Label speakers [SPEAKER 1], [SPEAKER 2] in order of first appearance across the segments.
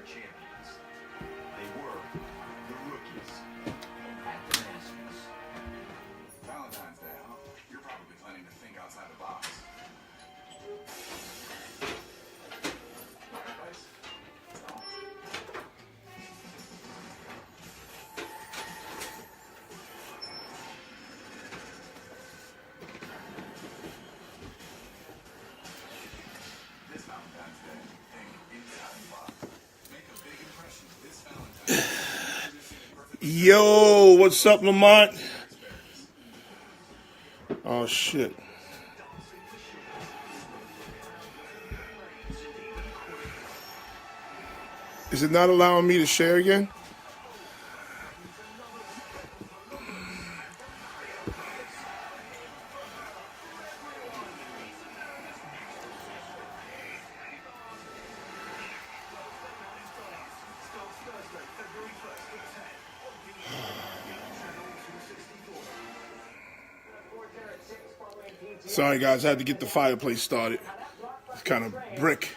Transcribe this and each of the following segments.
[SPEAKER 1] champions. They were the rookies at the Masters.
[SPEAKER 2] Valentine's Day, huh? You're probably planning to think outside the box. My advice? No. This Valentine's Day, think inside the box. Make a big impression this Valentine's Day.
[SPEAKER 3] Yo, what's up, Lamont? Oh, shit. Is it not allowing me to share again? Sorry, guys, I had to get the fireplace started. It's kind of brick.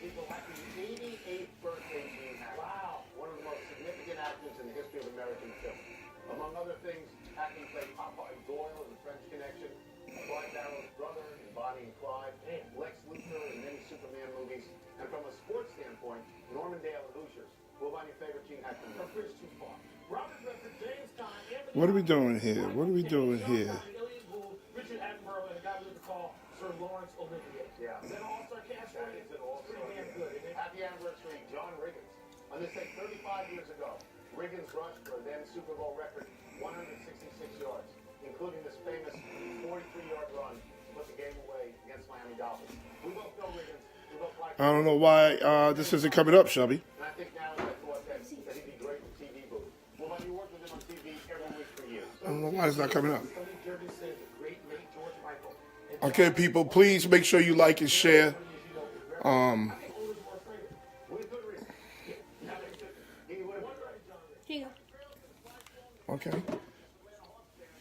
[SPEAKER 4] People happy 88th birthday to you. Wow, one of the most significant actors in the history of American film. Among other things, acting played Popeye Doyle in The French Connection, Clyde Barrow's brother in Bonnie and Clyde, Lex Luthor in many Superman movies, and from a sports standpoint, Norman Dale and Hoosiers. Who are your favorite team actors? A bridge too far. Robert Redford, James Caan, Anthony.
[SPEAKER 3] What are we doing here? What are we doing here?
[SPEAKER 4] Richard Attenborough and a guy we would call Sir Lawrence Olivier. Yeah. Is that an all-star cast? That is an all-star. Pretty damn good, isn't it? Happy anniversary, John Riggins. On this day 35 years ago, Riggins rushed for a then Super Bowl record 166 yards, including this famous 43-yard run to put the game away against Miami Dolphins. We both know Riggins. We both like him.
[SPEAKER 3] I don't know why this isn't coming up, Shelby.
[SPEAKER 4] And I think now I thought that he'd be great in the TV booth. Well, when you worked with him on TV every week for years.
[SPEAKER 3] I don't know why it's not coming up.
[SPEAKER 4] Somebody Jeremy says a great late George Michael.
[SPEAKER 3] Okay, people, please make sure you like and share. Okay.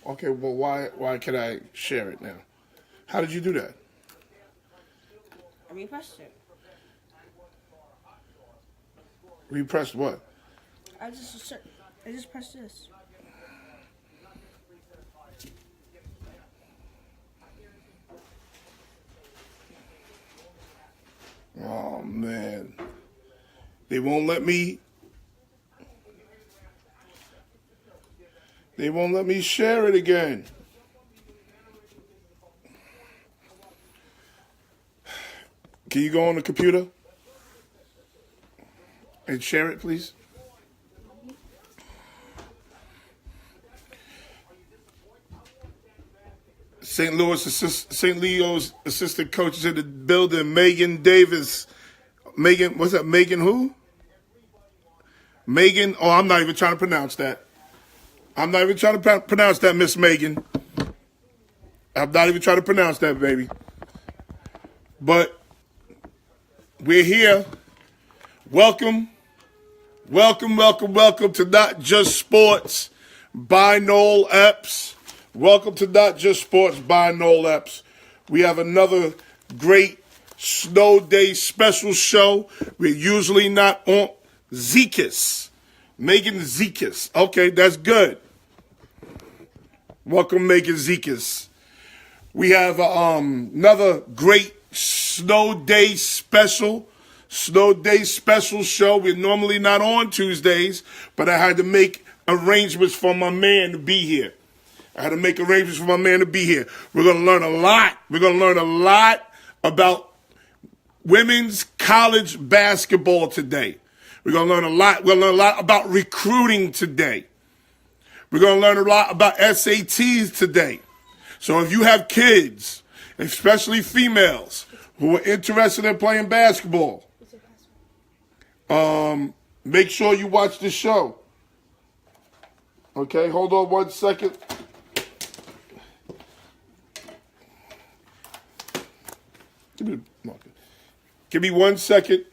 [SPEAKER 3] Okay, well, why can I share it now? How did you do that?
[SPEAKER 5] I repressed it.
[SPEAKER 3] Repressed what?
[SPEAKER 5] I just pressed this.
[SPEAKER 3] Oh, man. They won't let me. They won't let me share it again. Can you go on the computer and share it, please? St. Leo's assistant coach is in the building. Megan Davis. Megan, what's that? Megan who? Megan, oh, I'm not even trying to pronounce that. I'm not even trying to pronounce that, Miss Megan. I'm not even trying to pronounce that, baby. But we're here. Welcome to Not Just Sports by Noel Epps. Welcome to Not Just Sports by Noel Epps. We have another great snow day special show. We're usually not on Zekas. Megan Zekas. Okay, that's good. Welcome, Megan Zekas. We have another great snow day special show. We're normally not on Tuesdays, but I had to make arrangements for my man to be here. We're going to learn a lot. We're going to learn a lot about women's college basketball today. We're going to learn a lot. We're going to learn a lot about recruiting today. We're going to learn a lot about SATs today. So if you have kids, especially females, who are interested in playing basketball, make sure you watch the show. Okay, hold on 1 second. Give me 1 second.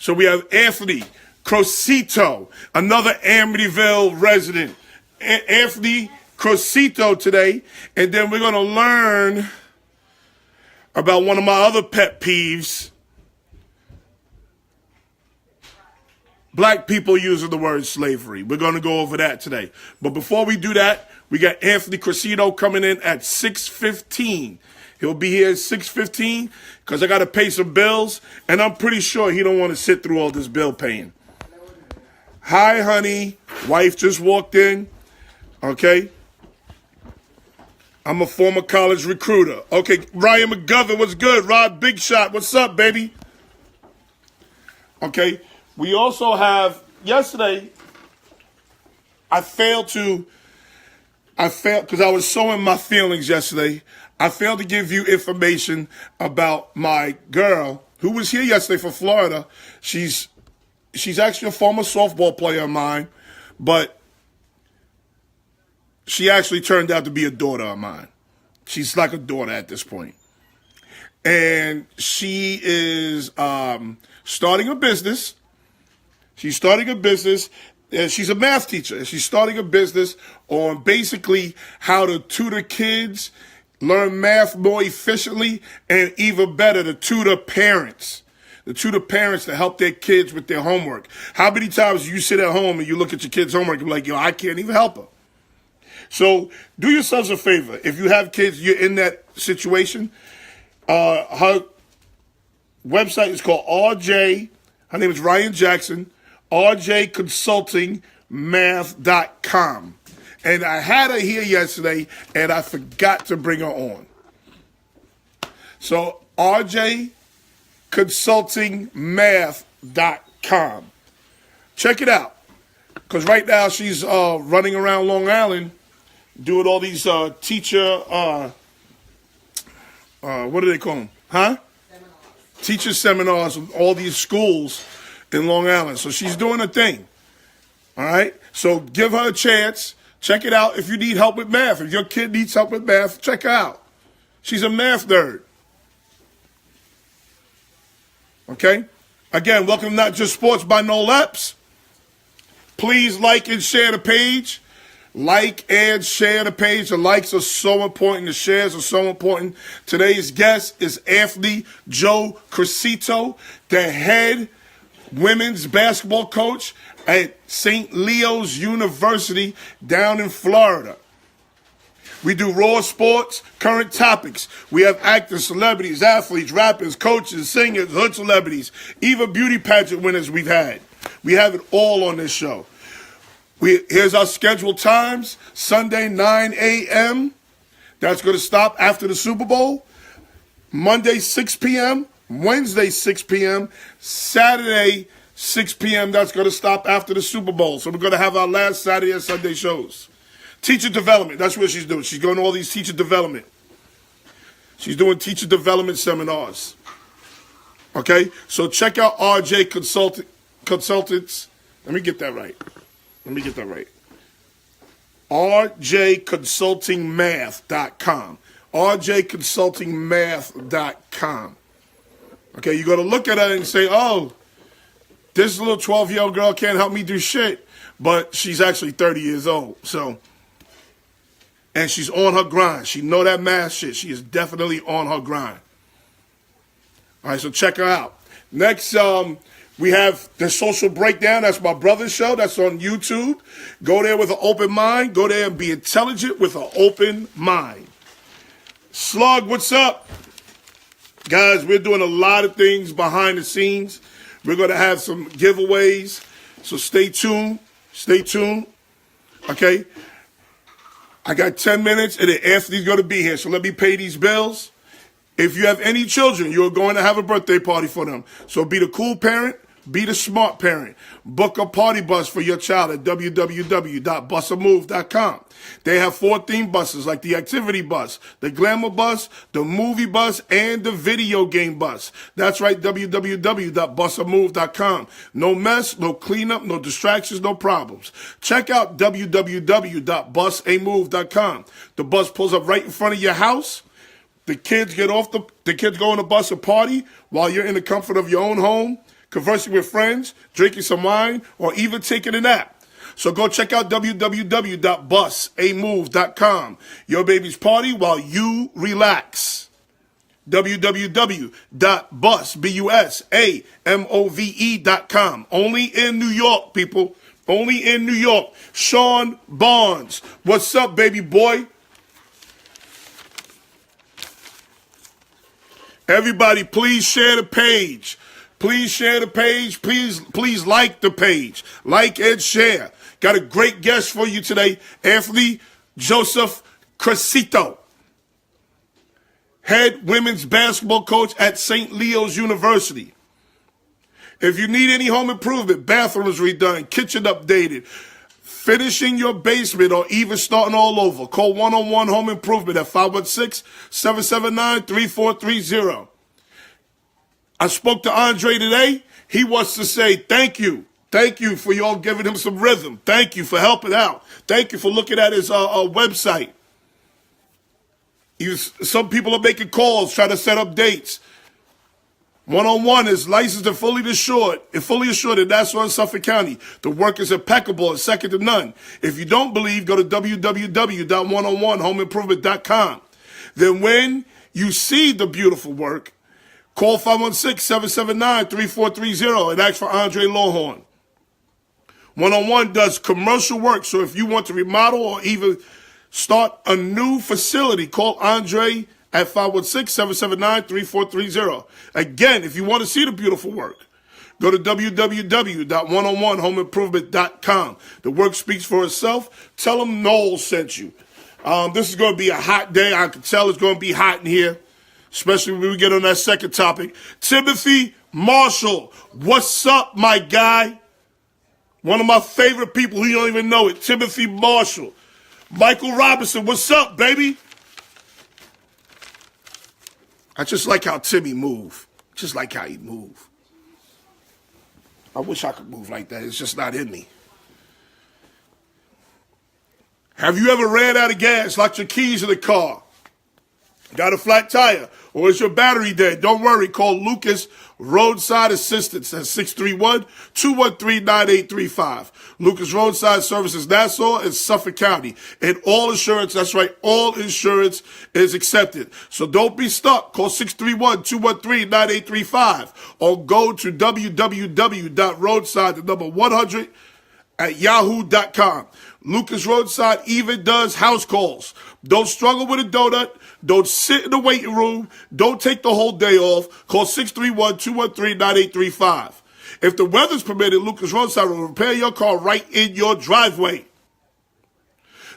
[SPEAKER 3] So we have Anthony Crocitto, another Amityville resident. Anthony Crocitto today. And then we're going to learn about one of my other pet peeves. Black people using the word slavery. We're going to go over that today. But before we do that, we got Anthony Crocitto coming in at 6:15. He'll be here at 6:15 because I got to pay some bills, and I'm pretty sure he don't want to sit through all this bill paying. Hi, honey. Wife just walked in. Okay. I'm a former college recruiter. Okay, Ryan McGovern, what's good? Rod Big Shot, what's up, baby? Okay, we also have, yesterday, I failed because I was so in my feelings yesterday. I failed to give you information about my girl who was here yesterday from Florida. She's actually a former softball player of mine, but she actually turned out to be a daughter of mine. She's like a daughter at this point. And she is starting a business. She's starting a business. She's a math teacher. She's starting a business on basically how to tutor kids, learn math more efficiently, and even better, to tutor parents. To tutor parents to help their kids with their homework. How many times you sit at home and you look at your kid's homework and be like, yo, I can't even help her. So do yourselves a favor. If you have kids, you're in that situation. Her website is called RJ. Her name is Ryan Jackson. RJConsultingMath.com. And I had her here yesterday, and I forgot to bring her on. So RJConsultingMath.com. Check it out. Because right now she's running around Long Island doing all these teacher, what do they call them? Huh? Seminars. Teacher seminars with all these schools in Long Island. So she's doing a thing. All right? So give her a chance. Check it out if you need help with math. If your kid needs help with math, check her out. She's a math nerd. Okay? Again, welcome to Not Just Sports by Noel Epps. Please like and share the page. Like and share the page. The likes are so important. The shares are so important. Today's guest is Anthony Joe Crocitto, the head women's basketball coach at St. Leo's University down in Florida. We do raw sports, current topics. We have actors, celebrities, athletes, rappers, coaches, singers, hood celebrities, even beauty pageant winners we've had. We have it all on this show. Here's our scheduled times. Sunday, 9 a.m. That's going to stop after the Super Bowl. Monday, 6 p.m. Wednesday, 6 p.m. Saturday, 6 p.m. That's going to stop after the Super Bowl. So we're going to have our last Saturday and Sunday shows. Teacher development. That's what she's doing. She's going to all these teacher development. She's doing teacher development seminars. Okay? So check out RJ Consultants. Let me get that right. RJConsultingMath.com. RJConsultingMath.com. Okay, you're going to look at her and say, oh, this little 12-year-old girl can't help me do shit. But she's actually 30 years old. So, and she's on her grind. She know that math shit. She is definitely on her grind. All right, so check her out. Next, we have The Social Breakdown. That's my brother's show. That's on YouTube. Go there with an open mind. Go there and be intelligent with an open mind. Slug, what's up? Guys, we're doing a lot of things behind the scenes. We're going to have some giveaways. So stay tuned. Stay tuned. Okay? I got 10 minutes and then Anthony's going to be here. So let me pay these bills. If you have any children, you're going to have a birthday party for them. So be the cool parent. Be the smart parent. Book a party bus for your child at www.busamove.com. They have 4 theme buses like the activity bus, the glamour bus, the movie bus, and the video game bus. That's right, www.busamove.com. No mess, no cleanup, no distractions, no problems. Check out www.busamove.com. The bus pulls up right in front of your house. The kids get off the kids go on the bus and party while you're in the comfort of your own home. conversing with friends, drinking some wine, or even taking a nap. So go check out www.busamove.com. Your baby's party while you relax. www.busamove.com. Only in New York, people. Only in New York. Sean Barnes. What's up, baby boy? Everybody, please share the page. Please share the page. Please like the page. Like and share. Got a great guest for you today. Anthony Joseph Crocitto, head women's basketball coach at St. Leo's University. If you need any home improvement, bathrooms redone, kitchen updated, finishing your basement, or even starting all over, call 101 Home Improvement at 516-779-3430. I spoke to Andre today. He wants to say thank you. Thank you for y'all giving him some rhythm. Thank you for helping out. Thank you for looking at his website. Some people are making calls, trying to set up dates. 101 is licensed and fully assured in Nassau and Suffolk County. The work is impeccable and second to none. If you don't believe, go to www.101homeimprovement.com. Then when you see the beautiful work, call 516-779-3430 and ask for Andre Lawhorn. 101 does commercial work, so if you want to remodel or even start a new facility, call Andre at 516-779-3430. Again, if you want to see the beautiful work, go to www.101homeimprovement.com. The work speaks for itself. Tell them Noel sent you. This is going to be a hot day. I can tell it's going to be hot in here, especially when we get on that second topic. Timothy Marshall, what's up, my guy? One of my favorite people who you don't even know it, Timothy Marshall. Michael Robinson, what's up, baby? I just like how Timmy move. Just like how he move. I wish I could move like that. It's just not in me. Have you ever ran out of gas, locked your keys in the car? Got a flat tire? Or is your battery dead? Don't worry. Call Lucas Roadside Assistance at 631-213-9835. Lucas Roadside Services, Nassau and Suffolk County. And all insurance, that's right, all insurance is accepted. So don't be stuck. Call 631-213-9835 or go to www.roadside100 at yahoo.com. Lucas Roadside even does house calls. Don't struggle with a donut. Don't sit in the waiting room. Don't take the whole day off. Call 631-213-9835. If the weather's permitted, Lucas Roadside will repair your car right in your driveway.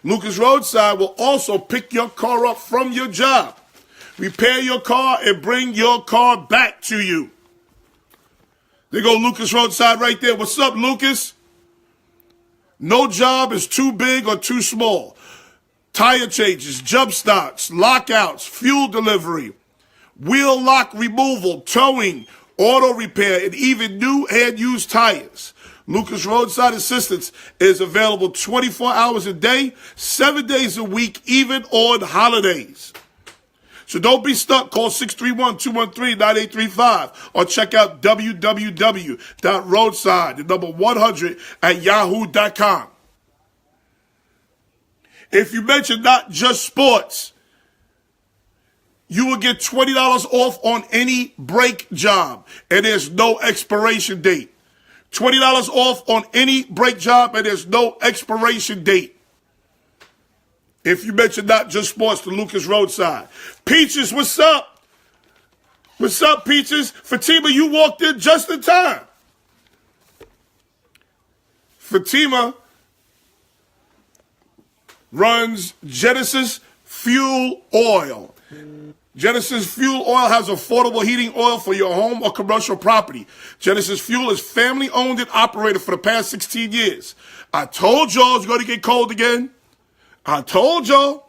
[SPEAKER 3] Lucas Roadside will also pick your car up from your job, repair your car, and bring your car back to you. There go Lucas Roadside right there. What's up, Lucas? No job is too big or too small. Tire changes, jump starts, lockouts, fuel delivery, wheel lock removal, towing, auto repair, and even new and used tires. Lucas Roadside Assistance is available 24 hours a day, 7 days a week, even on holidays. So don't be stuck. Call 631-213-9835 or check out www.roadside100 at yahoo.com. If you mention Not Just Sports, you will get $20 off on any brake job, and there's no expiration date. $20 off on any brake job, and there's no expiration date. If you mention Not Just Sports to Lucas Roadside. Peaches, what's up? What's up, Peaches? Fatima, you walked in just in time. Fatima runs Genesis Fuel Oil. Genesis Fuel Oil has affordable heating oil for your home or commercial property. Genesis Fuel is family owned and operated for the past 16 years. I told y'all it's going to get cold again. I told y'all.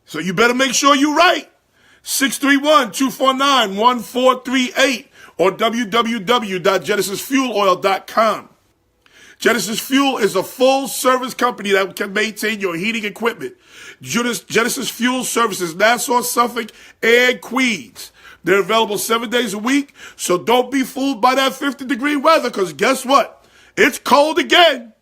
[SPEAKER 3] So you better make sure you're right. 631-249-1438 or www.genesisfueloil.com. Genesis Fuel is a full-service company that can maintain your heating equipment. Genesis Fuel services Nassau, Suffolk, and Queens. They're available 7 days a week, so don't be fooled by that 50-degree weather, because guess what? It's cold again.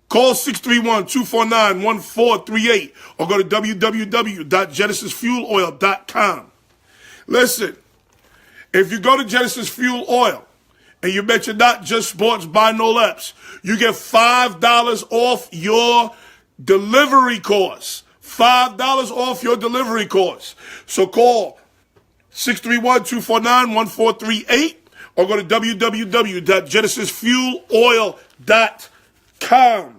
[SPEAKER 3] Call 631-249-1438 or go to www.genesisfueloil.com. Listen, if you go to Genesis Fuel Oil and you mention Not Just Sports by Noel Epps, you get $5 off your delivery costs. $5 off your delivery costs. So call 631-249-1438 or go to www.genesisfueloil.com.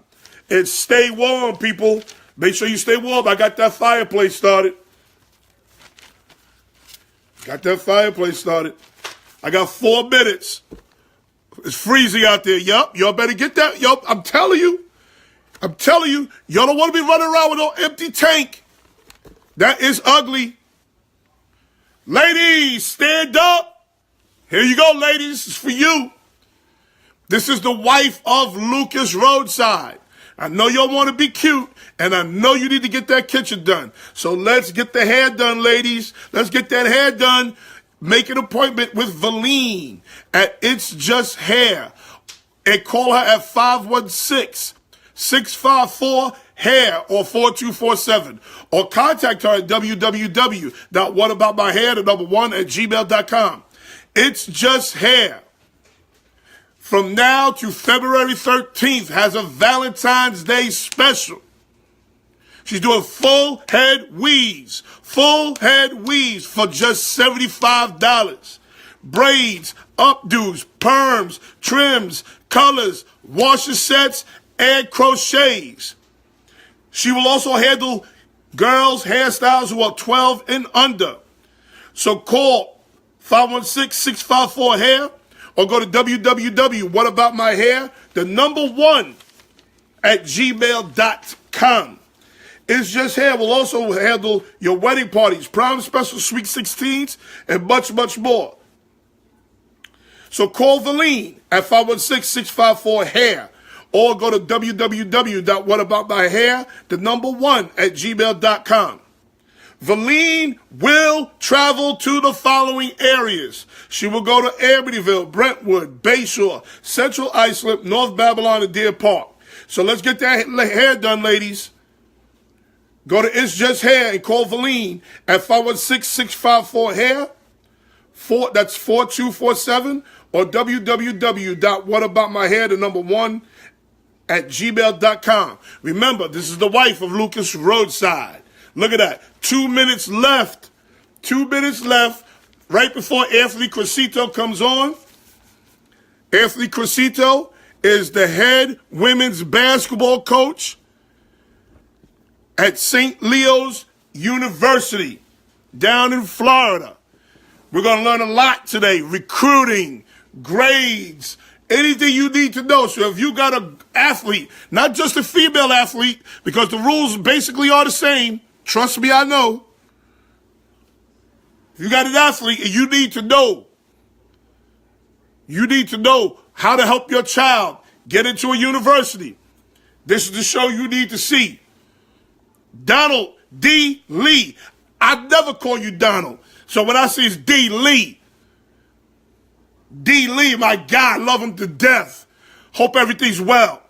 [SPEAKER 3] And stay warm, people. Make sure you stay warm. I got that fireplace started. I got 4 minutes. It's freezing out there. Yup, y'all better get that. Yup, I'm telling you. Y'all don't want to be running around with no empty tank. That is ugly. Ladies, stand up. Here you go, ladies. It's for you. This is the wife of Lucas Roadside. I know y'all want to be cute, and I know you need to get that kitchen done. So let's get the hair done, ladies. Let's get that hair done. Make an appointment with Valine at It's Just Hair. And call her at 516-654-HAIR or 4247. Or contact her at www.whataboutmyhair@gmail.com. It's Just Hair. From now to February 13th has a Valentine's Day special. She's doing full head weaves for just $75. Braids, updos, perms, trims, colors, washer sets, and crochets. She will also handle girls' hairstyles who are 12 and under. So call 516-654-HAIR or go to www.1@gmail.com. It's Just Hair will also handle your wedding parties, prom special, sweet 16s, and much, much more. So call Valine at 516-654-HAIR or go to www.whataboutmyhair@gmail.com. Valine will travel to the following areas. She will go to Amityville, Brentwood, Bayshore, Central Islip, North Babylon, and Deer Park. So let's get that hair done, ladies. Go to It's Just Hair and call Valine at 516-654-HAIR. That's 4247 or www.whataboutmyhair@gmail.com. Remember, this is the wife of Lucas Roadside. Look at that. 2 minutes left. 2 minutes left. Right before Anthony Crocitto comes on. Anthony Crocitto is the head women's basketball coach at St. Leo's University down in Florida. We're going to learn a lot today. Recruiting, grades, anything you need to know. So if you got an athlete, not just a female athlete, because the rules basically are the same. Trust me, I know. If you got an athlete and you need to know how to help your child get into a university, this is the show you need to see. Donald D. Lee. I never call you Donald. So when I say it's D. Lee, D. Lee, my guy, love him to death. Hope everything's well.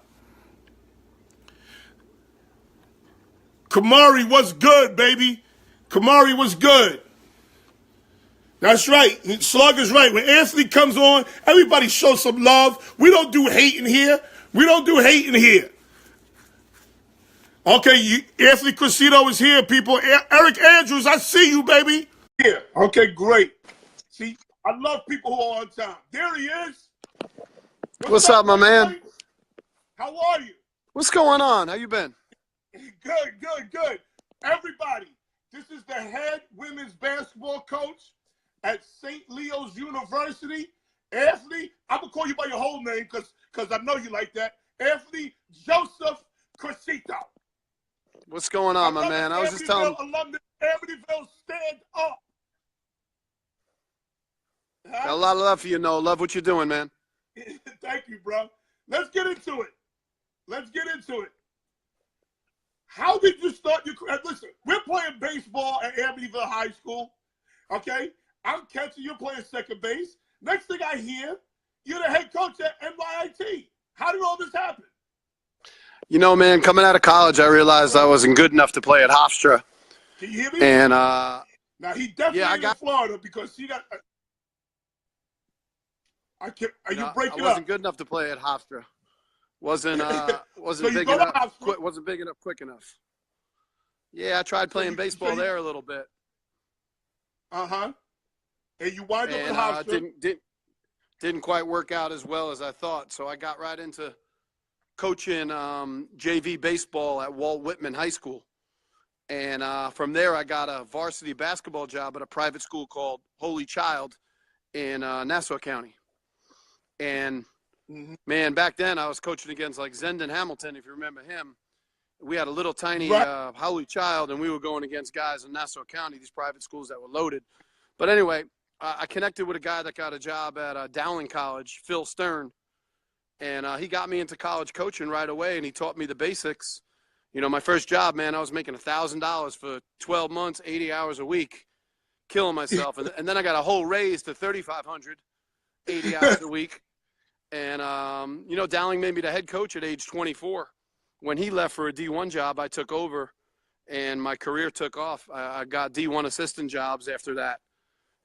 [SPEAKER 3] Kamari was good, baby. Kamari was good. That's right. Slug is right. When Anthony comes on, everybody show some love. We don't do hate in here. Okay, Anthony Crocitto is here, people. Eric Andrews, I see you, baby. Here. Okay, great. See, I love people who are on time. There he is.
[SPEAKER 6] What's up, my man?
[SPEAKER 3] How are you?
[SPEAKER 6] What's going on? How you been?
[SPEAKER 3] Good. Everybody, this is the head women's basketball coach at St. Leo's University. Anthony, I'm going to call you by your whole name because I know you like that. Anthony Joseph Crocitto.
[SPEAKER 6] What's going on, my man? I was just telling...
[SPEAKER 3] Amityville, stand up.
[SPEAKER 6] Got a lot of love for you, Noel. Love what you're doing, man.
[SPEAKER 3] Thank you, bro. Let's get into it. How did you start your career? Listen, we're playing baseball at Amityville High School. Okay, I'm catching. You're playing second base. Next thing I hear, you're the head coach at NYIT. How did all this happen?
[SPEAKER 6] You know, man, coming out of college, I realized I wasn't good enough to play at Hofstra.
[SPEAKER 3] Can you hear me?
[SPEAKER 6] And
[SPEAKER 3] now he definitely
[SPEAKER 6] yeah, I
[SPEAKER 3] in
[SPEAKER 6] got.
[SPEAKER 3] Florida because he got. Are you breaking
[SPEAKER 6] I wasn't
[SPEAKER 3] up?
[SPEAKER 6] good enough to play at Hofstra. Wasn't
[SPEAKER 3] So you
[SPEAKER 6] big
[SPEAKER 3] go to
[SPEAKER 6] enough.
[SPEAKER 3] Hofstra.
[SPEAKER 6] Wasn't big enough quick enough. Yeah, I tried playing baseball there a little bit.
[SPEAKER 3] And you wind up
[SPEAKER 6] And
[SPEAKER 3] at Hofstra.
[SPEAKER 6] didn't quite work out as well as I thought. So I got right into coaching JV baseball at Walt Whitman High School. And from there, I got a varsity basketball job at a private school called Holy Child in Nassau County. And, man, back then I was coaching against, like, Zendon Hamilton, if you remember him. We had a little tiny Holy Child, and we were going against guys in Nassau County, these private schools that were loaded. But anyway, I connected with a guy that got a job at Dowling College, Phil Stern. And he got me into college coaching right away, and he taught me the basics. You know, my first job, man, I was making $1,000 for 12 months, 80 hours a week, killing myself. And then I got a whole raise to $3,500, 80 hours a week. And, you know, Dowling made me the head coach at age 24. When he left for a D1 job, I took over, and my career took off. I got D1 assistant jobs after that.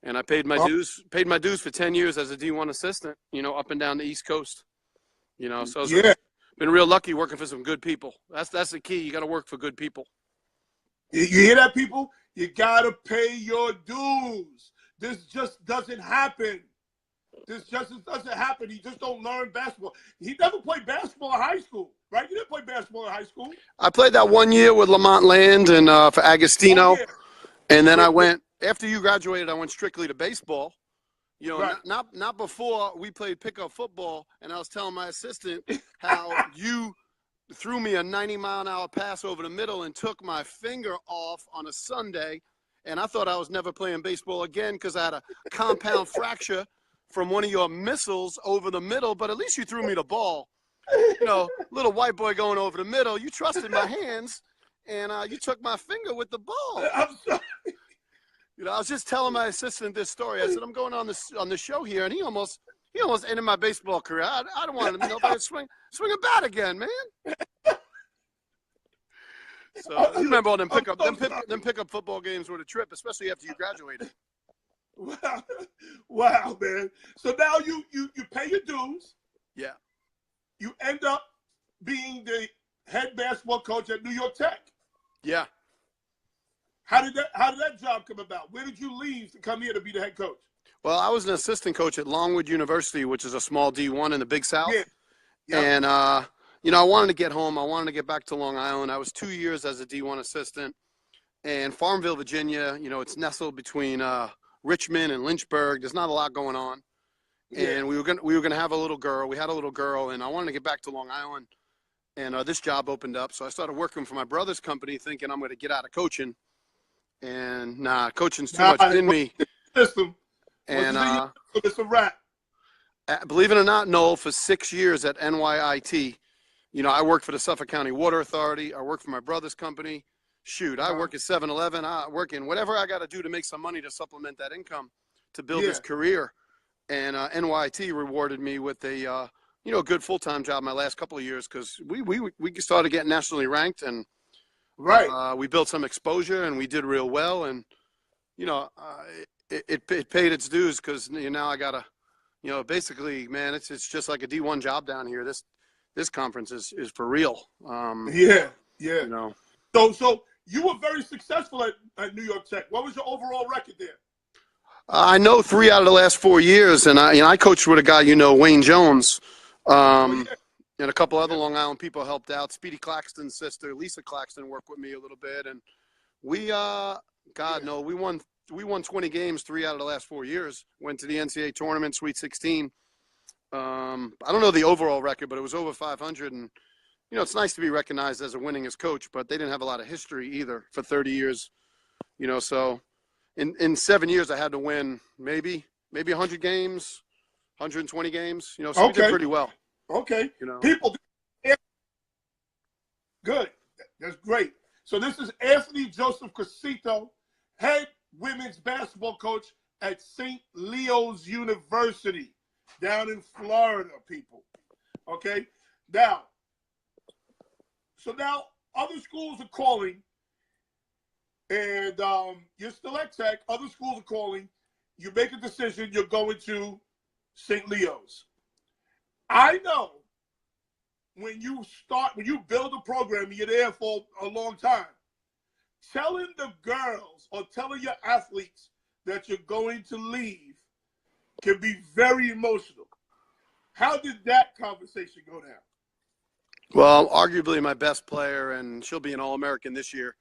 [SPEAKER 6] And I paid my dues for 10 years as a D1 assistant, you know, up and down the East Coast. You know, so it's been real lucky working for some good people. That's the key. You got to work for good people.
[SPEAKER 3] You hear that, people? You got to pay your dues. This just doesn't happen. This just doesn't happen. You just don't learn basketball. He never played basketball in high school, right? You didn't play basketball in high school.
[SPEAKER 6] I played that 1 year with Lamont Land and for Agostino. And then I went, after you graduated, I went strictly to baseball. You know, not before we played pickup football, and I was telling my assistant how you threw me a 90-mile-an-hour pass over the middle and took my finger off on a Sunday, and I thought I was never playing baseball again because I had a compound fracture from one of your missiles over the middle, but at least you threw me the ball. You know, little white boy going over the middle, you trusted my hands, and you took my finger with the ball.
[SPEAKER 3] I'm sorry.
[SPEAKER 6] You know, I was just telling my assistant this story. I said, I'm going on the show here, and he almost ended my baseball career. I don't want him to know if I swing a bat again, man. So you remember all them pickup football games were the trip, especially after you graduated.
[SPEAKER 3] Wow, man. So now you pay your dues.
[SPEAKER 6] Yeah.
[SPEAKER 3] You end up being the head basketball coach at New York Tech.
[SPEAKER 6] Yeah.
[SPEAKER 3] How did that job come about? Where did you leave to come here to be the head coach?
[SPEAKER 6] Well, I was an assistant coach at Longwood University, which is a small D1 in the Big South.
[SPEAKER 3] Yeah. Yep.
[SPEAKER 6] And, you know, I wanted to get home. I wanted to get back to Long Island. I was 2 years as a D1 assistant. And Farmville, Virginia, you know, it's nestled between Richmond and Lynchburg. There's not a lot going on. Yeah. And we were gonna have a little girl. We had a little girl, and I wanted to get back to Long Island. And this job opened up. So I started working for my brother's company thinking I'm going to get out of coaching. And coaching's too much in me.
[SPEAKER 3] System.
[SPEAKER 6] And
[SPEAKER 3] it's a wrap.
[SPEAKER 6] Believe it or not, Noel, for 6 years at NYIT, you know, I worked for the Suffolk County Water Authority. I worked for my brother's company. Shoot, I work at 7-Eleven. I work in whatever I got to do to make some money to supplement that income to build this career. And NYIT rewarded me with a, you know, good full-time job my last couple of years because we started getting nationally ranked and we built some exposure and we did real well. And, you know, it paid its dues because now I got to, you know, basically, man, it's just like a D1 job down here. This conference is for real.
[SPEAKER 3] You
[SPEAKER 6] know.
[SPEAKER 3] So you were very successful at New York Tech. What was your overall record there?
[SPEAKER 6] I know 3 out of the last 4 years, and I coached with a guy, you know, Wayne Jones, and a couple other Long Island people helped out. Speedy Claxton's sister, Lisa Claxton, worked with me a little bit, and we won 20 games 3 out of the last 4 years. Went to the NCAA tournament, Sweet 16. I don't know the overall record, but it was over 500, and you know, it's nice to be recognized as a winningest coach, but they didn't have a lot of history either for 30 years, you know, so in 7 years I had to win maybe 100 games, 120 games, you know, so we did pretty well.
[SPEAKER 3] Okay.
[SPEAKER 6] You know.
[SPEAKER 3] People, good. That's great. So this is Anthony Joseph Crocitto, head women's basketball coach at St. Leo's University down in Florida, people. Okay? Now, now other schools are calling, and you're still at Tech. Other schools are calling. You make a decision, you're going to St. Leo's. I know when you build a program, you're there for a long time. Telling the girls or telling your athletes that you're going to leave can be very emotional. How did that conversation go down?
[SPEAKER 6] Well, arguably my best player, and she'll be an All-American this year.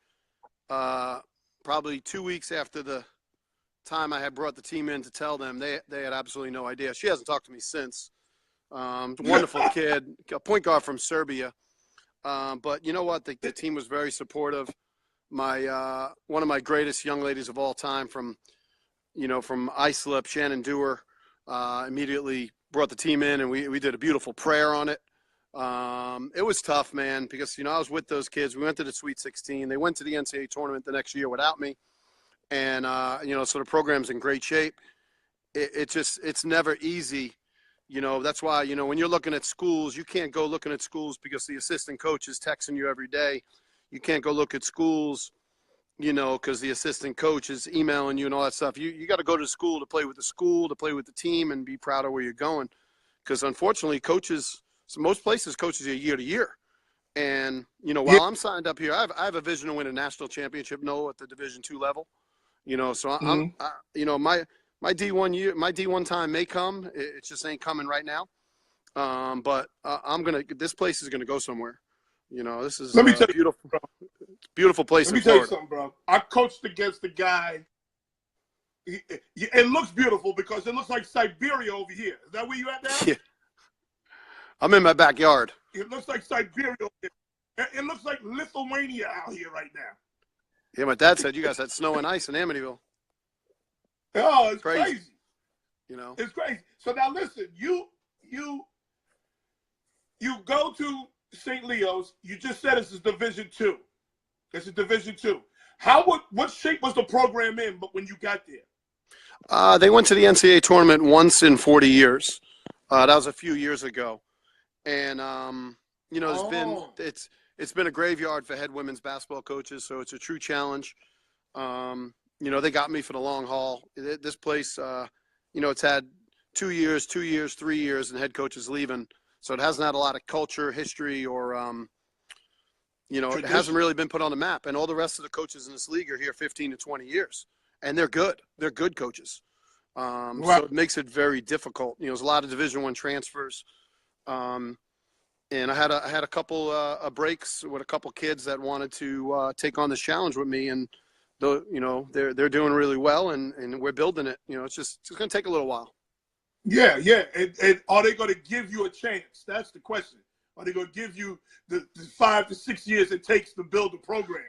[SPEAKER 6] Probably 2 weeks after the time I had brought the team in to tell them, they had absolutely no idea. She hasn't talked to me since. Wonderful kid, a point guard from Serbia. But you know what? The team was very supportive. One of my greatest young ladies of all time from Islip, Shannon Dewar, immediately brought the team in, and we did a beautiful prayer on it. It was tough, man, because, I was with those kids. We went to the Sweet 16. They went to the NCAA tournament the next year without me. And, so the program's in great shape. It's never easy. That's why, when you're looking at schools, you can't go looking at schools because the assistant coach is texting you every day. You can't go look at schools, because the assistant coach is emailing you and all that stuff. You got to go to school, to play with the team, and be proud of where you're going. Because unfortunately, most places coaches are year to year. And, while I'm signed up here, I have a vision to win a national championship, Noel, at the Division II level. So my D1 time may come. It just ain't coming right now. But this place is going to go somewhere. This is
[SPEAKER 3] Let me tell you,
[SPEAKER 6] beautiful place
[SPEAKER 3] Let me
[SPEAKER 6] in
[SPEAKER 3] tell you
[SPEAKER 6] Florida.
[SPEAKER 3] something, bro. I coached against the guy. It looks beautiful because it looks like Siberia over here. Is that where you at now?
[SPEAKER 6] Yeah. I'm in my backyard.
[SPEAKER 3] It looks like Siberia over here. It looks like Lithuania out here right now.
[SPEAKER 6] Yeah, my dad said you guys had snow and ice in Amityville.
[SPEAKER 3] Oh, it's
[SPEAKER 6] Crazy.
[SPEAKER 3] crazy. It's crazy. So now listen, you go to St. Leo's. You just said it's a Division II. It's a Division II. What shape was the program in? But when you got there,
[SPEAKER 6] they went to the NCAA tournament once in 40 years. That was a few years ago, and it's been a graveyard for head women's basketball coaches. So it's a true challenge. They got me for the long haul. This place, it's had 2 years, 3 years, and head coaches leaving. So it hasn't had a lot of culture, history, or, it hasn't really been put on the map. And all the rest of the coaches in this league are here 15 to 20 years. And they're good. They're good coaches. So it makes it very difficult. There's a lot of Division I transfers. And I had a couple of breaks with a couple kids that wanted to take on this challenge with me. And, they're doing really well, and we're building it. It's going to take a little while.
[SPEAKER 3] Yeah. And are they going to give you a chance? That's the question. Are they going to give you the 5 to 6 years it takes to build a program?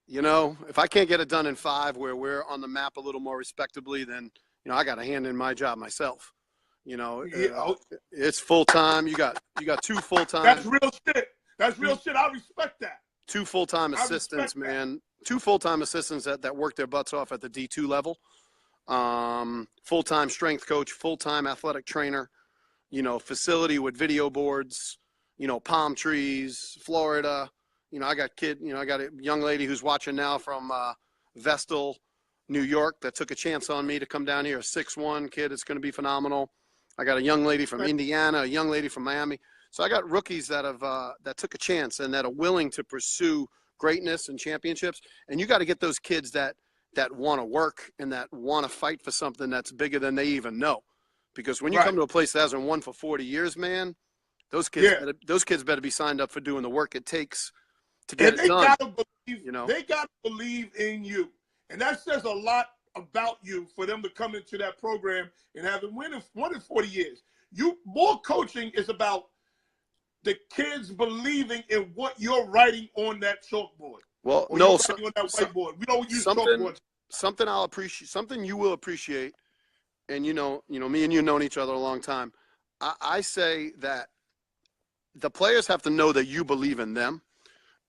[SPEAKER 6] If I can't get it done in 5, where we're on the map a little more respectably, then I got to hand in my job myself. It's full time. You got 2 full time.
[SPEAKER 3] That's real shit. That's real shit. I respect that.
[SPEAKER 6] 2 full-time assistants, man. 2 full-time assistants that work their butts off at the D2 level. Full-time strength coach, full-time athletic trainer, facility with video boards, palm trees, Florida. I got a young lady who's watching now from Vestal, New York, that took a chance on me to come down here, a 6'1" kid. It's going to be phenomenal. I got a young lady from Indiana, a young lady from Miami. So I got rookies that took a chance and that are willing to pursue greatness and championships. And you got to get those kids that want to work and that want to fight for something that's bigger than they even know. Because when you come to a place that hasn't won for 40 years, man, those kids better be signed up for doing the work it takes to get it done.
[SPEAKER 3] They got to believe in you. And that says a lot about you for them to come into that program and have it won in 40 years. More coaching is about the kids believing in what you're writing on that chalkboard.
[SPEAKER 6] Well,
[SPEAKER 3] on that whiteboard. We don't use chalkboards.
[SPEAKER 6] Something I'll appreciate, something you will appreciate, and me and you known each other a long time. I say that the players have to know that you believe in them,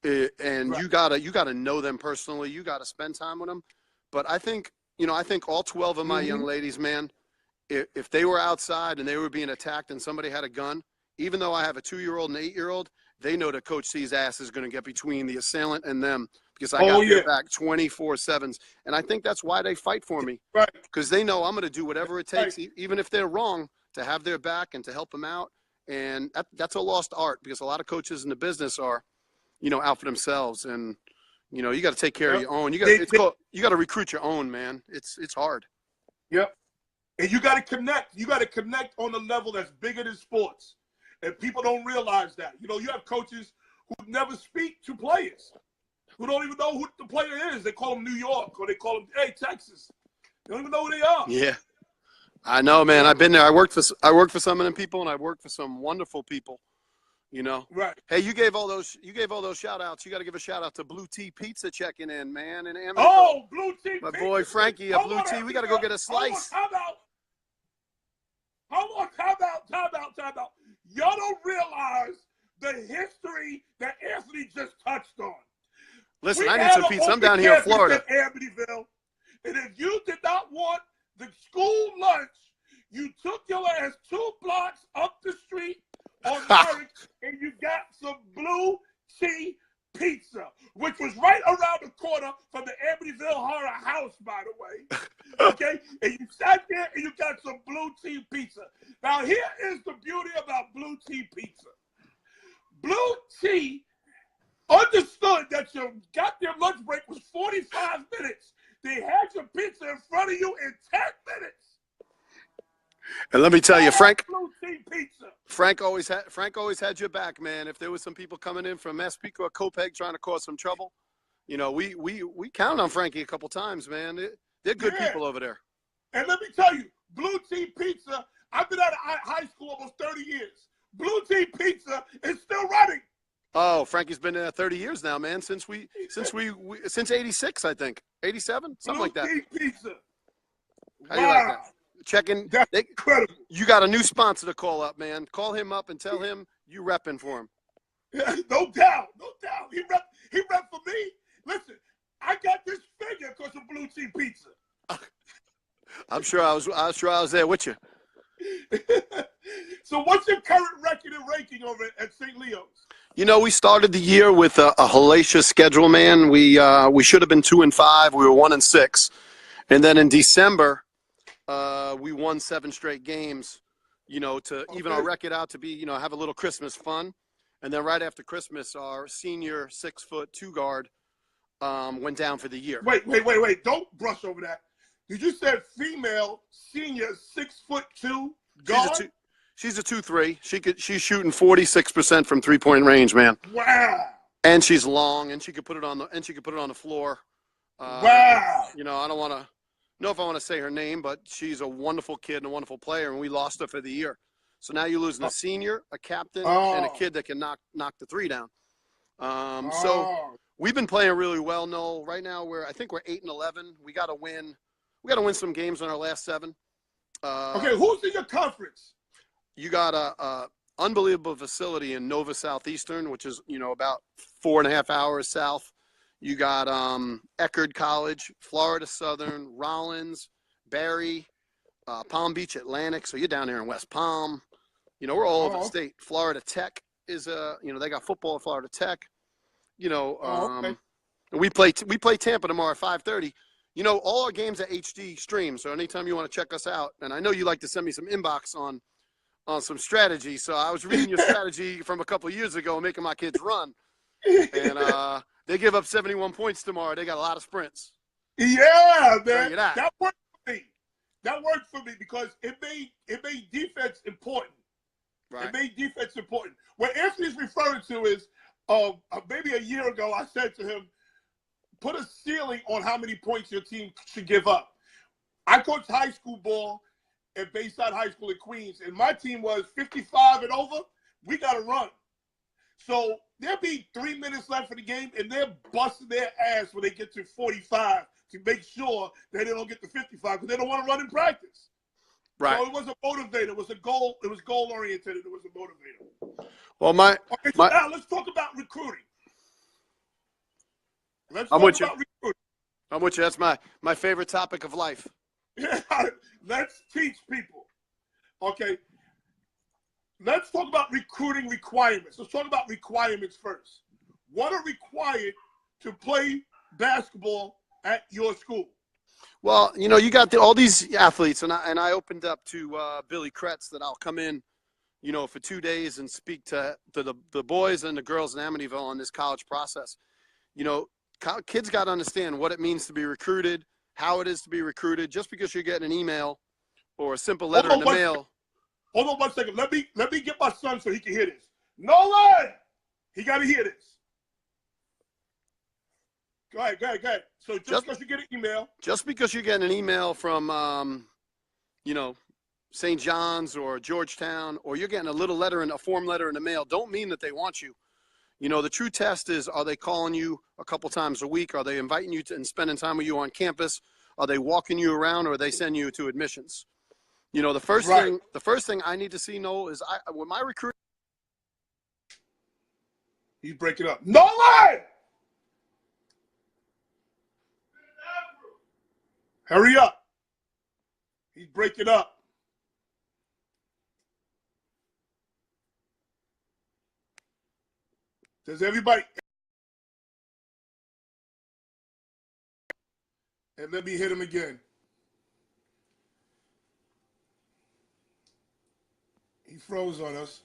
[SPEAKER 6] and you gotta know them personally. You gotta spend time with them. But I think I think all 12 of my young ladies, man, if they were outside and they were being attacked and somebody had a gun, even though I have a 2-year-old and 8-year-old, they know that Coach C's ass is going to get between the assailant and them because I got their back 24/7. And I think that's why they fight for me.
[SPEAKER 3] Right.
[SPEAKER 6] Because they know I'm going to do whatever it takes,
[SPEAKER 3] Right.
[SPEAKER 6] even if they're wrong, to have their back and to help them out. And that's a lost art because a lot of coaches in the business are, out for themselves. And, you got to take care of your own. You got to recruit your own, man. It's hard.
[SPEAKER 3] Yep. And you got to connect. You got to connect on a level that's bigger than sports. And people don't realize that. You have coaches who never speak to players, who don't even know who the player is. They call them New York, or they call them, hey, Texas. They don't even know who they are.
[SPEAKER 6] Yeah. I know, man. I've been there. I worked for some of them people, and I worked for some wonderful people.
[SPEAKER 3] Right.
[SPEAKER 6] Hey, you gave all those shout outs. You got to give a shout out to Blue Tea Pizza checking in, man. In Amityville.
[SPEAKER 3] Oh, Blue Tea
[SPEAKER 6] My
[SPEAKER 3] Pizza.
[SPEAKER 6] boy Frankie at Blue Tea. We got to go get a slice.
[SPEAKER 3] Hold on, time out. Y'all don't realize the history that Anthony just touched on.
[SPEAKER 6] Listen, I need some pizza. I'm down here in Florida.
[SPEAKER 3] Amityville, and if you did not want the school lunch, you took your ass 2 blocks up the street on Merrick, and you got some Blue Tea Pizza, which was right around the corner from the Amityville Horror House, by the way. Okay? And you sat there and you got some Blue Tea Pizza. Now, here is the beauty about Blue Tea Pizza. Blue Tea understood that your goddamn lunch break was 45 minutes. They had your pizza in front of you in 10 minutes.
[SPEAKER 6] And let me tell you, Frank always had your back, man. If there was some people coming in from Massapequa or Copeg trying to cause some trouble, we counted on Frankie a couple times, man. They're good people over there.
[SPEAKER 3] And let me tell you, Blue Tea Pizza, I've been out of high school almost 30 years. Blue Tea Pizza is still running.
[SPEAKER 6] Oh, Frankie's been there 30 years now, man. Since 86, I think. 87, something like that.
[SPEAKER 3] Blue Tea Pizza.
[SPEAKER 6] How you like that? Checking.
[SPEAKER 3] That's incredible.
[SPEAKER 6] You got a new sponsor to call up, man. Call him up and tell him you repping for him.
[SPEAKER 3] Yeah, no doubt. He rep for me. Listen, I got this figure because of Blue Tea Pizza.
[SPEAKER 6] I'm sure I was there with you.
[SPEAKER 3] So what's your current record and ranking over at St. Leo's?
[SPEAKER 6] We started the year with a hellacious schedule, man. We should have been 2-5. We were 1-6, and then in December, we won 7 straight games. To even our record out to be, have a little Christmas fun, and then right after Christmas, our senior 6'2" guard went down for the year.
[SPEAKER 3] Wait! Don't brush over that. Did you say female senior 6'2" guard?
[SPEAKER 6] She's a 2-3. She's shooting 46% from 3-point range, man.
[SPEAKER 3] Wow.
[SPEAKER 6] And she's long, and she could put it on the floor.
[SPEAKER 3] Wow.
[SPEAKER 6] I don't want to know if I want to say her name, but she's a wonderful kid and a wonderful player, and we lost her for the year. So now you're losing a senior, a captain, and a kid that can knock the 3 down. So we've been playing really well, Noel. Right now I think we're 8-11. We got to win. We got to win some games on our last 7.
[SPEAKER 3] Okay, who's in your conference?
[SPEAKER 6] You got a unbelievable facility in Nova Southeastern, which is about 4.5 hours south. You got Eckerd College, Florida Southern, Rollins, Barry, Palm Beach Atlantic. So you're down there in West Palm. We're all over the state. Florida Tech is they got football at Florida Tech.
[SPEAKER 3] Okay.
[SPEAKER 6] We play Tampa tomorrow at 5:30. All our games at HD stream. So anytime you want to check us out, and I know you like to send me some inbox on some strategy. So I was reading your strategy from a couple of years ago, making my kids run, and they give up 71 points tomorrow. They got a lot of sprints.
[SPEAKER 3] Yeah, man.
[SPEAKER 6] That
[SPEAKER 3] worked for me. That worked for me because it made defense important.
[SPEAKER 6] Right.
[SPEAKER 3] It made defense important. What Anthony's referring to is maybe a year ago I said to him, put a ceiling on how many points your team should give up. I coached high school ball at Bayside High School in Queens, and my team was 55 and over. We got to run. So there'll be 3 minutes left for the game, and they're busting their ass when they get to 45 to make sure that they don't get to 55 because they don't want to run in practice.
[SPEAKER 6] Right.
[SPEAKER 3] So it was a motivator. It was a goal. It was goal oriented. It was a motivator.
[SPEAKER 6] Well,
[SPEAKER 3] now let's talk about recruiting. Let's talk about recruiting.
[SPEAKER 6] I'm with you. That's my favorite topic of life.
[SPEAKER 3] Let's teach people. Okay. Let's talk about recruiting requirements. Let's talk about requirements first. What are required to play basketball at your school?
[SPEAKER 6] Well, you got all these athletes, and I opened up to Billy Kretz that I'll come in, for 2 days and speak to the boys and the girls in Amityville on this college process. Kids got to understand what it means to be recruited, how it is to be recruited. Just because you're getting an email or a simple letter in the mail.
[SPEAKER 3] Hold on 1 second. Let me get my son so he can hear this. Nolan, he got to hear this. Go ahead. So just because you get an email.
[SPEAKER 6] Just because you're getting an email from, St. John's or Georgetown, or you're getting a form letter in the mail, don't mean that they want you. The true test is, are they calling you a couple times a week? Are they inviting you to and spending time with you on campus? Are they walking you around, or are they sending you to admissions? The first thing I need to see, Noel, is when my recruit.
[SPEAKER 3] He's breaking up. Nolan! Hurry up. He's breaking up. Does everybody? And let me hit him again. He froze on us.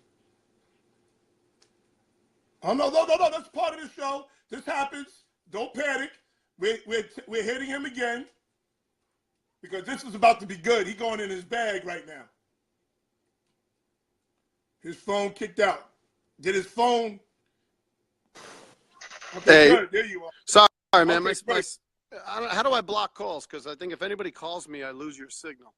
[SPEAKER 3] Oh, no. That's part of the show. This happens. Don't panic. We're hitting him again. Because this is about to be good. He's going in his bag right now. His phone kicked out. Did his phone? Okay,
[SPEAKER 6] Hey,
[SPEAKER 3] good. There you are.
[SPEAKER 6] Sorry, man.
[SPEAKER 3] Okay,
[SPEAKER 6] how do I block calls? Because I think if anybody calls me, I lose your signal.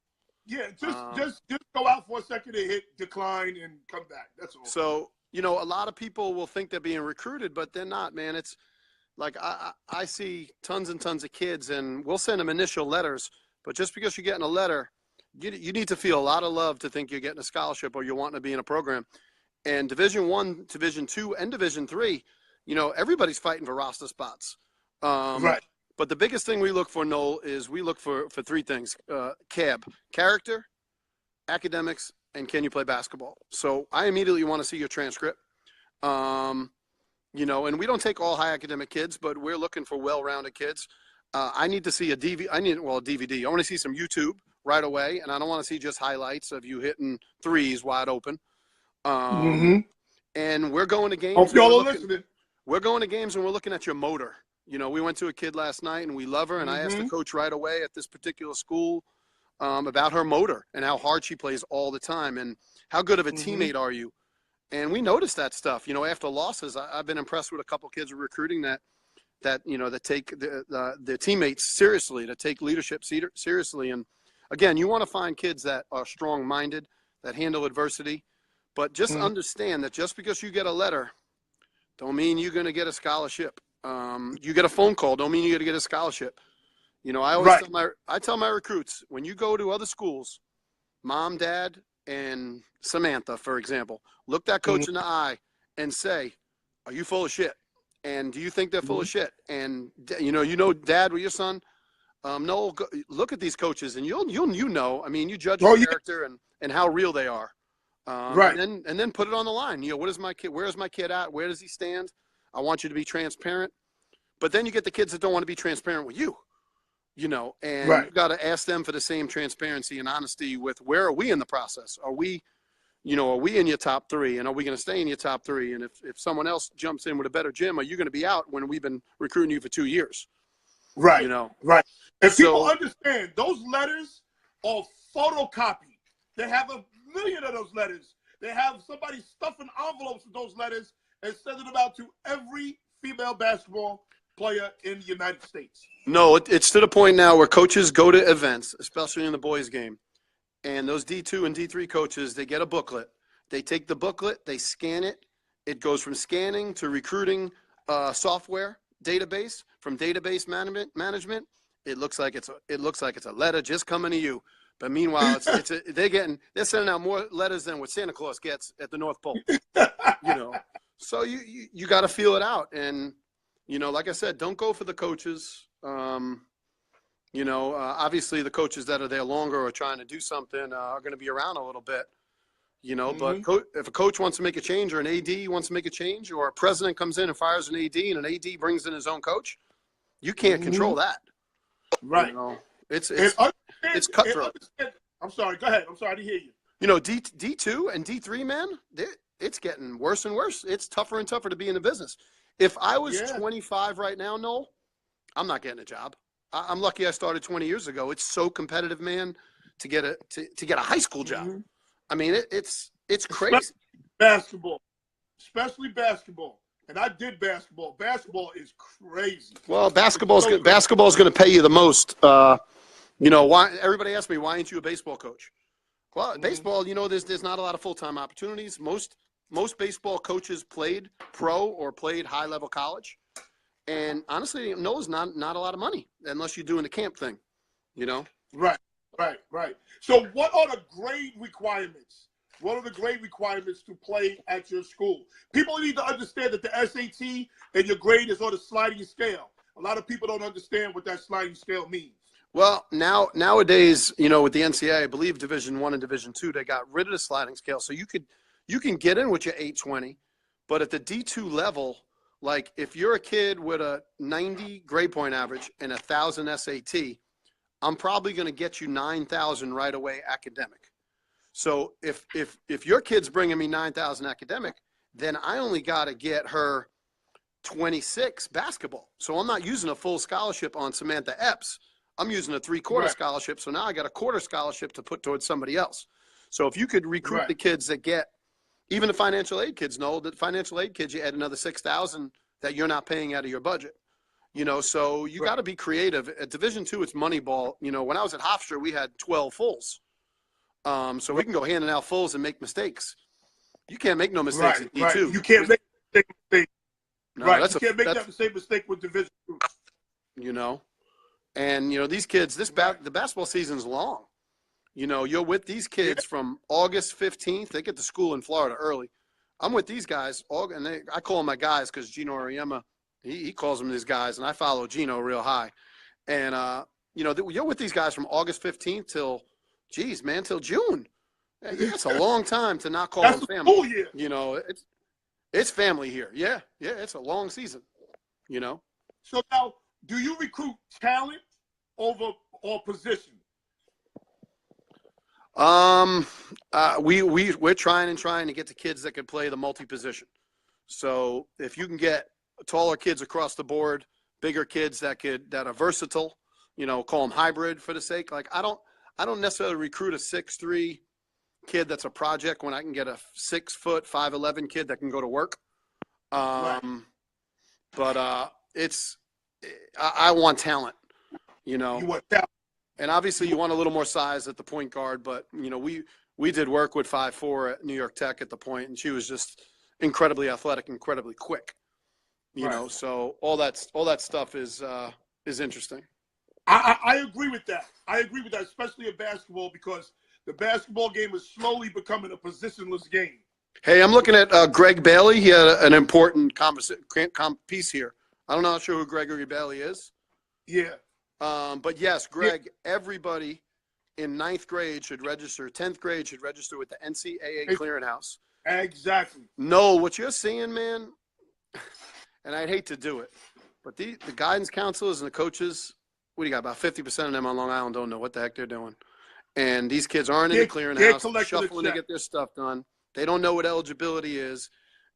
[SPEAKER 3] Yeah, just go out for a second and hit decline and come back. That's all.
[SPEAKER 6] So, a lot of people will think they're being recruited, but they're not, man. It's like I see tons and tons of kids, and we'll send them initial letters. But just because you're getting a letter, you need to feel a lot of love to think you're getting a scholarship or you're wanting to be in a program. And Division I, Division II, and Division III, everybody's fighting for roster spots.
[SPEAKER 3] Right.
[SPEAKER 6] But the biggest thing we look for, Noel, is we look for three things: character, academics, and can you play basketball? So I immediately want to see your transcript. And we don't take all high academic kids, but we're looking for well-rounded kids. I need to see a DVD. I want to see some YouTube right away, and I don't want to see just highlights of you hitting threes wide open. And we're going to games.
[SPEAKER 3] Hope y'all are listening.
[SPEAKER 6] We're going to games, and we're looking at your motor. We went to a kid last night, and we love her, and I asked the coach right away at this particular school about her motor and how hard she plays all the time and how good of a teammate are you. And we noticed that stuff. After losses, I've been impressed with a couple kids recruiting that take their teammates seriously, that take leadership seriously. And again, you want to find kids that are strong-minded, that handle adversity, but just understand that just because you get a letter, don't mean you're going to get a scholarship. You get a phone call, don't mean you're going to get a scholarship. I always tell my recruits, when you go to other schools, mom, dad, and Samantha, for example, look that coach in the eye and say, are you full of shit? And do you think they're full of shit? And dad with your son, Noel, look at these coaches, and you judge their character and how real they are.
[SPEAKER 3] Right.
[SPEAKER 6] And then put it on the line. What is my kid? Where is my kid at? Where does he stand? I want you to be transparent. But then you get the kids that don't want to be transparent with you. And you've got to ask them for the same transparency and honesty with where are we in the process? Are we in your top three, and are we going to stay in your top three? And if someone else jumps in with a better gym, are you going to be out when we've been recruiting you for 2 years?
[SPEAKER 3] Right. Right. And people understand those letters are photocopied. They have 1 million of those letters. They have somebody stuffing envelopes with those letters and sending them out to every female basketball player in the United States.
[SPEAKER 6] No, it's to the point now where coaches go to events, especially in the boys' game, and those D2 and D3 coaches, they get a booklet. They take the booklet, they scan it. It goes from scanning to recruiting software database. From database management, it looks like it's a letter just coming to you. But meanwhile, they're sending out more letters than what Santa Claus gets at the North Pole. So you got to feel it out. And like I said, don't go for the coaches. You know, obviously the coaches that are there longer or trying to do something are going to be around a little bit. You know, but if a coach wants to make a change or an AD wants to make a change or a president comes in and fires an AD and an AD brings in his own coach, you can't control that.
[SPEAKER 3] Right.
[SPEAKER 6] You know, it's cutthroat.
[SPEAKER 3] I'm sorry. Go ahead. I'm sorry to hear you.
[SPEAKER 6] You know, D2 and D3, man, it's getting worse and worse. It's tougher and tougher to be in the business. If I was 25 right now, Noel, I'm not getting a job. I'm lucky I started 20 years ago. It's so competitive, man, to get a high school job. I mean, it's crazy.
[SPEAKER 3] Especially basketball. And I did basketball. Basketball is crazy.
[SPEAKER 6] Well, basketball's going to pay you the most. You know, why? Everybody asks me, why aren't you a baseball coach? Well, baseball, you know, there's not a lot of full-time opportunities. Most baseball coaches played pro or played high-level college. And honestly, no, it's not a lot of money unless you're doing the camp thing, you know?
[SPEAKER 3] Right. So what are the grade requirements? What are the grade requirements to play at your school? People need to understand that the SAT and your grade is on a sliding scale. A lot of people don't understand what that sliding scale means.
[SPEAKER 6] Well, nowadays, you know, with the NCAA, I believe Division I and Division II, they got rid of the sliding scale. So you can get in with your 820, but at the D2 level, like if you're a kid with a 90 grade point average and 1,000 SAT, I'm probably going to get you 9,000 right away academic. So if your kid's bringing me 9,000 academic, then I only got to get her 26 basketball. So I'm not using a full scholarship on Samantha Epps. I'm using a 3/4 scholarship. So now I got a quarter scholarship to put towards somebody else. So if you could recruit the kids that get, even the financial aid kids know that financial aid kids, you add another 6,000 that you're not paying out of your budget. You know, so you got to be creative. At Division II, it's money ball. You know, when I was at Hofstra, we had 12 fulls. So we can go handing out fulls and make mistakes. You can't make no mistakes at D2.
[SPEAKER 3] You can't make the same mistake.
[SPEAKER 6] No,
[SPEAKER 3] you can't make the same mistake with Division II.
[SPEAKER 6] You know, and, you know, these kids, the basketball season's long. You know, you're with these kids from August 15th. They get to school in Florida early. I'm with these guys, and I call them my guys because Gino Auriemma, he calls them his guys, and I follow Gino real high. And, you know, you're with these guys from August 15th till June. Yeah, it's a long time to not call them family. Full year. You know, it's family here. Yeah, it's a long season, you know.
[SPEAKER 3] So now, do you recruit talent over or position?
[SPEAKER 6] We're trying to get the kids that can play the multi-position. So if you can get taller kids across the board, bigger kids that are versatile, you know, call them hybrid for the sake. Like I don't necessarily recruit a 6'3" kid that's a project when I can get a 6 foot 5'11" kid that can go to work. But I want talent, you know.
[SPEAKER 3] You want talent.
[SPEAKER 6] And obviously, you want a little more size at the point guard, but you know, we did work with 5'4" at New York Tech at the point, and she was just incredibly athletic, incredibly quick. You know, so all that stuff is interesting.
[SPEAKER 3] I agree with that. Especially in basketball, because the basketball game is slowly becoming a positionless game.
[SPEAKER 6] Hey, I'm looking at Greg Bailey. He had an important piece here. I'm not sure who Gregory Bailey is.
[SPEAKER 3] Yeah.
[SPEAKER 6] But yes, Greg, everybody in 9th grade should register. 10th grade should register with the NCAA clearinghouse.
[SPEAKER 3] Exactly.
[SPEAKER 6] No, what you're seeing, man, and I'd hate to do it, but the guidance counselors and the coaches, what do you got? About 50% of them on Long Island don't know what the heck they're doing. And these kids aren't in the clearinghouse, shuffling to get their stuff done. They don't know what eligibility is.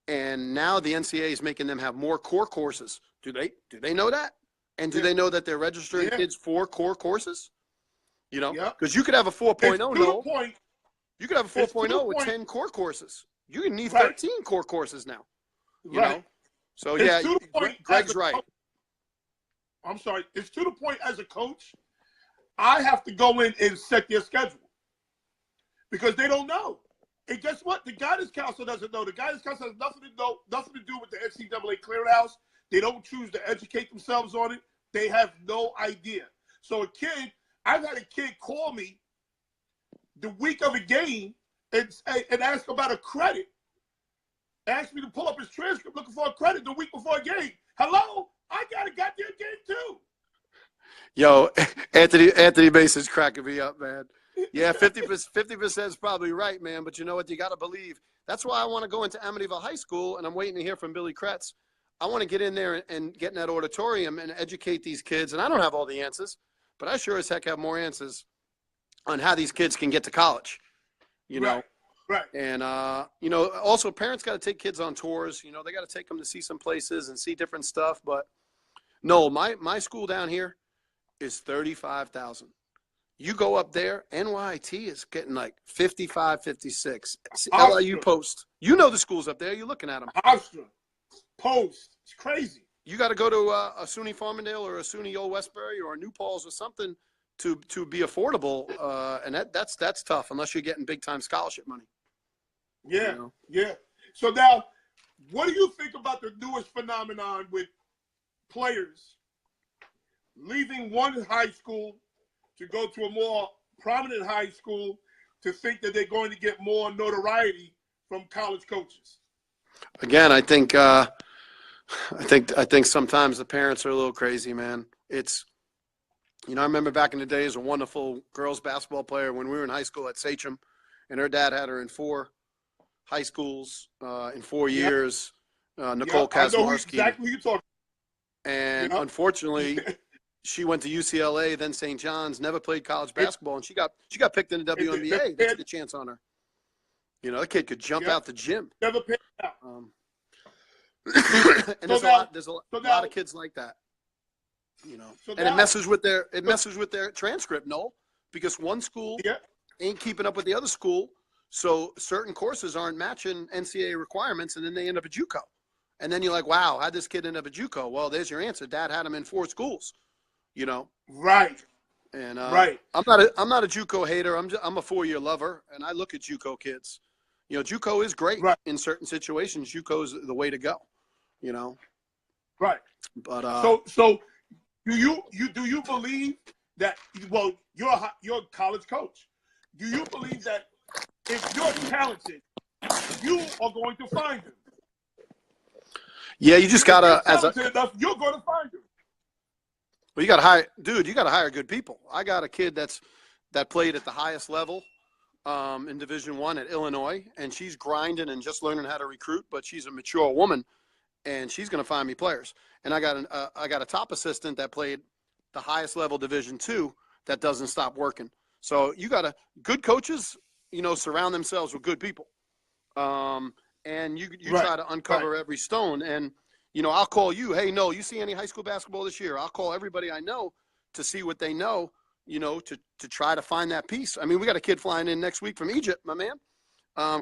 [SPEAKER 6] And now the NCAA is making them have more core courses. Do they know that? And do they know that they're registering kids for core courses? You know, because you could have a 4.0. You could have a 4.0 with 10 core courses. You need 13 core courses now. You know? So, Greg's right.
[SPEAKER 3] I'm sorry. It's to the point as a coach, I have to go in and set their schedule because they don't know. And guess what? The guidance counselor doesn't know. The guidance counselor has nothing to do with the NCAA clearinghouse. They don't choose to educate themselves on it. They have no idea. So I've had a kid call me the week of a game and ask about a credit. Asked me to pull up his transcript looking for a credit the week before a game. Hello? I got a goddamn game too.
[SPEAKER 6] Yo, Anthony Mason's cracking me up, man. Yeah, 50% is probably right, man. But you know what? You got to believe. That's why I want to go into Amityville High School, and I'm waiting to hear from Billy Kretz. I want to get in there and get in that auditorium and educate these kids. And I don't have all the answers, but I sure as heck have more answers on how these kids can get to college, you know?
[SPEAKER 3] Right.
[SPEAKER 6] And, you know, also parents got to take kids on tours. You know, they got to take them to see some places and see different stuff. But no, my school down here is 35,000. You go up there, NYT is getting like 55, 56. LIU Post. You know the schools up there. You're looking at them.
[SPEAKER 3] Hofstra, Post. It's crazy.
[SPEAKER 6] You got to go to a SUNY Farmingdale or a SUNY Old Westbury or a New Paltz or something to be affordable. And that's tough unless you're getting big time scholarship money.
[SPEAKER 3] Yeah,
[SPEAKER 6] You know?
[SPEAKER 3] yeah. So now, what do you think about the newest phenomenon with players leaving one high school to go to a more prominent high school to think that they're going to get more notoriety from college coaches?
[SPEAKER 6] Again, I think sometimes the parents are a little crazy, man. It's, you know, I remember back in the day as a wonderful girls basketball player when we were in high school at Sachem, and her dad had her in 4 high schools in 4 years. Nicole Kazmarski.
[SPEAKER 3] I know exactly who you're talking.
[SPEAKER 6] And unfortunately, she went to UCLA, then St. John's, never played college basketball, and she got picked in the WNBA. They took a chance on her. You know, the kid could jump out the gym.
[SPEAKER 3] Never paid out.
[SPEAKER 6] And there's a lot of kids like that. You know, and it messes with their transcript, Noel, because one school ain't keeping up with the other school, so certain courses aren't matching NCAA requirements, and then they end up at JUCO. And then you're like, wow, how'd this kid end up at JUCO? Well, there's your answer. Dad had him in 4 schools. You know,
[SPEAKER 3] right?
[SPEAKER 6] And
[SPEAKER 3] right.
[SPEAKER 6] I'm not a JUCO hater. I'm a 4-year lover, and I look at JUCO kids. You know, JUCO is great in certain situations. JUCO is the way to go. You know,
[SPEAKER 3] right?
[SPEAKER 6] But
[SPEAKER 3] so do you believe that? Well, you're a college coach. Do you believe that if you're talented, you are going to find them?
[SPEAKER 6] Yeah, you just gotta
[SPEAKER 3] enough, you're going to find them.
[SPEAKER 6] Well, you got to hire, dude. You got to hire good people. I got a kid that played at the highest level in Division I at Illinois, and she's grinding and just learning how to recruit. But she's a mature woman, and she's going to find me players. And I got a top assistant that played the highest level Division II that doesn't stop working. So you got good coaches. You know, surround themselves with good people, and you try to uncover every stone. And you know, I'll call you. Hey, no, you see any high school basketball this year? I'll call everybody I know to see what they know, you know, to try to find that piece. I mean, we got a kid flying in next week from Egypt, my man,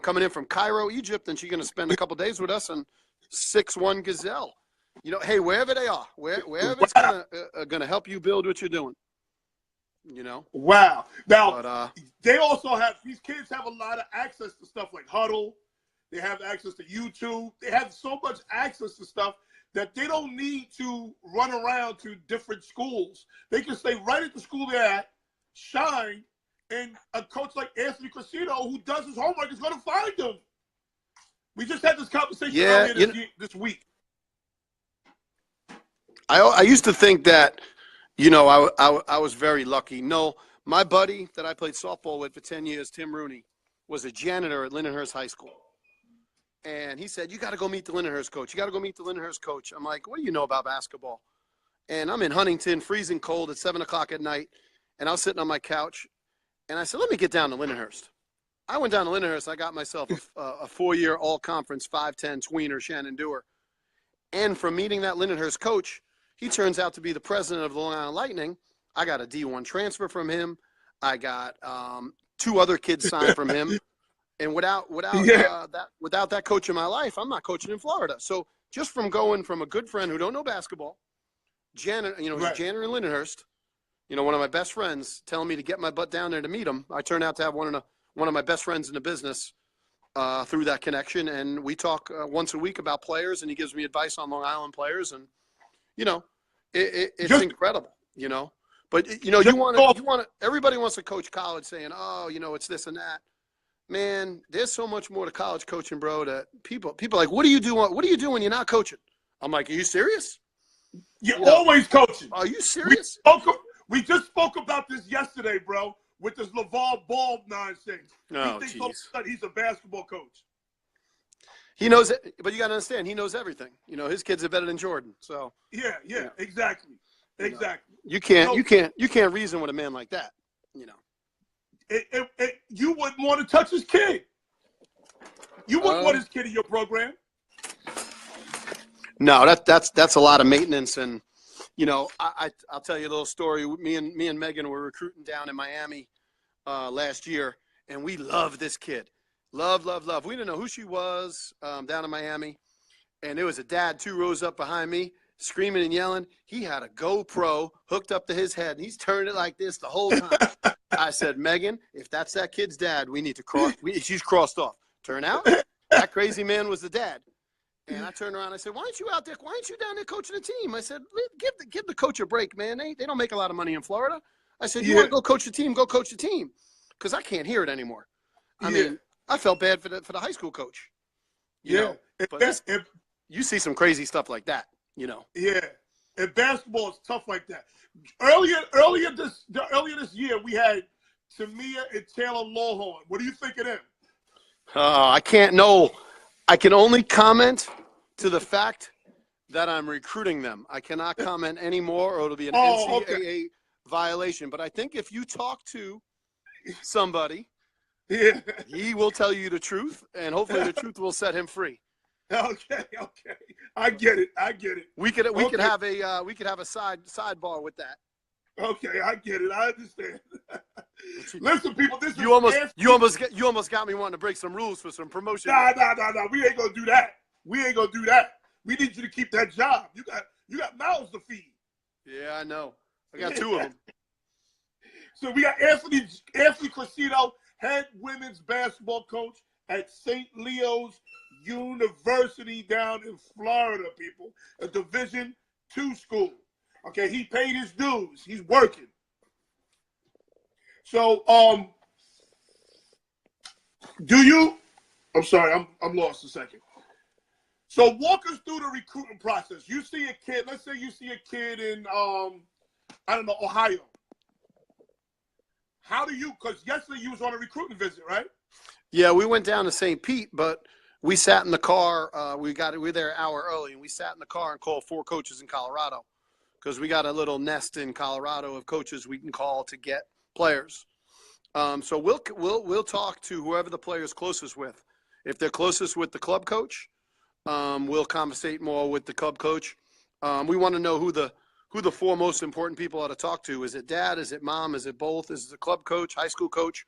[SPEAKER 6] coming in from Cairo, Egypt, and she's going to spend a couple days with us, and 6'1" Gazelle. You know, hey, wherever they are, wherever it's going to help you build what you're doing, you know.
[SPEAKER 3] Wow. Now, they also have – these kids have a lot of access to stuff like Huddle. They have access to YouTube. They have so much access to stuff that they don't need to run around to different schools. They can stay right at the school they're at, shine, and a coach like Anthony Crocitto, who does his homework, is going to find them. We just had this conversation earlier this week.
[SPEAKER 6] I used to think that, you know, I was very lucky. No, my buddy that I played softball with for 10 years, Tim Rooney, was a janitor at Lindenhurst High School. And he said, you got to go meet the Lindenhurst coach. You got to go meet the Lindenhurst coach. I'm like, what do you know about basketball? And I'm in Huntington, freezing cold at 7 o'clock at night. And I was sitting on my couch. And I said, let me get down to Lindenhurst. I went down to Lindenhurst. I got myself a 4-year all-conference 5'10" tweener, Shannon Dewar. And from meeting that Lindenhurst coach, he turns out to be the president of the Long Island Lightning. I got a D1 transfer from him. I got 2 other kids signed from him. And without that coach in my life, I'm not coaching in Florida. So just from going from a good friend who don't know basketball, janitor, you know, he's a janitor in Lindenhurst, you know, one of my best friends, telling me to get my butt down there to meet him. I turned out to have one of my best friends in the business through that connection, and we talk once a week about players, and he gives me advice on Long Island players, and you know, it's incredible, you know. But you know, you want to. Everybody wants to coach college, saying, oh, you know, it's this and that. Man, there's so much more to college coaching, bro, that people are like, what do you do? What do you do when you're not coaching? I'm like, are you serious?
[SPEAKER 3] You're always coaching.
[SPEAKER 6] Are you serious?
[SPEAKER 3] We just spoke about this yesterday, bro, with this LeVar Ball nonsense.
[SPEAKER 6] Oh,
[SPEAKER 3] he thinks all of a
[SPEAKER 6] jeez.
[SPEAKER 3] sudden he's a basketball coach.
[SPEAKER 6] He knows it, but you got to understand, he knows everything. You know, his kids are better than Jordan. So
[SPEAKER 3] Yeah, exactly. Exactly.
[SPEAKER 6] you can't reason with a man like that. You know,
[SPEAKER 3] You wouldn't want to touch his kid. You wouldn't want his kid in your program.
[SPEAKER 6] no, that's a lot of maintenance. And you know, I'll tell you a little story. Me and Megan were recruiting down in Miami last year, and we love this kid. Love. We didn't know who she was down in Miami. And there was a dad 2 rows up behind me screaming and yelling. He had a GoPro hooked up to his head, and he's turning it like this the whole time. I said, Megan, if that's that kid's dad, we need to cross. She's crossed off. Turn out, that crazy man was the dad. And I turned around and I said, why aren't you out there? Why aren't you down there coaching the team? I said, give the coach a break, man. They don't make a lot of money in Florida. I said, you want to go coach the team? Go coach the team. Because I can't hear it anymore. I mean, I felt bad for the high school coach. You know, but you see some crazy stuff like that, you know.
[SPEAKER 3] Yeah, and basketball is tough like that. Earlier this year, we had Tamia and Taylor Lawhorn. What do you think of them?
[SPEAKER 6] I can't know. I can only comment to the fact that I'm recruiting them. I cannot comment anymore, or it'll be an NCAA violation. But I think if you talk to somebody, he will tell you the truth, and hopefully the truth will set him free.
[SPEAKER 3] Okay. I get it.
[SPEAKER 6] We could have a sidebar with that.
[SPEAKER 3] Okay, I get it. I understand. Listen, people, this is
[SPEAKER 6] you almost got me wanting to break some rules for some promotion.
[SPEAKER 3] Nah. We ain't gonna do that. We need you to keep that job. You got mouths to feed.
[SPEAKER 6] Yeah, I know. I got 2 of them.
[SPEAKER 3] So we got Anthony Crocitto, head women's basketball coach at St. Leo's University down in Florida, people. A Division II school. Okay, he paid his dues. He's working. So, I'm sorry, I'm lost a second. So walk us through the recruiting process. You see a kid, let's say you see a kid in, Ohio. How do you, because yesterday you was on a recruiting visit, right?
[SPEAKER 6] Yeah, we went down to St. Pete, but we sat in the car. We were there an hour early, and we sat in the car and called 4 coaches in Colorado because we got a little nest in Colorado of coaches we can call to get players. So we'll talk to whoever the player's closest with. If they're closest with the club coach, we'll conversate more with the club coach. We want to know who the 4 most important people are to talk to. Is it dad? Is it mom? Is it both? Is it the club coach, high school coach?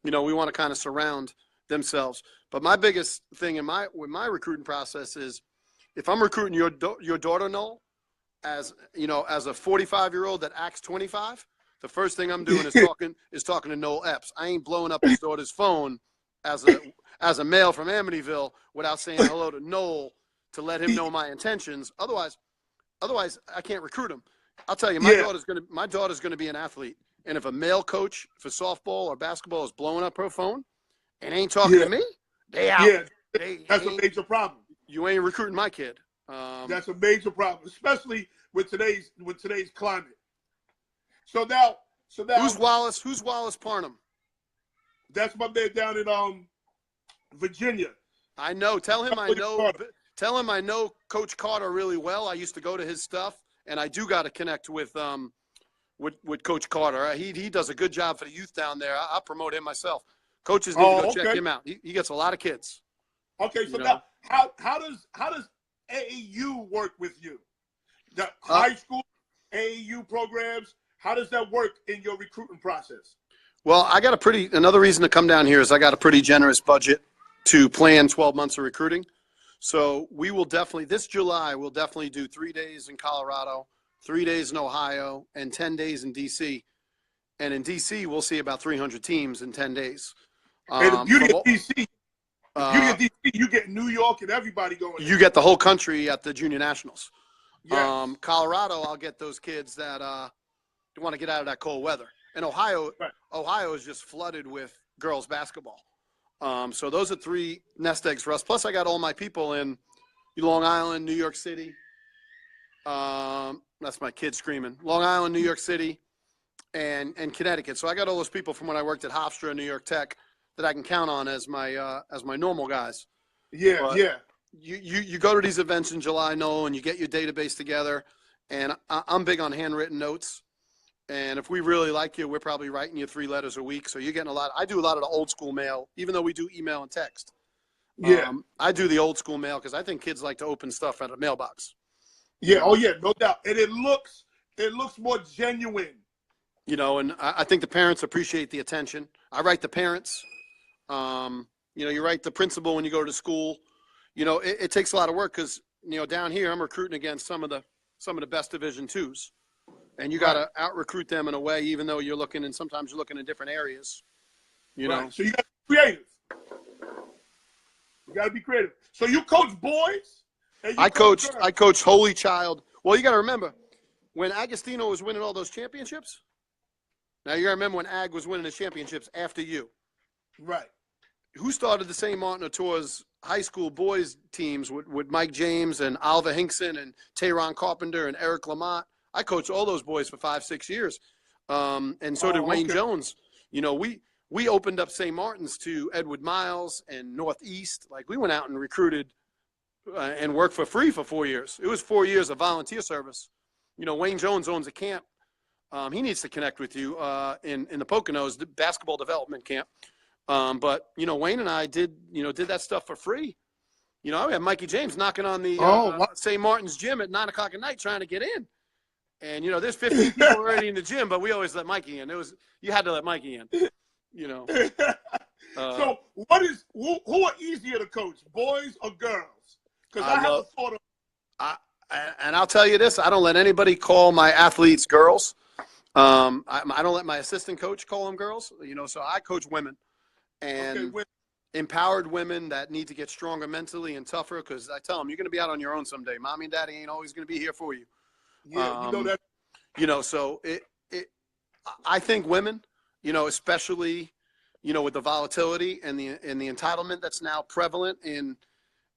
[SPEAKER 6] You know, we want to kind of surround themselves. But my biggest thing with my recruiting process is, if I'm recruiting your daughter, Noel, as you know, as a 45-year-old that acts 25, the first thing I'm doing is talking to Noel Epps. I ain't blowing up his daughter's phone as a male from Amityville without saying hello to Noel to let him know my intentions. Otherwise, I can't recruit him. I'll tell you, my daughter's gonna be an athlete, and if a male coach for softball or basketball is blowing up her phone and ain't talking to me, they out.
[SPEAKER 3] Yeah, that's a major problem.
[SPEAKER 6] You ain't recruiting my kid.
[SPEAKER 3] That's a major problem, especially with today's climate. So now,
[SPEAKER 6] who's Wallace Parnham?
[SPEAKER 3] That's my man down in Virginia.
[SPEAKER 6] I know. Tell him I know Coach Carter really well. I used to go to his stuff, and I do got to connect with Coach Carter. He does a good job for the youth down there. I'll promote him myself. Coaches need to go check him out. He gets a lot of kids.
[SPEAKER 3] Okay, so now how does AAU work with you? The high school AAU programs, how does that work in your recruiting process?
[SPEAKER 6] Well, another reason to come down here is I got a pretty generous budget to plan 12 months of recruiting. So we will this July, we'll definitely do 3 days in Colorado, 3 days in Ohio, and 10 days in DC. And in DC, we'll see about 300 teams in 10 days.
[SPEAKER 3] And the beauty of DC, you get New York and everybody going.
[SPEAKER 6] You get the whole country at the junior nationals.
[SPEAKER 3] Yes.
[SPEAKER 6] Colorado, I'll get those kids that want to get out of that cold weather. And Ohio is just flooded with girls basketball. So those are 3 nest eggs for us. Plus, I got all my people in Long Island, New York City. That's my kid screaming. Long Island, New York City, and Connecticut. So I got all those people from when I worked at Hofstra and New York Tech that I can count on as my normal guys.
[SPEAKER 3] Yeah,
[SPEAKER 6] But
[SPEAKER 3] yeah.
[SPEAKER 6] You go to these events in July, Noel, and you get your database together. And I'm big on handwritten notes. And if we really like you, we're probably writing you 3 letters a week. So you're getting a lot. I do a lot of the old school mail, even though we do email and text.
[SPEAKER 3] Yeah.
[SPEAKER 6] I do the old school mail because I think kids like to open stuff out of a mailbox.
[SPEAKER 3] Yeah. Oh, yeah. No doubt. And it looks more genuine.
[SPEAKER 6] You know, and I think the parents appreciate the attention. I write the parents. You know, you write the principal when you go to school. You know, it takes a lot of work because, you know, down here I'm recruiting against some of the best Division twos. And you got to out-recruit them in a way, even though sometimes you're looking in different areas, you know.
[SPEAKER 3] So you got to be creative. You got to be creative. So you coach boys? And you
[SPEAKER 6] I
[SPEAKER 3] girls.
[SPEAKER 6] coached Holy Child. Well, you got to remember, when Agostino was winning all those championships, now you got to remember when Ag was winning the championships after you.
[SPEAKER 3] Right.
[SPEAKER 6] Who started the St. Martin Tours high school boys teams with Mike James and Alva Hinkson and Tayron Carpenter and Eric Lamont? I coached all those boys for 5-6 years. And so did Wayne Jones. You know, we opened up St. Martin's to Edward Miles and Northeast. Like, we went out and recruited and worked for free for 4 years. It was 4 years of volunteer service. You know, Wayne Jones owns a camp. He needs to connect with you in the Poconos, the basketball development camp. But, you know, Wayne and I did that stuff for free. You know, I had Mikey James knocking on the St. Martin's gym at 9 o'clock at night trying to get in. And, you know, there's 50 people already in the gym, but we always let Mikey in. You had to let Mikey in, you know.
[SPEAKER 3] So who are easier to coach, boys or girls? Because I have a thought of.
[SPEAKER 6] And I'll tell you this, I don't let anybody call my athletes girls. I don't let my assistant coach call them girls, you know, so I coach women. And empowered women that need to get stronger mentally and tougher, because I tell them, you're going to be out on your own someday. Mommy and daddy ain't always going to be here for you.
[SPEAKER 3] Yeah, you know that.
[SPEAKER 6] You know, so I think women, you know, especially, you know, with the volatility and the entitlement that's now prevalent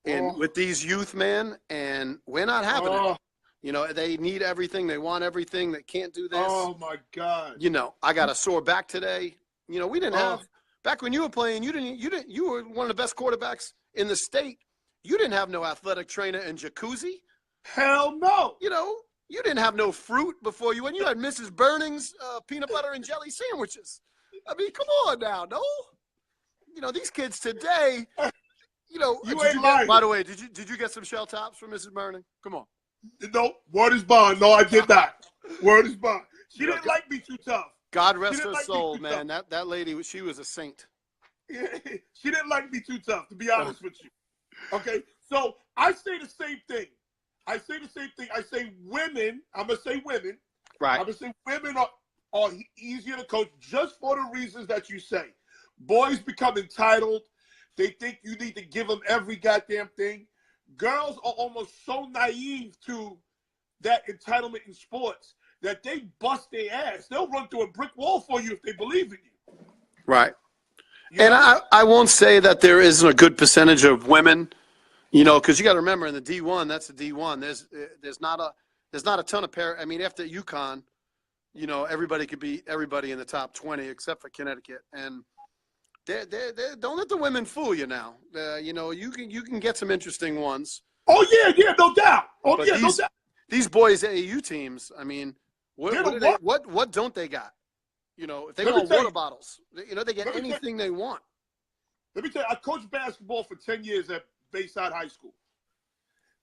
[SPEAKER 6] with these youth, man, and we're not having it. You know, they need everything, they want everything, they can't do this.
[SPEAKER 3] Oh my God.
[SPEAKER 6] You know, I got a sore back today. You know, we didn't have back when you were playing. You were one of the best quarterbacks in the state. You didn't have no athletic trainer and jacuzzi.
[SPEAKER 3] Hell no.
[SPEAKER 6] You know. You didn't have no fruit before you went. You had Mrs. Burning's peanut butter and jelly sandwiches. I mean, come on now, no. You know, these kids today, you know. By the way, did you get some shell tops from Mrs. Burning? Come on.
[SPEAKER 3] No, word is bond. No, I did not. Word is bond. She didn't like me too tough.
[SPEAKER 6] God rest her soul, man. That lady, she was a saint.
[SPEAKER 3] She didn't like me too tough, to be honest with you. Okay, so I say the same thing. I say women. I'm going to say women.
[SPEAKER 6] Right.
[SPEAKER 3] I'm going to say women are easier to coach just for the reasons that you say. Boys become entitled. They think you need to give them every goddamn thing. Girls are almost so naive to that entitlement in sports that they bust their ass. They'll run through a brick wall for you if they believe in you.
[SPEAKER 6] Right. And I won't say that there isn't a good percentage of women. You know, because you got to remember, in the D1, that's the D1. There's not a ton of I mean, after UConn, you know, everybody could be everybody in the top 20 except for Connecticut, and don't let the women fool you now. You know, you can get some interesting ones.
[SPEAKER 3] Oh yeah, no doubt. No doubt.
[SPEAKER 6] These boys AAU teams, I mean, what don't they got? You know, if they want water bottles, you know, they get anything they want.
[SPEAKER 3] Let me tell you, I coached basketball for 10 years at Bayside High School.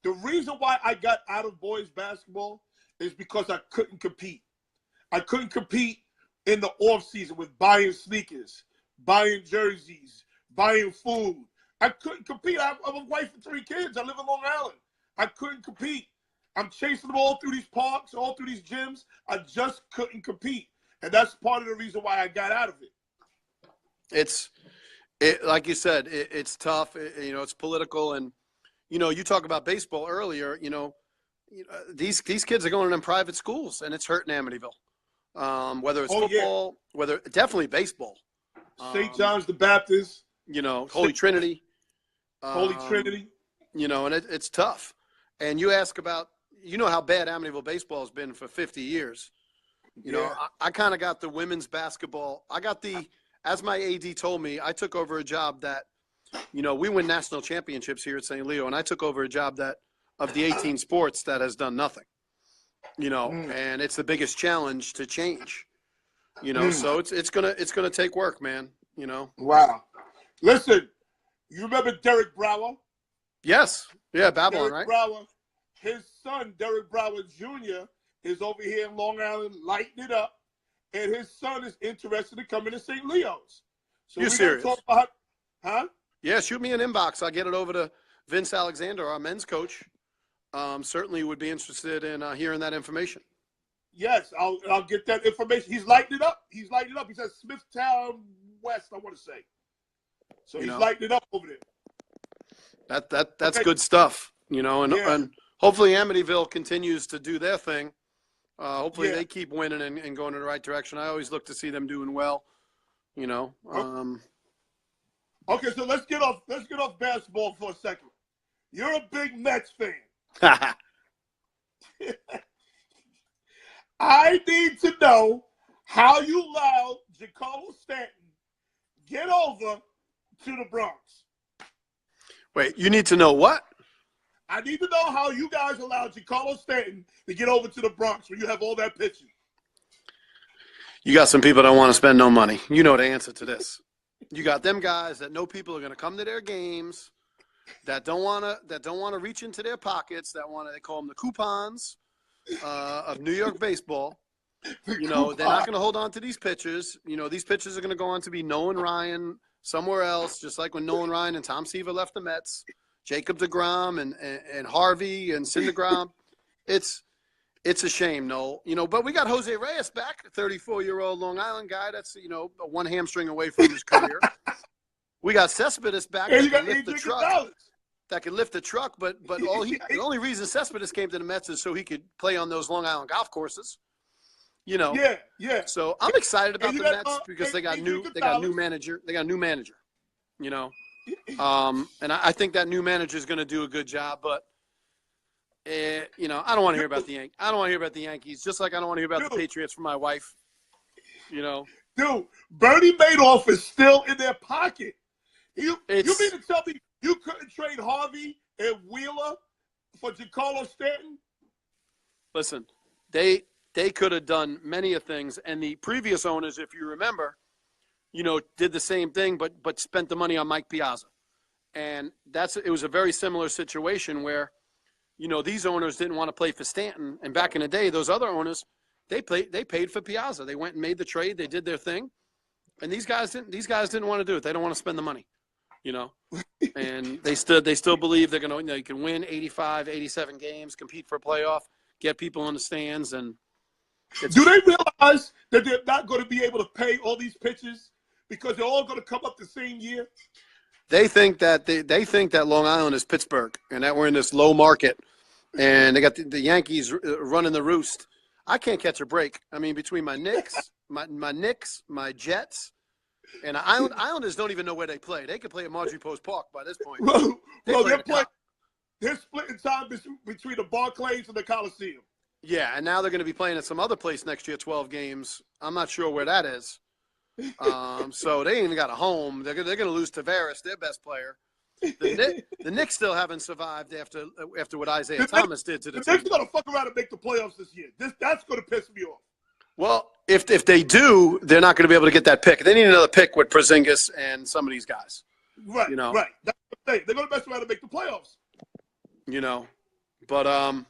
[SPEAKER 3] The reason why I got out of boys basketball is because I couldn't compete. I couldn't compete in the off season with buying sneakers, buying jerseys, buying food. I couldn't compete. I'm a wife and 3 kids. I live in Long Island. I couldn't compete. I'm chasing them all through these parks, all through these gyms. I just couldn't compete. And that's part of the reason why I got out of it.
[SPEAKER 6] Like you said, it's tough. You know, it's political, and you know, you talk about baseball earlier. You know, these kids are going in private schools, and it's hurting Amityville. Whether it's football, definitely baseball.
[SPEAKER 3] St. John's the Baptist.
[SPEAKER 6] You know, Holy Trinity.
[SPEAKER 3] Holy Trinity.
[SPEAKER 6] You know, and it's tough. And you ask about, you know, how bad Amityville baseball has been for 50 years. You know, I kind of got the women's basketball. As my AD told me, I took over a job that, you know, we win national championships here at St. Leo, and I took over a job that of the 18 sports that has done nothing, you know, and it's the biggest challenge to change, you know, so it's going to take work, man, you know.
[SPEAKER 3] Wow. Listen, you remember Derek Brower?
[SPEAKER 6] Yes. Yeah, Babylon,
[SPEAKER 3] Derek
[SPEAKER 6] right?
[SPEAKER 3] Brower, his son, Derek Brower Jr., is over here in Long Island lighting it up, and his son is interested in coming to St. Leo's. So
[SPEAKER 6] You serious?
[SPEAKER 3] Talk about, huh?
[SPEAKER 6] Yeah, shoot me an inbox. I'll get it over to Vince Alexander, our men's coach. Certainly would be interested in hearing that information.
[SPEAKER 3] Yes, I'll get that information. He's lighting it up. He's lighting it up. He's at Smithtown West, I want to say. So he's lighting it up over there.
[SPEAKER 6] That's
[SPEAKER 3] Okay.
[SPEAKER 6] good stuff, you know, and,
[SPEAKER 3] Yeah.
[SPEAKER 6] and hopefully Amityville continues to do their thing. Hopefully
[SPEAKER 3] Yeah.
[SPEAKER 6] they keep winning and going in the right direction. I always look to see them doing well, you know.
[SPEAKER 3] Okay, so let's get off basketball for a second. You're a big Mets fan. I need to know how you allowed Giancarlo Stanton get over to the Bronx.
[SPEAKER 6] Wait, you need to know what?
[SPEAKER 3] I need to know how you guys allowed Giancarlo Stanton to get over to the Bronx when you have all that pitching.
[SPEAKER 6] You got some people that want to spend no money. You know the answer to this. You got them guys that know people are going to come to their games, that don't want to reach into their pockets, they call them the coupons of New York baseball. You know, they're not going to hold on to these pitchers. You know, these pitchers are going to go on to be Nolan Ryan somewhere else, just like when Nolan Ryan and Tom Seaver left the Mets, Jacob deGrom and Harvey and Syndergaard. It's a shame, Noel. You know, but we got Jose Reyes back, a 34-year-old Long Island guy that's, you know, one hamstring away from his career. We got Cespedes back
[SPEAKER 3] And you
[SPEAKER 6] that
[SPEAKER 3] got
[SPEAKER 6] can lift the
[SPEAKER 3] Adrian
[SPEAKER 6] truck.
[SPEAKER 3] Gonzalez.
[SPEAKER 6] That can lift the truck, but the only reason Cespedes came to the Mets is so he could play on those Long Island golf courses. You know.
[SPEAKER 3] Yeah.
[SPEAKER 6] So I'm excited about
[SPEAKER 3] And
[SPEAKER 6] the
[SPEAKER 3] you got,
[SPEAKER 6] Mets because they got
[SPEAKER 3] Adrian
[SPEAKER 6] new
[SPEAKER 3] Gonzalez.
[SPEAKER 6] manager. They got a new manager. You know. And I think that new manager is going to do a good job, but you know, I don't want to hear about the Yankees. I don't want to hear about the Yankees, just like I don't want to hear about the Patriots from my wife. You know.
[SPEAKER 3] Dude, Bernie Madoff is still in their pocket. You mean to tell me you couldn't trade Harvey and Wheeler for Giancarlo Stanton?
[SPEAKER 6] Listen, they could have done many of things, and the previous owners, if you remember, you know, did the same thing, but spent the money on Mike Piazza, and it was a very similar situation where, you know, these owners didn't want to play for Stanton, and back in the day, those other owners, they paid for Piazza. They went and made the trade. They did their thing, and these guys didn't want to do it. They don't want to spend the money, you know, and they still believe they're going to, you know, you can win 85, 87 games, compete for a playoff, get people in the stands, and
[SPEAKER 3] do they realize that they're not going to be able to pay all these pitchers because they're all going to come up the same year?
[SPEAKER 6] They think that they think that Long Island is Pittsburgh and that we're in this low market, and they got the Yankees running the roost. I can't catch a break. I mean, between my Knicks, my Jets, and Islanders don't even know where they play. They could play at Marjorie Post Park by this point.
[SPEAKER 3] They're splitting time between the Barclays and the Coliseum.
[SPEAKER 6] Yeah, and now they're going to be playing at some other place next year, 12 games. I'm not sure where that is. So they ain't even got a home. They're going to lose Tavares, their best player. The Knicks still haven't survived after what Isaiah Thomas did to the team.
[SPEAKER 3] Knicks are going to fuck around and make the playoffs this year. That's going to piss me off.
[SPEAKER 6] Well, if they do, they're not going to be able to get that pick. They need another pick with Porzingis and some of these guys.
[SPEAKER 3] Right,
[SPEAKER 6] you know?
[SPEAKER 3] right. That's what I'm saying. They're going to mess around and make the playoffs.
[SPEAKER 6] You know, but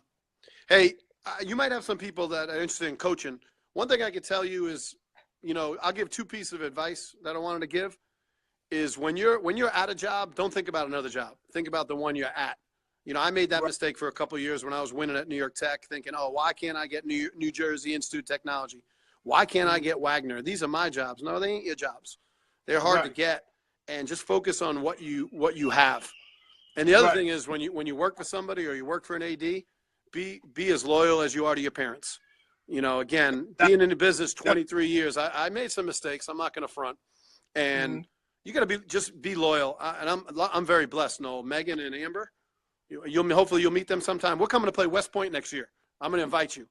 [SPEAKER 6] hey, you might have some people that are interested in coaching. One thing I can tell you is, you know, I'll give two pieces of advice that I wanted to give. Is when you're at a job, don't think about another job. Think about the one you're at. You know, I made that mistake for a couple of years when I was winning at New York Tech, thinking, oh, why can't I get New Jersey Institute of Technology? Why can't I get Wagner? These are my jobs. No, they ain't your jobs. They're hard to get, and just focus on what you have. And the other thing is when you work for somebody or you work for an AD, be as loyal as you are to your parents. You know, again, being in the business 23 years, I made some mistakes. I'm not going to front, and you got to be loyal. And I'm very blessed. Noel, Megan and Amber, hopefully you'll meet them sometime. We're coming to play West Point next year. I'm going to invite you.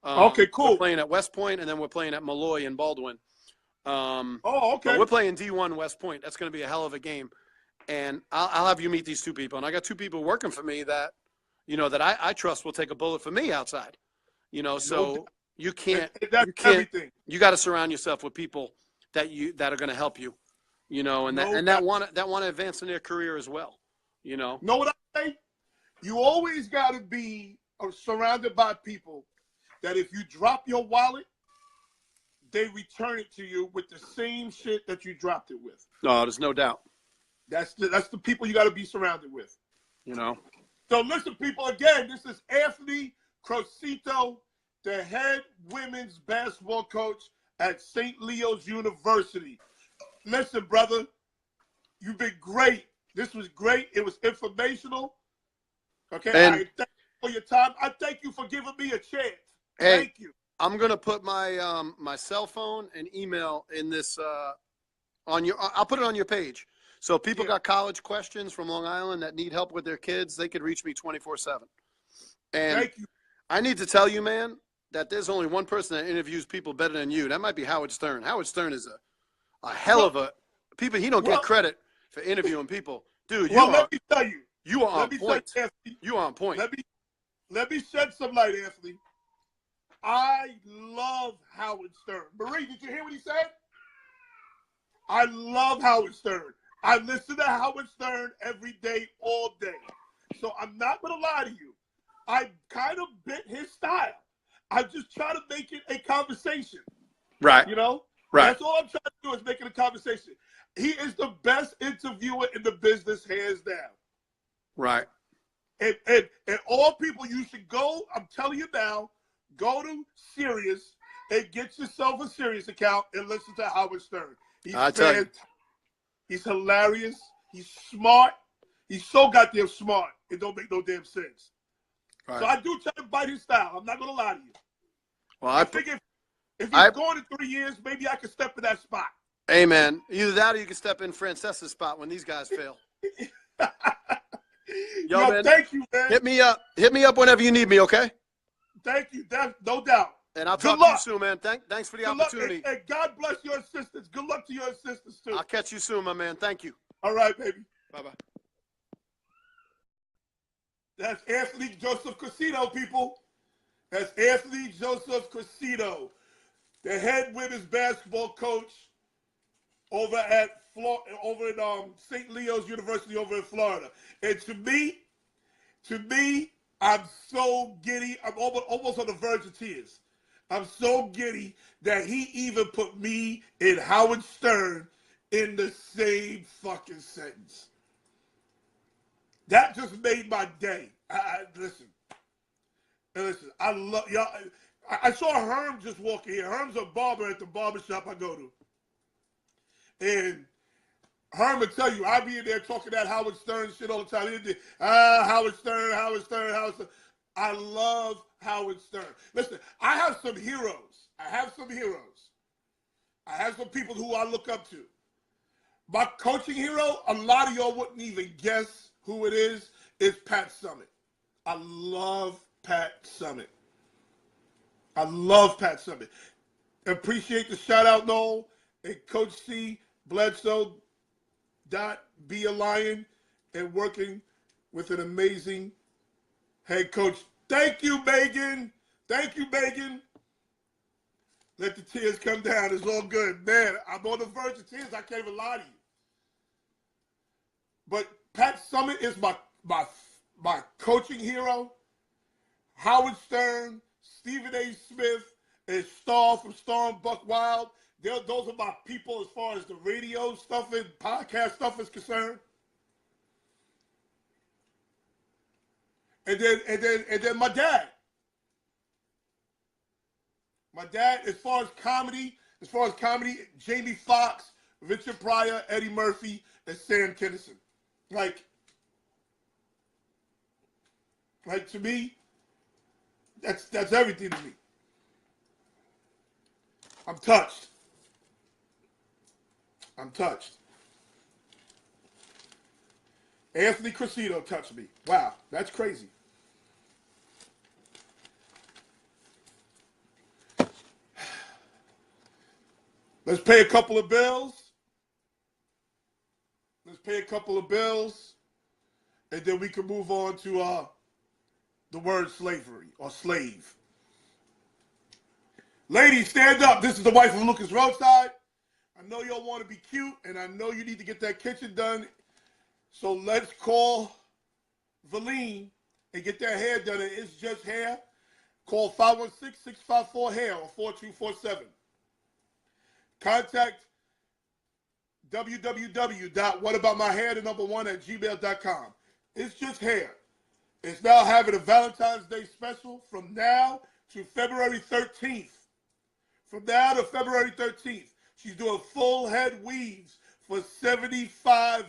[SPEAKER 3] Okay,
[SPEAKER 6] We're
[SPEAKER 3] cool.
[SPEAKER 6] playing at West Point, and then we're playing at Malloy in Baldwin.
[SPEAKER 3] Oh,
[SPEAKER 6] But
[SPEAKER 3] okay.
[SPEAKER 6] we're playing D1 West Point. That's going to be a hell of a game. And I'll have you meet these two people. And I got two people working for me that, that I trust will take a bullet for me outside. So you can't,
[SPEAKER 3] That's everything.
[SPEAKER 6] you got to surround yourself with people that are going to help you, that want to advance in their career as well,
[SPEAKER 3] Know what I say? You always got to be surrounded by people that if you drop your wallet, they return it to you with the same shit that you dropped it with.
[SPEAKER 6] No, there's no doubt.
[SPEAKER 3] That's the people you got to be surrounded with. So listen, people, again, this is Anthony Crocitto, the head women's basketball coach at St. Leo's University. Listen, brother, you've been great. This was great. It was informational. Okay,
[SPEAKER 6] and
[SPEAKER 3] I thank you for your time. I thank you for giving me a chance.
[SPEAKER 6] Hey,
[SPEAKER 3] thank you.
[SPEAKER 6] I'm gonna put my my cell phone and email in this I'll put it on your page. So if people got college questions from Long Island that need help with their kids, they could reach me 24/7. And
[SPEAKER 3] Thank you.
[SPEAKER 6] I need to tell you, man, that there's only one person that interviews people better than you. That might be Howard Stern. Howard Stern is a hell of a people. He don't get credit for interviewing people, dude.
[SPEAKER 3] Let me tell you.
[SPEAKER 6] You are on point. You are on point.
[SPEAKER 3] Let me shed some light, Anthony. I love Howard Stern. Marie, did you hear what he said? I love Howard Stern. I listen to Howard Stern every day, all day. So I'm not going to lie to you. I kind of bit his style. I'm just trying to make it a conversation.
[SPEAKER 6] Right. Right.
[SPEAKER 3] That's all I'm trying to do is make it a conversation. He is the best interviewer in the business, hands down.
[SPEAKER 6] Right.
[SPEAKER 3] And all people, you should go, I'm telling you now, go to Sirius and get yourself a Sirius account and listen to Howard Stern. He's hilarious. He's smart. He's so goddamn smart. It don't make no damn sense. Right. So I do try to bite his style. I'm not going to lie to you.
[SPEAKER 6] Well,
[SPEAKER 3] I figure if he's going in 3 years, maybe I could step in that spot.
[SPEAKER 6] Hey, man. Either that or you can step in Francesa's spot when these guys fail. Yo, man,
[SPEAKER 3] thank you, man.
[SPEAKER 6] Hit me up. Hit me up whenever you need me, okay?
[SPEAKER 3] Thank you. No doubt.
[SPEAKER 6] And I'll talk to you soon, man. Thanks for the opportunity.
[SPEAKER 3] And God bless your assistants. Good luck to your assistants, too.
[SPEAKER 6] I'll catch you soon, my man. Thank you.
[SPEAKER 3] All right, baby.
[SPEAKER 6] Bye-bye.
[SPEAKER 3] That's Anthony Joseph Crocitto, people. That's Anthony Joseph Crocitto, the head women's basketball coach over at St. Leo's University over in Florida. And to me, I'm so giddy. I'm almost on the verge of tears. I'm so giddy that he even put me and Howard Stern in the same fucking sentence. That just made my day. Listen, I love y'all. I saw Herm just walking here. Herm's a barber at the barbershop I go to. And Herm will tell you, I be in there talking that Howard Stern shit all the time. Howard Stern. I love Howard Stern. Listen, I have some heroes. I have some people who I look up to. My coaching hero, a lot of y'all wouldn't even guess who it is Pat Summitt. I love Pat Summitt. Appreciate the shout out, Noel, and Coach C. Bledsoe. Be a Lion and working with an amazing head coach. Thank you, Megan. Let the tears come down. It's all good. Man, I'm on the verge of tears. I can't even lie to you. But Pat Summitt is my coaching hero. Howard Stern, Stephen A. Smith, and Starr from Starr and Buck Wild. Those are my people as far as the radio stuff and podcast stuff is concerned. And then my dad. My dad, as far as comedy, Jamie Foxx, Richard Pryor, Eddie Murphy, and Sam Kinison. Like to me, that's everything to me. I'm touched. Anthony Crocitto touched me. Wow, that's crazy. Let's pay a couple of bills. Let's pay a couple of bills. And then we can move on to the word slavery or slave. Ladies, stand up. This is the wife of Lucas Roadside. I know y'all want to be cute, and I know you need to get that kitchen done. So let's call Valine and get that hair done. It's just hair. Call 516-654-HAIR or 4247. Contact www.whataboutmyhair1@gmail.com. It's just hair. It's now having a Valentine's Day special from now to February 13th. From now to February 13th. She's doing full head weaves for $75.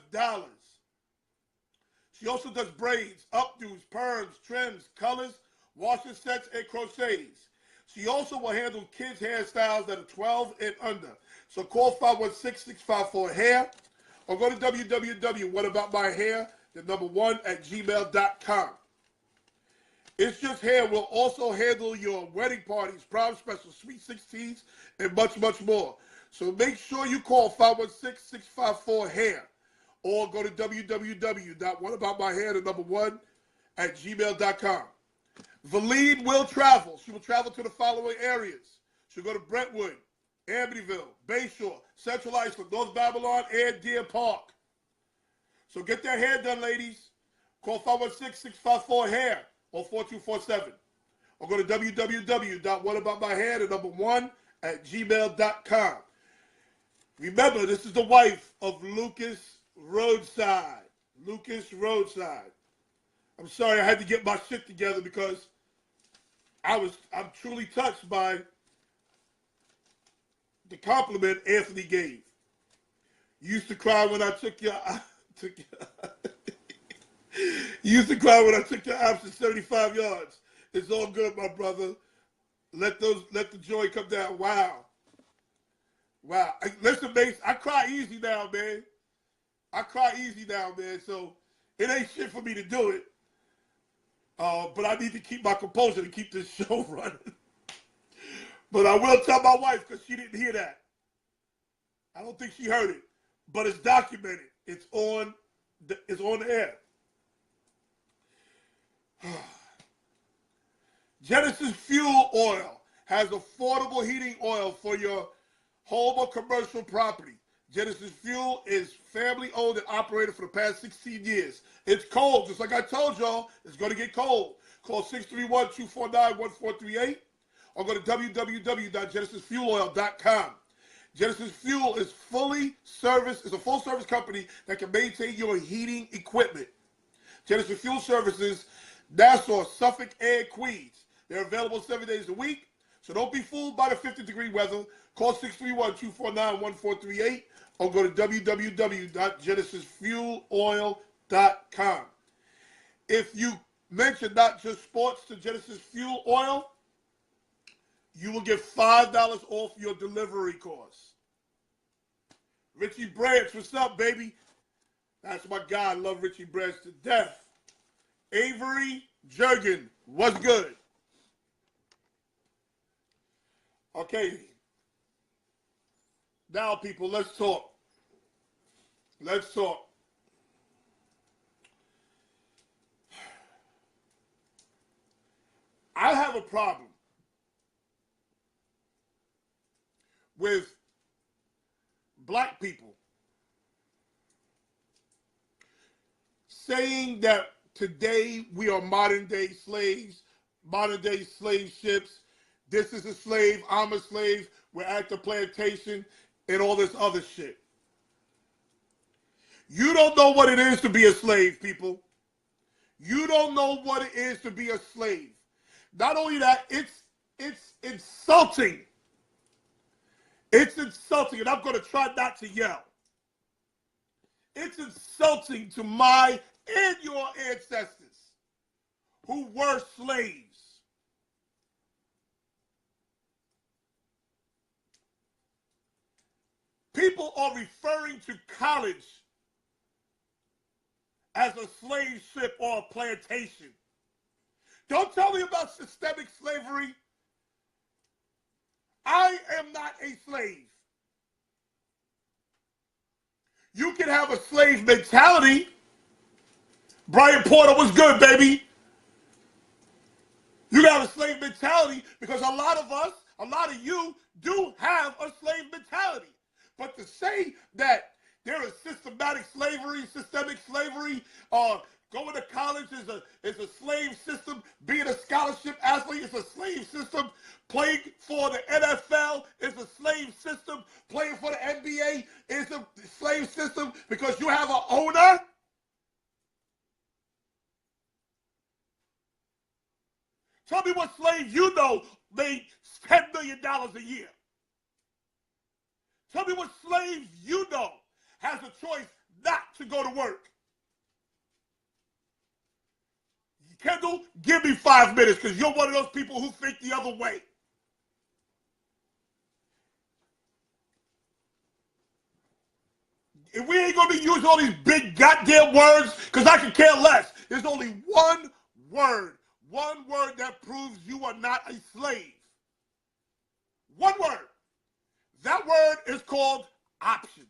[SPEAKER 3] She also does braids, updos, perms, trims, colors, washer sets, and crochetings. She also will handle kids' hairstyles that are 12 and under. So call 516-654-HAIR or go to www.whataboutmyhair1@gmail.com. It's Just Hair will also handle your wedding parties, prom specials, sweet 16s, and much, much more. So make sure you call 516-654-HAIR or go to www.whataboutmyhair1@gmail.com. Valine will travel. She will travel to the following areas. She'll go to Brentwood, Amityville, Bayshore, Central Iceland, North Babylon, and Deer Park. So get that hair done, ladies. Call 516-654-HAIR or 4247. Or go to www.whataboutmyhair1@gmail.com. Remember, this is the wife of Lucas Roadside. Lucas Roadside. I'm sorry I had to get my shit together because I'm truly touched by the compliment Anthony gave. You used to cry when I took your you used to cry when I took your absence 75 yards. It's all good, my brother. Let the joy come down. Wow. Listen, Mace, I cry easy now, man. So it ain't shit for me to do it. But I need to keep my composure to keep this show running. But I will tell my wife because she didn't hear that. I don't think she heard it. But it's documented. It's on the air. Genesis Fuel Oil has affordable heating oil for your home or commercial property. Genesis Fuel is family owned and operated for the past 16 years. It's cold, just like I told y'all, it's going to get cold. Call 631-249-1438 or go to www.genesisfueloil.com. Genesis Fuel is a full service company that can maintain your heating equipment. Genesis Fuel Services, Nassau, Suffolk, and Queens. They're available 7 days a week, so don't be fooled by the 50-degree weather. Call 631-249-1438 or go to www.genesisfueloil.com. If you mention Not Just Sports to Genesis Fuel Oil, you will get $5 off your delivery costs. Richie Branch, what's up, baby? That's my guy. I love Richie Branch to death. Avery Jurgen, what's good? Okay. Now, people, let's talk. I have a problem with black people saying that today we are modern day slaves, modern day slave ships. This is a slave, I'm a slave, we're at the plantation, and all this other shit. You don't know what it is to be a slave, people. You don't know what it is to be a slave. Not only that, it's insulting. It's insulting, and I'm going to try not to yell. It's insulting to my and your ancestors who were slaves. People are referring to college as a slave ship or a plantation. Don't tell me about systemic slavery. I am not a slave. You can have a slave mentality. Brian Porter was good, baby. You got a slave mentality because a lot of us, a lot of you do have a slave mentality. But to say that there is systematic slavery, systemic slavery, going to college is a slave system, being a scholarship athlete is a slave system, playing for the NFL is a slave system, playing for the NBA is a slave system because you have an owner. Tell me what slave you know made $10 million a year. Tell me what slave you know has a choice not to go to work. Kendall, give me 5 minutes because you're one of those people who think the other way. If we ain't going to be using all these big goddamn words, because I can care less. There's only one word that proves you are not a slave. One word. That word is called options.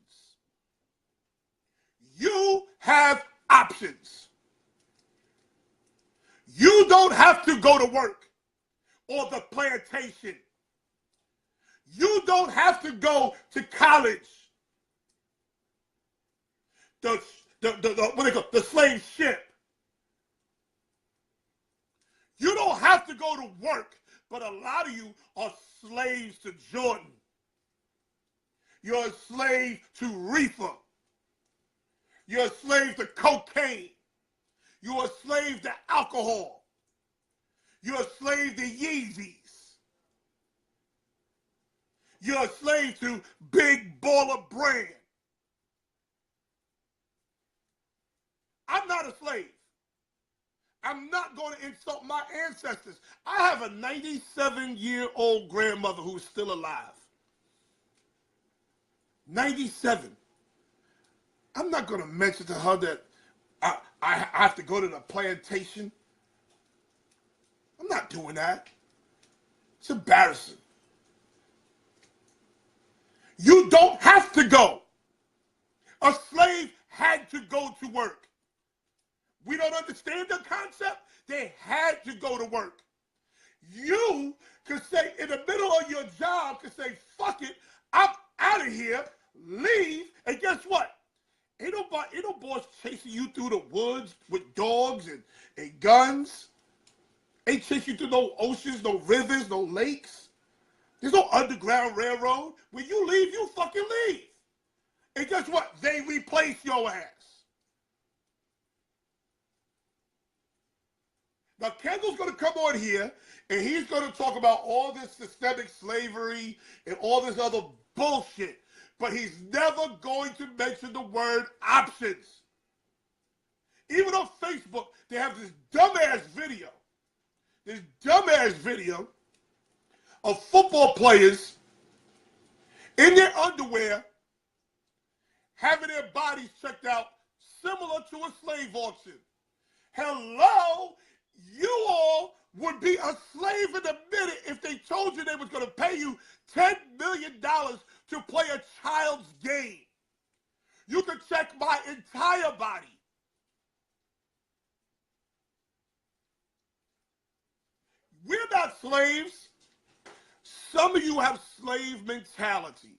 [SPEAKER 3] You have options. You don't have to go to work or the plantation. You don't have to go to college. The slave ship. You don't have to go to work, but a lot of you are slaves to Jordan. You're a slave to reefer. You're a slave to cocaine. You're a slave to alcohol. You're a slave to Yeezys. You're a slave to Big Baller Brand. I'm not a slave. I'm not going to insult my ancestors. I have a 97-year-old grandmother who's still alive. 97. I'm not going to mention to her that I have to go to the plantation. I'm not doing that. It's embarrassing. You don't have to go. A slave had to go to work. We don't understand the concept. They had to go to work. You could say, in the middle of your job, could say, fuck it, I'm out of here, leave, and guess what? Ain't no boss chasing you through the woods with dogs and guns. Ain't chasing you through no oceans, no rivers, no lakes. There's no underground railroad. When you leave, you fucking leave. And guess what? They replace your ass. Now, Kendall's going to come on here, and he's going to talk about all this systemic slavery and all this other bullshit. But he's never going to mention the word options. Even on Facebook, they have this dumbass video of football players in their underwear having their bodies checked out similar to a slave auction. Hello? You all would be a slave in a minute if they told you they was going to pay you $10 million to play a child's game. You can check my entire body. We're not slaves. Some of you have slave mentality.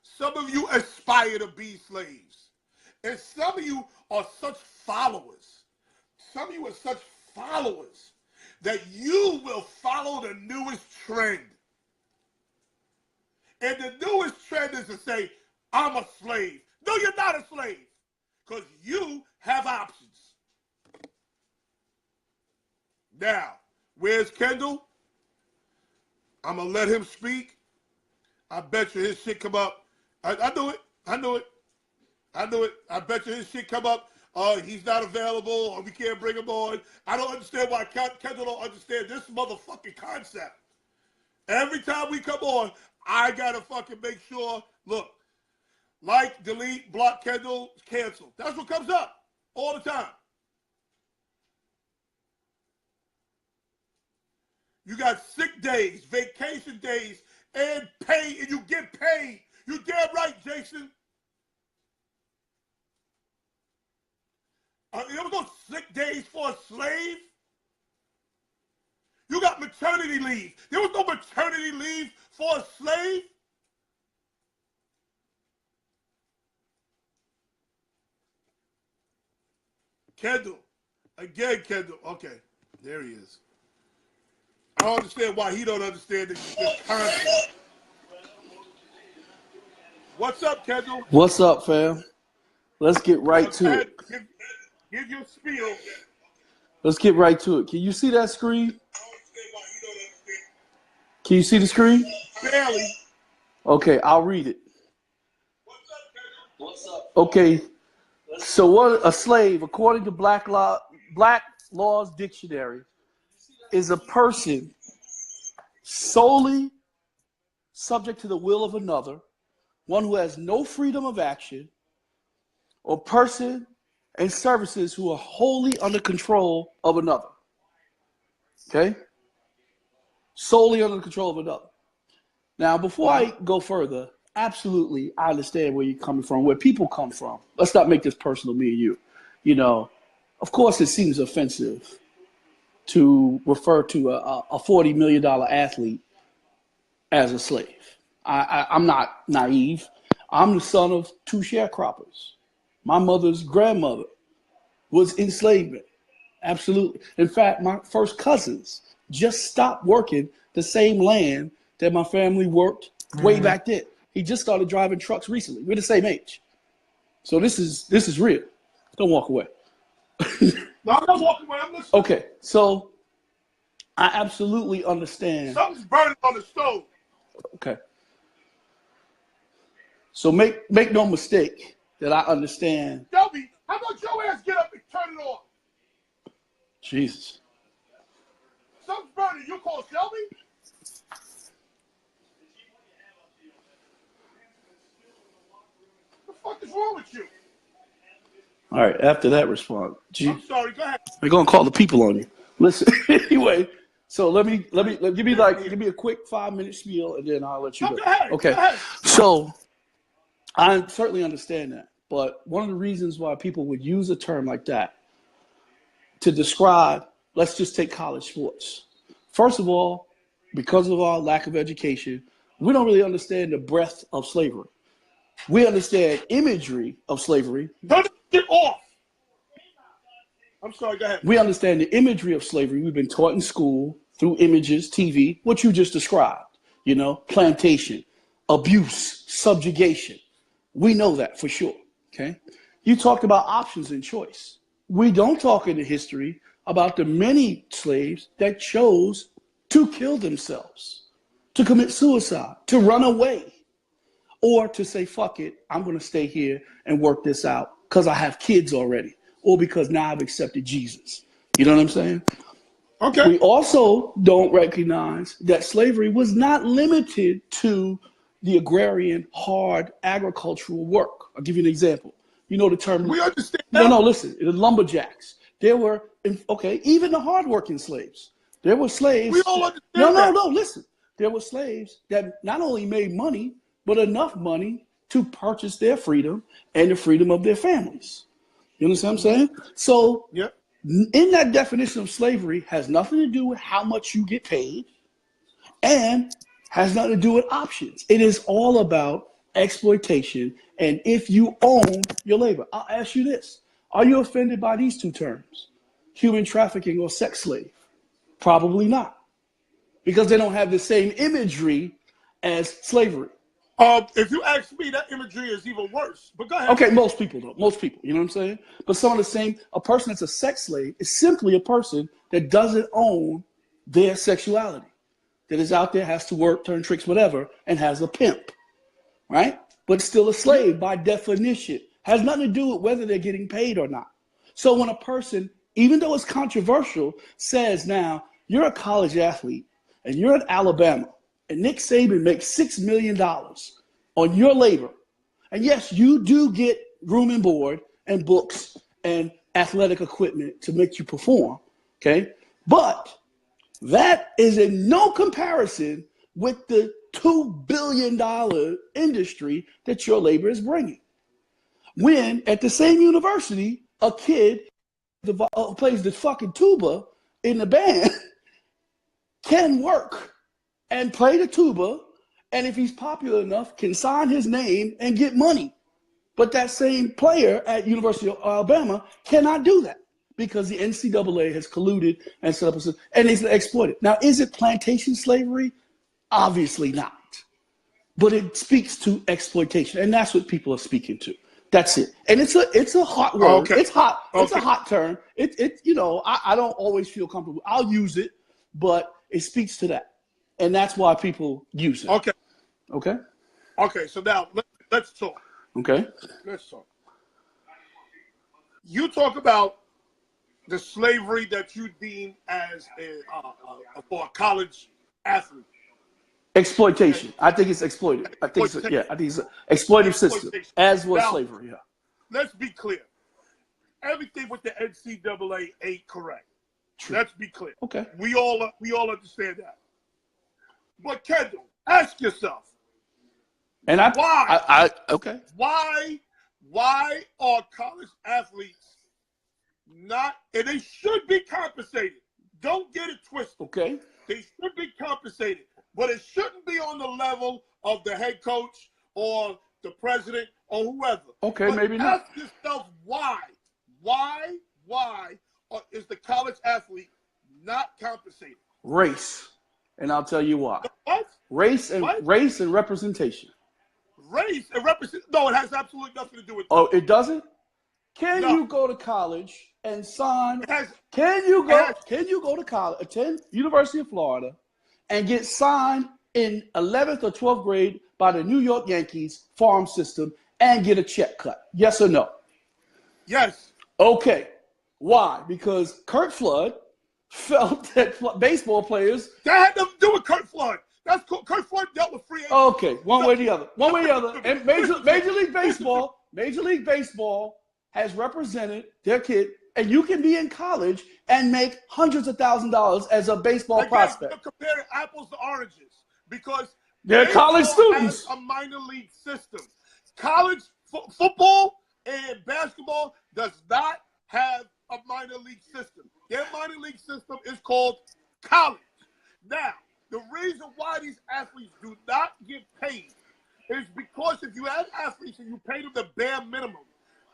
[SPEAKER 3] Some of you aspire to be slaves. And some of you are such followers. Some of you are such followers that you will follow the newest trend. And the newest trend is to say, I'm a slave. No, you're not a slave, because you have options. Now, where's Kendall? I'm going to let him speak. I bet you his shit come up. I knew it. I bet you his shit come up. He's not available, or we can't bring him on. I don't understand why Kendall don't understand this motherfucking concept. Every time we come on, I gotta fucking make sure, look, like, delete, block Kendall, cancel. That's what comes up all the time. You got sick days, vacation days, and pay, and you get paid. You damn right, Jason. There was no sick days for a slave. You got maternity leave. There was no maternity leave for a slave. Kendall. Again, Kendall. Okay, there he is. I don't understand why he don't understand this concept. What's up, Kendall?
[SPEAKER 7] What's up, fam? Let's get right to it.
[SPEAKER 3] Give your spiel.
[SPEAKER 7] Let's get right to it. Can you see that screen? Can you see the screen?
[SPEAKER 3] Barely.
[SPEAKER 7] Okay, I'll read it. Okay, so what a slave, according to Black Law's Dictionary, is a person solely subject to the will of another, one who has no freedom of action, or person and services who are wholly under control of another. Okay? Solely under the control of another. Now, before I go further, absolutely, I understand where you're coming from, where people come from. Let's not make this personal, me and you. You know, of course it seems offensive to refer to a $40 million athlete as a slave. I'm not naive. I'm the son of two sharecroppers. My mother's grandmother was enslavement. Absolutely. In fact, my first cousins just stopped working the same land that my family worked way back then. He just started driving trucks recently. We're the same age. So this is real. Don't walk away.
[SPEAKER 3] No, I'm not walking away. I'm listening.
[SPEAKER 7] Okay, so I absolutely understand.
[SPEAKER 3] Something's burning on the stove.
[SPEAKER 7] Okay. So make no mistake that I understand.
[SPEAKER 3] Shelby, how about your ass get up and turn it off?
[SPEAKER 7] Jesus.
[SPEAKER 3] Something's burning. You call Shelby? What the fuck is wrong with you?
[SPEAKER 7] All right, after that response.
[SPEAKER 3] I'm sorry, go ahead.
[SPEAKER 7] They're gonna call the people on you. Listen, anyway. So give me a quick 5-minute spiel, and then I'll let you go.
[SPEAKER 3] Go ahead.
[SPEAKER 7] Okay.
[SPEAKER 3] Go ahead.
[SPEAKER 7] So I certainly understand that, but one of the reasons why people would use a term like that to describe, let's just take college sports. First of all, because of our lack of education, we don't really understand the breadth of slavery. We understand imagery of slavery.
[SPEAKER 3] Turn it off. I'm sorry, go ahead.
[SPEAKER 7] We understand the imagery of slavery. We've been taught in school through images, TV, what you just described, plantation, abuse, subjugation. We know that for sure, okay? You talked about options and choice. We don't talk in the history about the many slaves that chose to kill themselves, to commit suicide, to run away, or to say, fuck it, I'm going to stay here and work this out because I have kids already, or because now I've accepted Jesus. You know what I'm saying?
[SPEAKER 3] Okay.
[SPEAKER 7] We also don't recognize that slavery was not limited to the agrarian, hard agricultural work. I'll give you an example. You know the term.
[SPEAKER 3] We understand that.
[SPEAKER 7] No, listen. The lumberjacks. There were, even the hardworking slaves. There were slaves.
[SPEAKER 3] We all understand that.
[SPEAKER 7] No, listen. There were slaves that not only made money, but enough money to purchase their freedom and the freedom of their families. You understand what I'm saying? So,
[SPEAKER 3] Yep.
[SPEAKER 7] In that definition of slavery has nothing to do with how much you get paid and has nothing to do with options. It is all about exploitation and if you own your labor. I'll ask you this. Are you offended by these two terms? Human trafficking or sex slave? Probably not. Because they don't have the same imagery as slavery.
[SPEAKER 3] If you ask me, that imagery is even worse. But go ahead.
[SPEAKER 7] Okay, most people don't. Most people, you know what I'm saying? But some of the same, a person that's a sex slave is simply a person that doesn't own their sexuality, that is out there, has to work, turn tricks, whatever, and has a pimp, right? But still a slave by definition. Has nothing to do with whether they're getting paid or not. So when a person, even though it's controversial, says now, you're a college athlete and you're at Alabama, and Nick Saban makes $6 million on your labor. And yes, you do get room and board and books and athletic equipment to make you perform, okay? But that is in no comparison with the $2 billion industry that your labor is bringing. When at the same university, a kid plays the fucking tuba in the band can work and play the tuba, and if he's popular enough, can sign his name and get money. But that same player at University of Alabama cannot do that because the NCAA has colluded and set up and it's exploited. Now, is it plantation slavery? Obviously not. But it speaks to exploitation, and that's what people are speaking to. That's it. And it's a hot word.
[SPEAKER 3] Okay.
[SPEAKER 7] It's hot. It's
[SPEAKER 3] Okay.
[SPEAKER 7] a hot term. I don't always feel comfortable. I'll use it, but it speaks to that. And that's why people use it.
[SPEAKER 3] Okay.
[SPEAKER 7] Okay?
[SPEAKER 3] Okay. So now let's talk.
[SPEAKER 7] Okay.
[SPEAKER 3] Let's talk. You talk about the slavery that you deem as for a college athlete.
[SPEAKER 7] Exploitation. I think it's exploited. I think it's an exploitive system, as was
[SPEAKER 3] Now,
[SPEAKER 7] slavery. Yeah.
[SPEAKER 3] Let's be clear. Everything with the NCAA ain't correct.
[SPEAKER 7] True.
[SPEAKER 3] Let's be clear.
[SPEAKER 7] Okay.
[SPEAKER 3] We all understand that. But Kendall, ask yourself,
[SPEAKER 7] And okay.
[SPEAKER 3] Why are college athletes not, and they should be compensated. Don't get it twisted.
[SPEAKER 7] Okay.
[SPEAKER 3] They should be compensated, but it shouldn't be on the level of the head coach or the president or whoever.
[SPEAKER 7] Okay,
[SPEAKER 3] but
[SPEAKER 7] maybe not.
[SPEAKER 3] Ask yourself why. Why is the college athlete not compensated?
[SPEAKER 7] Race. And I'll tell you why.
[SPEAKER 3] What?
[SPEAKER 7] Race and representation.
[SPEAKER 3] Race and represent? No, it has absolutely nothing to do with that.
[SPEAKER 7] Oh, it doesn't? Can
[SPEAKER 3] No.
[SPEAKER 7] you go to college and sign?
[SPEAKER 3] It has,
[SPEAKER 7] Can you go to college, attend University of Florida, and get signed in 11th or 12th grade by the New York Yankees farm system and get a check cut? Yes or no?
[SPEAKER 3] yes.
[SPEAKER 7] Okay. Why? Because Kurt Flood felt that baseball players.
[SPEAKER 3] That had nothing to do with Kurt Flood. That's cool. Kurt Flood dealt with free agents.
[SPEAKER 7] Okay, one way or the other. One way or the other. And Major League Baseball has represented their kid, and you can be in college and make hundreds of $1,000s as a baseball
[SPEAKER 3] Again,
[SPEAKER 7] prospect.
[SPEAKER 3] you're comparing apples to oranges because
[SPEAKER 7] They're college
[SPEAKER 3] baseball
[SPEAKER 7] students.
[SPEAKER 3] has a minor league system. College football and basketball does not have a minor league system. Their minor league system is called college. Now, the reason why these athletes do not get paid is because if you had athletes and you paid them the bare minimum,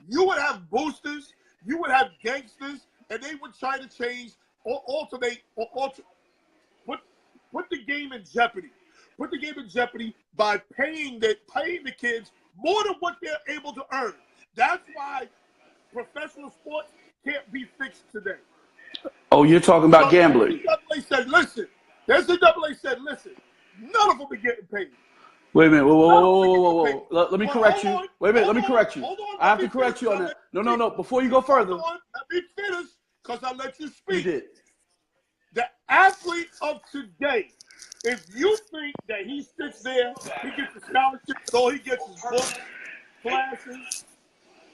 [SPEAKER 3] you would have boosters, you would have gangsters, and they would try to change or alternate or put the game in jeopardy. Put the game in jeopardy by paying the kids more than what they're able to earn. That's why professional sports can't be fixed today.
[SPEAKER 7] Oh, you're talking about gambling.
[SPEAKER 3] The NCAA said, listen, none of them are getting paid.
[SPEAKER 7] Wait a minute.
[SPEAKER 3] Whoa.
[SPEAKER 7] Let me correct you. Wait a minute. Let me correct you. I have to correct you on that. No. Before you go further.
[SPEAKER 3] Let me finish because I let you speak.
[SPEAKER 7] You did.
[SPEAKER 3] The athlete of today, if you think that he sits there, he gets a scholarship, so he gets his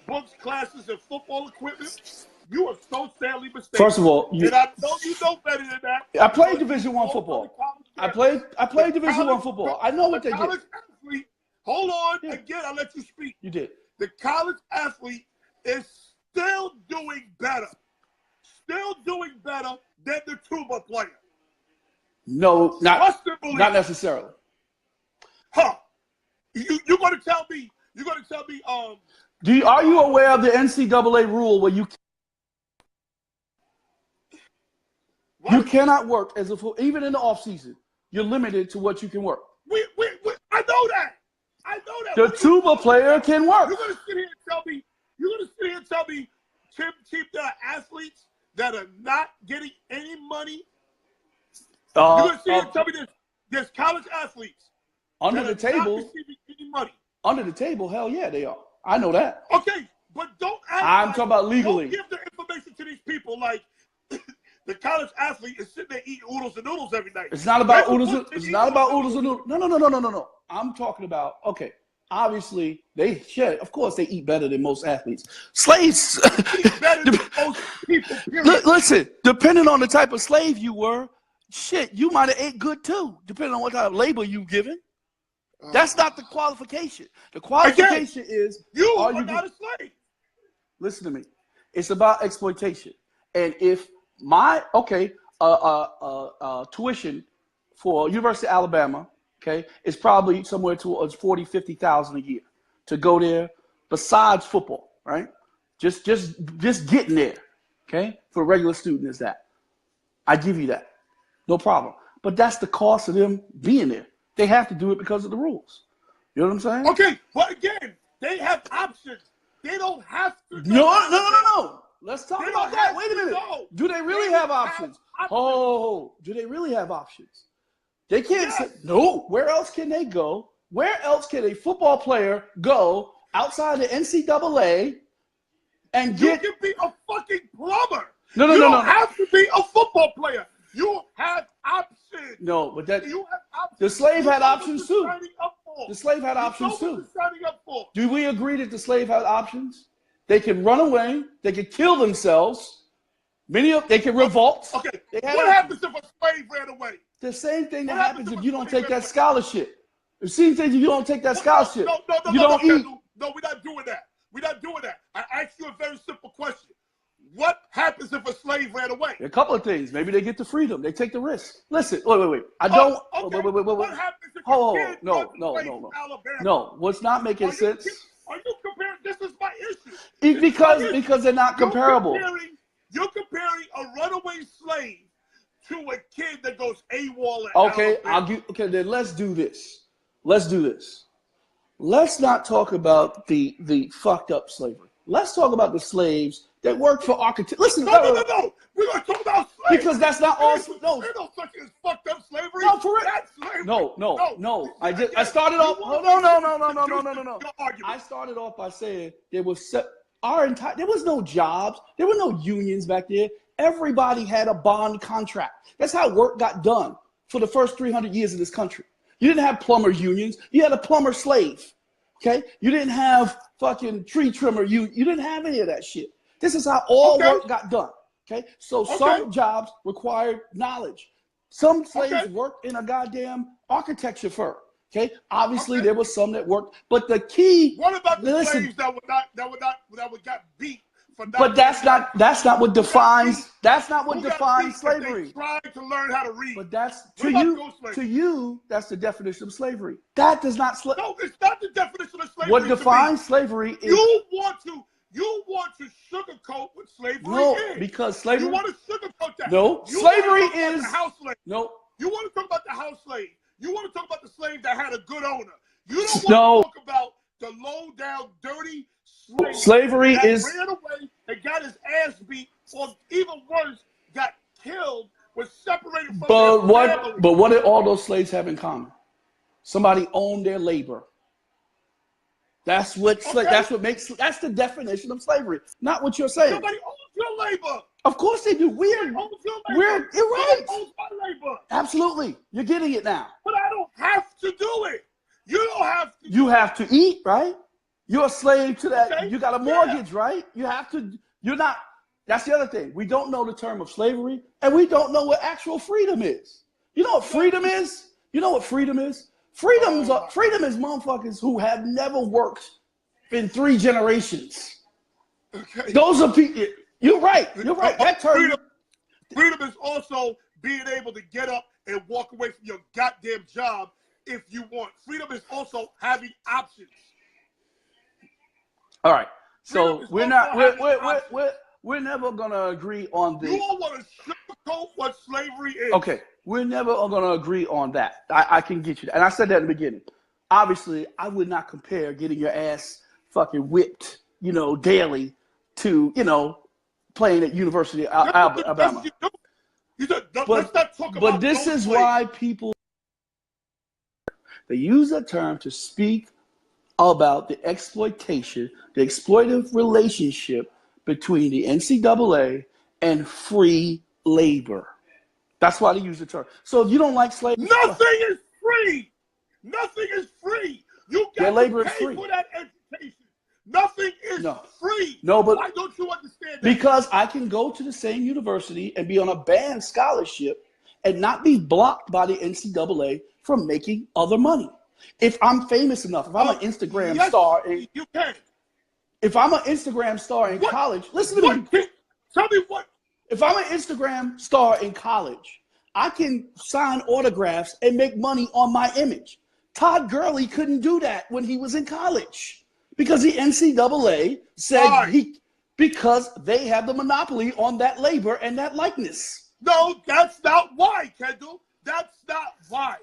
[SPEAKER 3] books, classes, and football equipment, you are so sadly mistaken.
[SPEAKER 7] First of all,
[SPEAKER 3] and I know you know better than that.
[SPEAKER 7] I played Division I football. I played Division I football. I know what they did.
[SPEAKER 3] Athlete, hold on. Again, I'll let you speak.
[SPEAKER 7] You did.
[SPEAKER 3] The college athlete is still doing better. Than the tuba player.
[SPEAKER 7] No, not necessarily.
[SPEAKER 3] Huh. You're going to tell me,
[SPEAKER 7] Are you aware of the NCAA rule where you cannot work as even in the off season? You're limited to what you can work.
[SPEAKER 3] I know that.
[SPEAKER 7] The tuba player can work.
[SPEAKER 3] You're going to sit here and tell me, Chief, there are athletes that are not getting any money. You're going to sit here and tell me there's college athletes
[SPEAKER 7] under the table.
[SPEAKER 3] Not receiving any money.
[SPEAKER 7] Under the table, hell yeah, they are. I know that.
[SPEAKER 3] Okay, but don't act
[SPEAKER 7] I'm talking about legally.
[SPEAKER 3] Don't give the information to these people like the college athlete is sitting there eating oodles and noodles every night.
[SPEAKER 7] It's not about oodles. It's not about oodles and noodles. No. I'm talking about, okay, obviously of course they eat better than most athletes. Slaves.
[SPEAKER 3] Eat better than most people, period.
[SPEAKER 7] Listen, depending on the type of slave you were, you might have ate good too, depending on what type of labor you given. That's not the qualification. The qualification is
[SPEAKER 3] you are not a slave.
[SPEAKER 7] Listen to me. It's about exploitation. And if tuition for University of Alabama, okay, is probably somewhere towards 40, 50,000 a year to go there besides football, right? Just getting there, okay, for a regular student is that. I give you that. No problem. But that's the cost of them being there. They have to do it because of the rules. You know what I'm saying?
[SPEAKER 3] Okay, but again, they have options. They don't have to.
[SPEAKER 7] No. Let's talk
[SPEAKER 3] They
[SPEAKER 7] about
[SPEAKER 3] don't
[SPEAKER 7] that.
[SPEAKER 3] have
[SPEAKER 7] Wait a
[SPEAKER 3] to
[SPEAKER 7] minute.
[SPEAKER 3] go.
[SPEAKER 7] Do they really
[SPEAKER 3] They
[SPEAKER 7] have
[SPEAKER 3] have
[SPEAKER 7] options?
[SPEAKER 3] options.
[SPEAKER 7] Oh, do they really have options? They can't
[SPEAKER 3] Yes.
[SPEAKER 7] say, no. Where else can they go? Where else can a football player go outside the NCAA and
[SPEAKER 3] You
[SPEAKER 7] get?
[SPEAKER 3] can be a fucking plumber.
[SPEAKER 7] No.
[SPEAKER 3] You don't have to be a football player. You have options.
[SPEAKER 7] No, but that
[SPEAKER 3] You have options.
[SPEAKER 7] the slave
[SPEAKER 3] You
[SPEAKER 7] had
[SPEAKER 3] know
[SPEAKER 7] options
[SPEAKER 3] what you're
[SPEAKER 7] too.
[SPEAKER 3] signing up for.
[SPEAKER 7] The slave had
[SPEAKER 3] You
[SPEAKER 7] options
[SPEAKER 3] know what
[SPEAKER 7] too.
[SPEAKER 3] you're signing up for.
[SPEAKER 7] Do we agree that the slave had options? They can run away. They can kill themselves. They can revolt.
[SPEAKER 3] Okay,
[SPEAKER 7] They had
[SPEAKER 3] what
[SPEAKER 7] options.
[SPEAKER 3] happens if a slave ran away?
[SPEAKER 7] The same thing that
[SPEAKER 3] What
[SPEAKER 7] happens
[SPEAKER 3] happens
[SPEAKER 7] if
[SPEAKER 3] if
[SPEAKER 7] you
[SPEAKER 3] a
[SPEAKER 7] don't
[SPEAKER 3] slave
[SPEAKER 7] take
[SPEAKER 3] ran
[SPEAKER 7] that
[SPEAKER 3] away?
[SPEAKER 7] scholarship. The same thing if you don't take that scholarship.
[SPEAKER 3] No,
[SPEAKER 7] you don't eat.
[SPEAKER 3] No, we're not doing that. We're not doing that. I asked you a very simple question. What happens if a slave ran away?
[SPEAKER 7] A couple of things. Maybe they get the freedom. They take the risk. Listen, wait. I don't.
[SPEAKER 3] Okay.
[SPEAKER 7] Wait.
[SPEAKER 3] What happens if
[SPEAKER 7] Oh,
[SPEAKER 3] your kid
[SPEAKER 7] no.
[SPEAKER 3] runs away from Alabama?
[SPEAKER 7] No, what's not making sense?
[SPEAKER 3] Are you comparing? This is my issue.
[SPEAKER 7] Because they're not comparable.
[SPEAKER 3] You're comparing a runaway slave to a kid that goes AWOL at
[SPEAKER 7] Okay,
[SPEAKER 3] Alabama.
[SPEAKER 7] then let's do this. Let's not talk about the fucked up slavery. Let's talk about the slaves that worked for architects. Listen,
[SPEAKER 3] No. We're going to talk about slavery.
[SPEAKER 7] because that's not all.
[SPEAKER 3] There's no such thing as fucked up slavery.
[SPEAKER 7] No, for real.
[SPEAKER 3] That's slavery.
[SPEAKER 7] No. I started off. No. I started off by saying there was no jobs. There were no unions back there. Everybody had a bond contract. That's how work got done for the first 300 years of this country. You didn't have plumber unions. You had a plumber slave. Okay? You didn't have fucking tree trimmer. You didn't have any of that shit. This is how all work got done. Okay? So some jobs required knowledge. Some slaves worked in a goddamn architecture firm. Okay? Obviously there was some that worked, but the key.
[SPEAKER 3] What about the slaves that got beat?
[SPEAKER 7] But that's not what defines slavery.
[SPEAKER 3] They tried to learn how to read.
[SPEAKER 7] But that's
[SPEAKER 3] What about those slaves?
[SPEAKER 7] to you, that's the definition of slavery. That does not
[SPEAKER 3] No, it's not the definition of slavery.
[SPEAKER 7] What defines slavery is
[SPEAKER 3] you want to sugarcoat what slavery is.
[SPEAKER 7] because slavery.
[SPEAKER 3] You want to sugarcoat that.
[SPEAKER 7] No,
[SPEAKER 3] you
[SPEAKER 7] slavery
[SPEAKER 3] want to talk about
[SPEAKER 7] is
[SPEAKER 3] the house slave.
[SPEAKER 7] no.
[SPEAKER 3] You want to talk about the house slave. You want to talk about the slave that had a good owner. You don't want to talk about the low down, dirty slave
[SPEAKER 7] Slavery
[SPEAKER 3] that
[SPEAKER 7] is
[SPEAKER 3] ran away and got his ass beat, or even worse, got killed, was separated from their family.
[SPEAKER 7] But what did all those slaves have in common? Somebody owned their labor. That's what that's the definition of slavery. Not what you're saying.
[SPEAKER 3] Somebody owns your labor.
[SPEAKER 7] Of course they do. You're right.
[SPEAKER 3] Somebody owns my labor.
[SPEAKER 7] Absolutely. You're getting it now.
[SPEAKER 3] But I don't have to do it. You don't have to.
[SPEAKER 7] You have to eat, right? You're a slave to that.
[SPEAKER 3] Okay.
[SPEAKER 7] You got a mortgage, right? You have to. You're not. That's the other thing. We don't know the term of slavery, and we don't know what actual freedom is. You know what freedom is? Freedom is motherfuckers who have never worked in 3 generations.
[SPEAKER 3] Okay.
[SPEAKER 7] Those are people. You're right. That term.
[SPEAKER 3] Freedom is also being able to get up and walk away from your goddamn job if you want. Freedom is also having options.
[SPEAKER 7] All right. So
[SPEAKER 3] Freedom
[SPEAKER 7] we're never gonna agree on the.
[SPEAKER 3] You all want to sugarcoat what slavery is.
[SPEAKER 7] Okay, we're never gonna agree on that. I can get you that, and I said that in the beginning. Obviously, I would not compare getting your ass fucking whipped, daily, to playing at University of Alabama.
[SPEAKER 3] Let's not talk about.
[SPEAKER 7] But this is why people they use that term to speak about the exploitation, the exploitive relationship between the NCAA and free labor. That's why they use the term. So if you don't like slavery,
[SPEAKER 3] nothing is free. Nothing is free. You got to pay for that education. Nothing is free.
[SPEAKER 7] No, but
[SPEAKER 3] why don't you understand that?
[SPEAKER 7] Because I can go to the same university and be on a band scholarship and not be blocked by the NCAA from making other money. If I'm famous enough, if I'm an Instagram star,
[SPEAKER 3] you can.
[SPEAKER 7] If I'm an Instagram star in college, listen to me.
[SPEAKER 3] Tell me what
[SPEAKER 7] If I'm an Instagram star in college, I can sign autographs and make money on my image. Todd Gurley couldn't do that when he was in college because the NCAA said
[SPEAKER 3] Why?
[SPEAKER 7] because they have the monopoly on that labor and that likeness.
[SPEAKER 3] No, that's not why, Kendall. That's not why.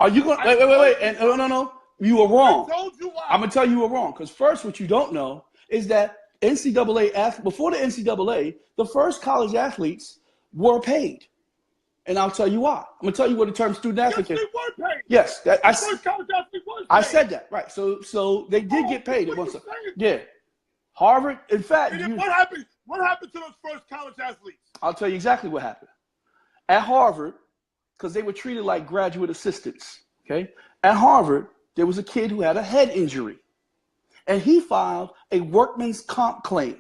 [SPEAKER 7] Are you going? Wait. And no. You were wrong.
[SPEAKER 3] I told you why.
[SPEAKER 7] I'm gonna tell you were wrong because first, what you don't know is that NCAA before the NCAA, the first college athletes were paid, and I'll tell you why. I'm gonna tell you what the term student athlete is.
[SPEAKER 3] Yes, they were paid.
[SPEAKER 7] Yes,
[SPEAKER 3] The first college athlete was paid.
[SPEAKER 7] I said that right. So they did get paid at one time. Yeah, Harvard. In fact,
[SPEAKER 3] And then what happened? What happened to those first college athletes?
[SPEAKER 7] I'll tell you exactly what happened at Harvard because they were treated like graduate assistants. Okay, at Harvard, there was a kid who had a head injury, and he filed a workman's comp claim.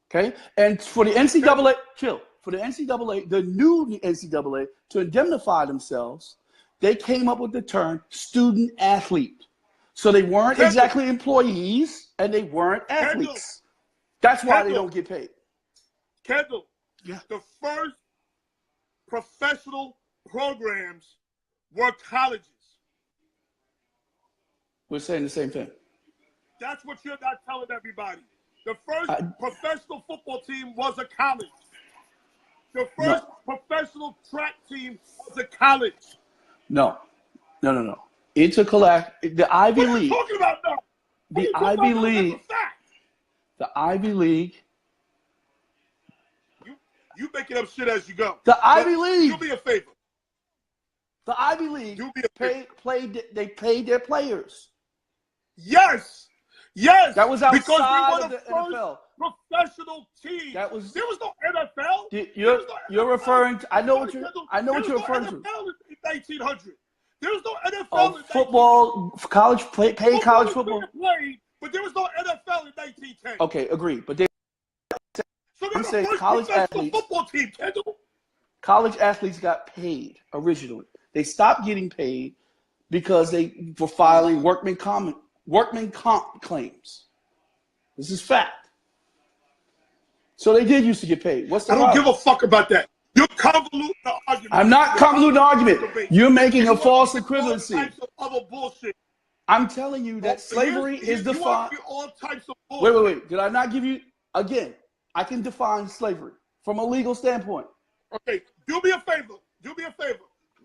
[SPEAKER 7] Okay, and for the NCAA, the new NCAA, to indemnify themselves, they came up with the term student athlete. So they weren't exactly employees and they weren't athletes. That's why they don't get paid.
[SPEAKER 3] Kendall,
[SPEAKER 7] Yeah.
[SPEAKER 3] the first professional programs were colleges.
[SPEAKER 7] We're saying the same thing.
[SPEAKER 3] That's what you're not telling everybody. The first professional football team was a college. The first professional track team was a college.
[SPEAKER 7] No. Intergalactic, the Ivy
[SPEAKER 3] What are you
[SPEAKER 7] League.
[SPEAKER 3] talking about now?
[SPEAKER 7] The Ivy League. The Ivy League.
[SPEAKER 3] You making up shit as you go.
[SPEAKER 7] The Ivy League.
[SPEAKER 3] Do me a favor.
[SPEAKER 7] The Ivy League
[SPEAKER 3] Do me a favor.
[SPEAKER 7] they paid their players.
[SPEAKER 3] Yes.
[SPEAKER 7] That was
[SPEAKER 3] because we
[SPEAKER 7] outside
[SPEAKER 3] were
[SPEAKER 7] of the
[SPEAKER 3] first
[SPEAKER 7] NFL.
[SPEAKER 3] professional team.
[SPEAKER 7] That was-
[SPEAKER 3] There was no NFL.
[SPEAKER 7] You're
[SPEAKER 3] There was no
[SPEAKER 7] you're
[SPEAKER 3] NFL.
[SPEAKER 7] referring to. I know what
[SPEAKER 3] There
[SPEAKER 7] you're
[SPEAKER 3] was no
[SPEAKER 7] referring to.
[SPEAKER 3] NFL in 1900. There was no NFL in
[SPEAKER 7] Football, college play, paid college football.
[SPEAKER 3] was being played, but there was no NFL in 1910.
[SPEAKER 7] Okay, agreed. But they
[SPEAKER 3] So they
[SPEAKER 7] I'm
[SPEAKER 3] were
[SPEAKER 7] saying
[SPEAKER 3] the first
[SPEAKER 7] college
[SPEAKER 3] professional
[SPEAKER 7] athletes-
[SPEAKER 3] football team, Kendall.
[SPEAKER 7] college athletes got paid originally. They stopped getting paid because they were filing workman comp claims. This is fact. So they did used to get paid. What's the
[SPEAKER 3] I don't
[SPEAKER 7] problem?
[SPEAKER 3] give a fuck about that. You're convoluting the argument.
[SPEAKER 7] I'm not convoluting the argument. You're making a false equivalency.
[SPEAKER 3] All types of other bullshit.
[SPEAKER 7] I'm telling you that slavery is defined.
[SPEAKER 3] All types of bullshit.
[SPEAKER 7] Wait. Did I not give you again? I can define slavery from a legal standpoint.
[SPEAKER 3] Okay, do me a favor.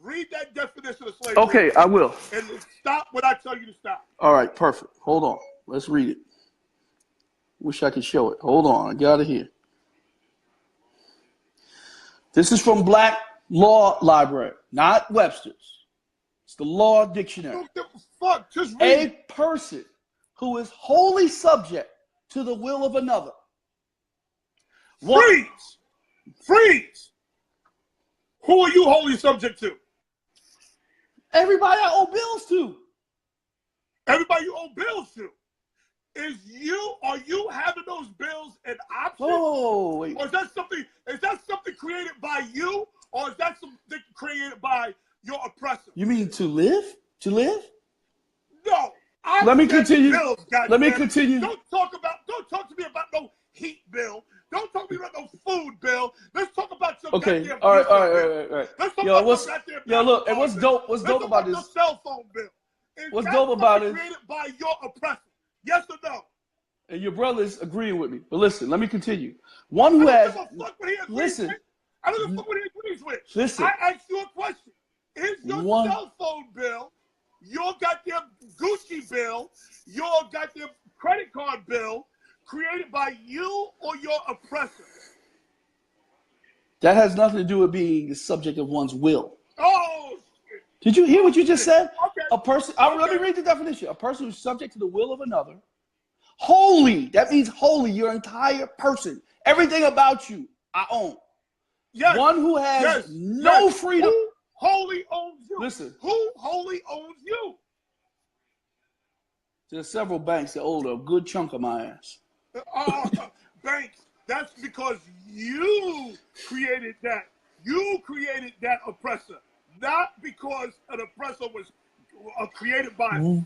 [SPEAKER 3] Read that definition of slavery.
[SPEAKER 7] Okay, I will.
[SPEAKER 3] And stop when I tell you to stop.
[SPEAKER 7] All right, perfect. Hold on. Let's read it. Wish I could show it. Hold on. I got it here. This is from Black Law Library, not Webster's. It's the Law Dictionary.
[SPEAKER 3] Don't give a fuck. Just read
[SPEAKER 7] A
[SPEAKER 3] it.
[SPEAKER 7] person who is wholly subject to the will of another.
[SPEAKER 3] Freeze. Who are you wholly subject to?
[SPEAKER 7] Everybody I owe bills to.
[SPEAKER 3] Everybody you owe bills to. Are you having those bills an option?
[SPEAKER 7] Oh, wait.
[SPEAKER 3] Or is that something created by you? Or is that something created by your oppressor?
[SPEAKER 7] You mean to live? To live?
[SPEAKER 3] No.
[SPEAKER 7] Let me continue.
[SPEAKER 3] Bills,
[SPEAKER 7] Let me
[SPEAKER 3] goddammit.
[SPEAKER 7] continue.
[SPEAKER 3] Don't talk to me about no heat bill. Don't talk to me about no food bill. Let's talk about your
[SPEAKER 7] Okay.
[SPEAKER 3] goddamn
[SPEAKER 7] All
[SPEAKER 3] bill.
[SPEAKER 7] right.
[SPEAKER 3] Let's talk
[SPEAKER 7] Yo,
[SPEAKER 3] about your goddamn
[SPEAKER 7] look, and
[SPEAKER 3] bill.
[SPEAKER 7] what's dope? What's
[SPEAKER 3] Let's
[SPEAKER 7] dope
[SPEAKER 3] talk
[SPEAKER 7] about
[SPEAKER 3] your
[SPEAKER 7] this?
[SPEAKER 3] cell phone bill. Is
[SPEAKER 7] What's
[SPEAKER 3] that
[SPEAKER 7] dope about
[SPEAKER 3] something
[SPEAKER 7] it-
[SPEAKER 3] created by your oppressor? Yes or no?
[SPEAKER 7] And your brother's agreeing with me. But listen, let me continue. One who
[SPEAKER 3] I
[SPEAKER 7] has
[SPEAKER 3] don't give a fuck what he agrees
[SPEAKER 7] listen.
[SPEAKER 3] with. I don't give a fuck what he agrees with.
[SPEAKER 7] Listen.
[SPEAKER 3] I asked you a question. Is your
[SPEAKER 7] One-
[SPEAKER 3] cell phone bill, your goddamn Gucci bill, your goddamn credit card bill created by you or your oppressor?
[SPEAKER 7] That has nothing to do with being the subject of one's will.
[SPEAKER 3] Oh, shit.
[SPEAKER 7] Did you hear what you just said?
[SPEAKER 3] Okay.
[SPEAKER 7] A person. Let me read the definition. A person who's subject to the will of another. Wholly. That means wholly. Your entire person. Everything about you, I own.
[SPEAKER 3] Yes.
[SPEAKER 7] One who has no freedom.
[SPEAKER 3] Who wholly owns you?
[SPEAKER 7] Listen.
[SPEAKER 3] Who wholly owns you?
[SPEAKER 7] There's several banks that owe a good chunk of my ass.
[SPEAKER 3] Banks. That's because you created that. You created that oppressor. Not because an oppressor was created by the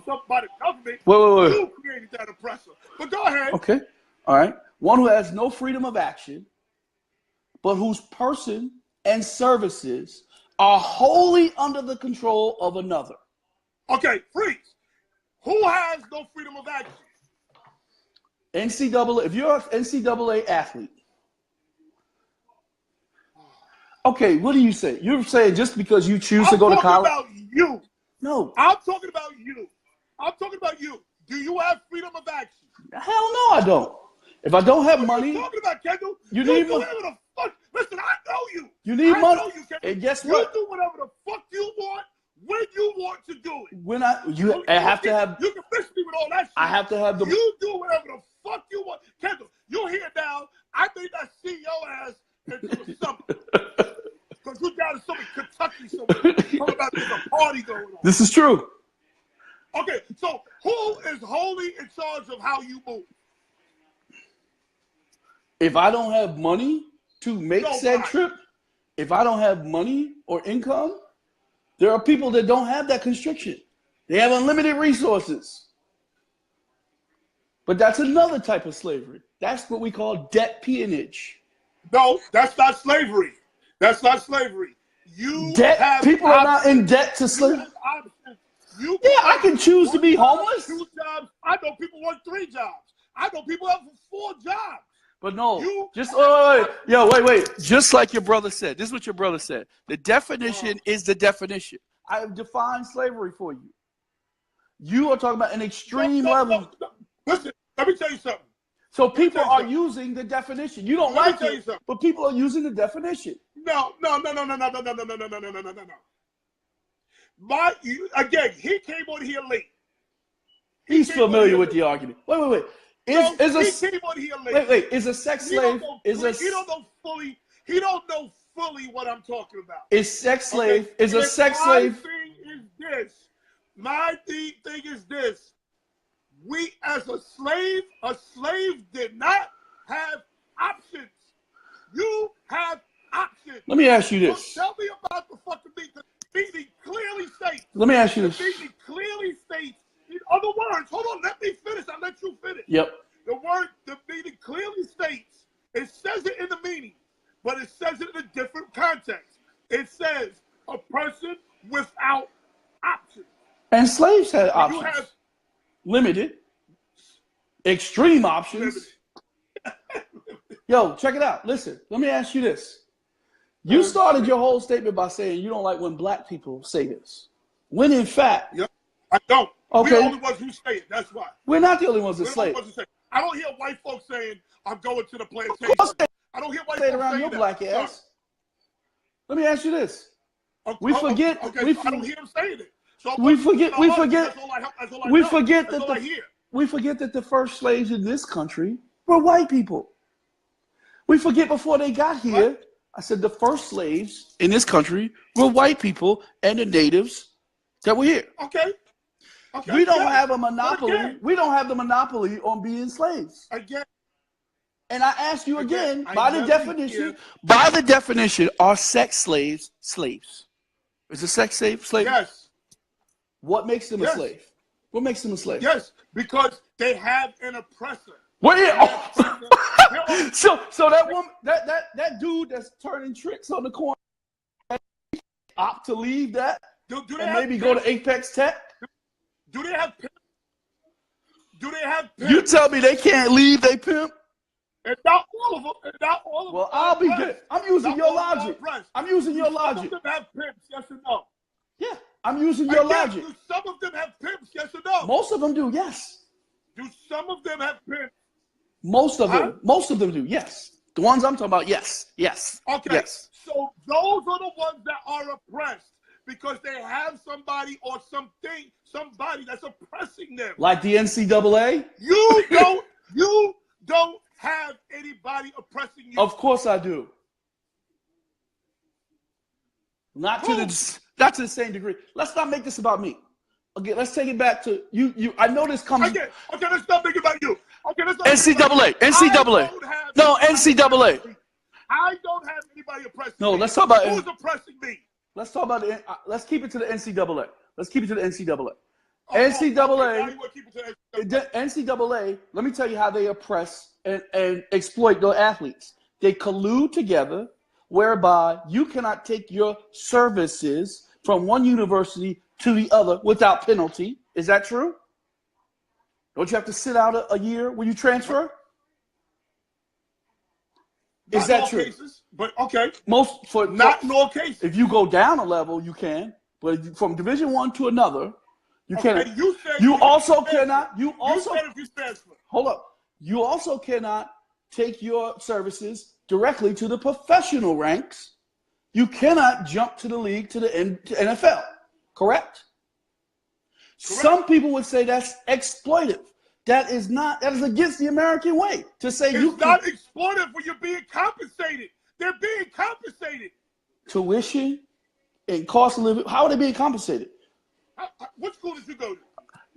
[SPEAKER 3] government.
[SPEAKER 7] Wait.
[SPEAKER 3] You created that oppressor. But go ahead.
[SPEAKER 7] Okay. All right. One who has no freedom of action, but whose person and services are wholly under the control of another.
[SPEAKER 3] Okay, freeze. Who has no freedom of action?
[SPEAKER 7] NCAA, if you're an NCAA athlete, okay, what do you say? You're saying just because you choose to go to college?
[SPEAKER 3] I'm talking about you.
[SPEAKER 7] No.
[SPEAKER 3] I'm talking about you. I'm talking about you. Do you have freedom of action?
[SPEAKER 7] Hell no, I don't. If I don't have money,
[SPEAKER 3] What are you talking about, Kendall?
[SPEAKER 7] you
[SPEAKER 3] do
[SPEAKER 7] need
[SPEAKER 3] whatever the fuck. Listen, I know you.
[SPEAKER 7] You need
[SPEAKER 3] I
[SPEAKER 7] money.
[SPEAKER 3] know you, Kendall.
[SPEAKER 7] And guess
[SPEAKER 3] You
[SPEAKER 7] what?
[SPEAKER 3] do whatever the fuck you want when you want to do it.
[SPEAKER 7] When I have to have,
[SPEAKER 3] You can fish me with all that shit.
[SPEAKER 7] I have to have the.
[SPEAKER 3] You do whatever the fuck you want. Kendall, you're here now. I think I see your ass into something. Because you got something in Kentucky somewhere. Talking about there's a party going on.
[SPEAKER 7] This is true.
[SPEAKER 3] Okay, so who is wholly in charge of how you move?
[SPEAKER 7] If I don't have money to make said trip, if I don't have money or income, there are people that don't have that constriction. They have unlimited resources. But that's another type of slavery. That's what we call debt peonage.
[SPEAKER 3] No, that's not slavery. That's not slavery. You
[SPEAKER 7] Debt?
[SPEAKER 3] have
[SPEAKER 7] People are not in debt to
[SPEAKER 3] You
[SPEAKER 7] slavery.
[SPEAKER 3] have options. You
[SPEAKER 7] Yeah, I can choose to be homeless.
[SPEAKER 3] 2 jobs. I know people work 3 jobs. I know people have 4 jobs.
[SPEAKER 7] But no,
[SPEAKER 3] You-
[SPEAKER 7] just wait. Yo, wait. Just like your brother said. This is what your brother said. The definition is the definition. I have defined slavery for you. You are talking about an extreme level.
[SPEAKER 3] No. Listen, let me tell you something.
[SPEAKER 7] So people
[SPEAKER 3] tell you
[SPEAKER 7] are
[SPEAKER 3] something.
[SPEAKER 7] using the definition. You don't
[SPEAKER 3] Let me
[SPEAKER 7] like
[SPEAKER 3] tell you
[SPEAKER 7] it,
[SPEAKER 3] something.
[SPEAKER 7] but people are using the definition.
[SPEAKER 3] No. Again, he came on here late.
[SPEAKER 7] He's familiar with the argument. Wait.
[SPEAKER 3] He came on here late.
[SPEAKER 7] Wait. Is a sex slave?
[SPEAKER 3] He don't know fully what I'm talking about.
[SPEAKER 7] Is sex slave?
[SPEAKER 3] Okay?
[SPEAKER 7] Is a sex slave?
[SPEAKER 3] My thing is this. We as a slave did not have options. You have options.
[SPEAKER 7] Let me ask you this.
[SPEAKER 3] So tell me about the fucking meaning clearly states.
[SPEAKER 7] Let me ask you this.
[SPEAKER 3] The meaning clearly states. In other words, hold on, let me finish. I'll let you finish.
[SPEAKER 7] Yep.
[SPEAKER 3] The meaning clearly states. It says it in the meaning, but it says it in a different context. It says a person without options.
[SPEAKER 7] And slaves had
[SPEAKER 3] You
[SPEAKER 7] options.
[SPEAKER 3] have
[SPEAKER 7] Limited. Extreme options. Yo, check it out. Listen, let me ask you this. You started your whole statement by saying you don't like when black people say this. When in fact,
[SPEAKER 3] Yep. I don't.
[SPEAKER 7] Okay.
[SPEAKER 3] We're the only ones who say it. That's why.
[SPEAKER 7] we're not the only ones that
[SPEAKER 3] We're the
[SPEAKER 7] say
[SPEAKER 3] only
[SPEAKER 7] it.
[SPEAKER 3] ones who say it. I don't hear white folks saying, I'm going to the plantation.
[SPEAKER 7] Of course they
[SPEAKER 3] I don't hear white
[SPEAKER 7] say it
[SPEAKER 3] folks
[SPEAKER 7] around
[SPEAKER 3] saying
[SPEAKER 7] your
[SPEAKER 3] that.
[SPEAKER 7] black ass. Let me ask you this.
[SPEAKER 3] Okay,
[SPEAKER 7] We forget-
[SPEAKER 3] Okay,
[SPEAKER 7] we
[SPEAKER 3] so I don't hear them saying it. So
[SPEAKER 7] We forget-
[SPEAKER 3] That's all I
[SPEAKER 7] We
[SPEAKER 3] know.
[SPEAKER 7] forget
[SPEAKER 3] That's
[SPEAKER 7] that
[SPEAKER 3] all I hear.
[SPEAKER 7] we forget that the first slaves in this country were white people. We forget before they got here.
[SPEAKER 3] What?
[SPEAKER 7] I said the first slaves in this country were white people and the natives that were here.
[SPEAKER 3] Okay.
[SPEAKER 7] We don't
[SPEAKER 3] yeah.
[SPEAKER 7] have a monopoly.
[SPEAKER 3] Again.
[SPEAKER 7] We don't have the monopoly on being slaves.
[SPEAKER 3] Again.
[SPEAKER 7] And I ask you again,
[SPEAKER 3] I
[SPEAKER 7] by the
[SPEAKER 3] never
[SPEAKER 7] definition, are sex slaves slaves? Is a sex slave?
[SPEAKER 3] Yes.
[SPEAKER 7] What makes them a
[SPEAKER 3] Yes.
[SPEAKER 7] slave? What makes them a slave?
[SPEAKER 3] Yes. Because they have an oppressor.
[SPEAKER 7] Well, yeah. So that woman, that dude that's turning tricks on the corner, opt to leave that
[SPEAKER 3] Do they
[SPEAKER 7] and
[SPEAKER 3] have
[SPEAKER 7] maybe go
[SPEAKER 3] pimps?
[SPEAKER 7] to Apex Tech.
[SPEAKER 3] Do they have pimps? Do they have pimps?
[SPEAKER 7] You tell me they can't leave they pimp?
[SPEAKER 3] And not all of them. And not all of
[SPEAKER 7] Well,
[SPEAKER 3] them.
[SPEAKER 7] I'll be
[SPEAKER 3] oppressed.
[SPEAKER 7] good. I'm using
[SPEAKER 3] Not
[SPEAKER 7] your
[SPEAKER 3] all of them
[SPEAKER 7] logic.
[SPEAKER 3] oppressed.
[SPEAKER 7] I'm using your
[SPEAKER 3] Some
[SPEAKER 7] logic.
[SPEAKER 3] of them have pimps, yes or no?
[SPEAKER 7] Yeah, I'm using your
[SPEAKER 3] Again,
[SPEAKER 7] logic.
[SPEAKER 3] do some of them have pimps, yes or no?
[SPEAKER 7] Most of them do, yes.
[SPEAKER 3] Do some of them have pimps?
[SPEAKER 7] Most of
[SPEAKER 3] Huh?
[SPEAKER 7] them. Most of them do, yes. The ones I'm talking about, yes.
[SPEAKER 3] Okay.
[SPEAKER 7] Yes.
[SPEAKER 3] So those are the ones that are oppressed because they have somebody or somebody that's oppressing them.
[SPEAKER 7] Like the NCAA?
[SPEAKER 3] You don't have anybody oppressing you.
[SPEAKER 7] Of course I do. Not to the same degree. Let's not make this about me. Okay, let's take it back to you. I know this comes.
[SPEAKER 3] Okay, let's not think about you. Okay, let's not
[SPEAKER 7] NCAA. No, NCAA.
[SPEAKER 3] I don't have anybody oppressing
[SPEAKER 7] No,
[SPEAKER 3] me.
[SPEAKER 7] Let's talk about.
[SPEAKER 3] Who's oppressing me?
[SPEAKER 7] Let's talk about the. Let's keep it to the NCAA. Let's keep it to the NCAA.
[SPEAKER 3] Oh, now
[SPEAKER 7] NCAA.
[SPEAKER 3] you want to keep it to the NCAA.
[SPEAKER 7] NCAA. Let me tell you how they oppress and exploit their athletes. they collude together whereby you cannot take your services from one university to the other without penalty. Is that true? Don't you have to sit out a year when you transfer? Is
[SPEAKER 3] Not in
[SPEAKER 7] that
[SPEAKER 3] all
[SPEAKER 7] true?
[SPEAKER 3] cases, but okay.
[SPEAKER 7] Not
[SPEAKER 3] in all cases.
[SPEAKER 7] If you go down a level, you can, but from Division I to another, you
[SPEAKER 3] Okay,
[SPEAKER 7] cannot.
[SPEAKER 3] you said
[SPEAKER 7] You
[SPEAKER 3] if
[SPEAKER 7] also
[SPEAKER 3] you transfer.
[SPEAKER 7] cannot. You also
[SPEAKER 3] said if you transfer.
[SPEAKER 7] hold up. You also cannot take your services directly to the professional ranks. You cannot jump to the league to the to NFL. Correct? Some people would say that's exploitive. That is not. That is against the American way to say
[SPEAKER 3] It's not exploitive when you're being compensated. They're being compensated.
[SPEAKER 7] Tuition and cost of living. How are they being compensated?
[SPEAKER 3] What school did you go to?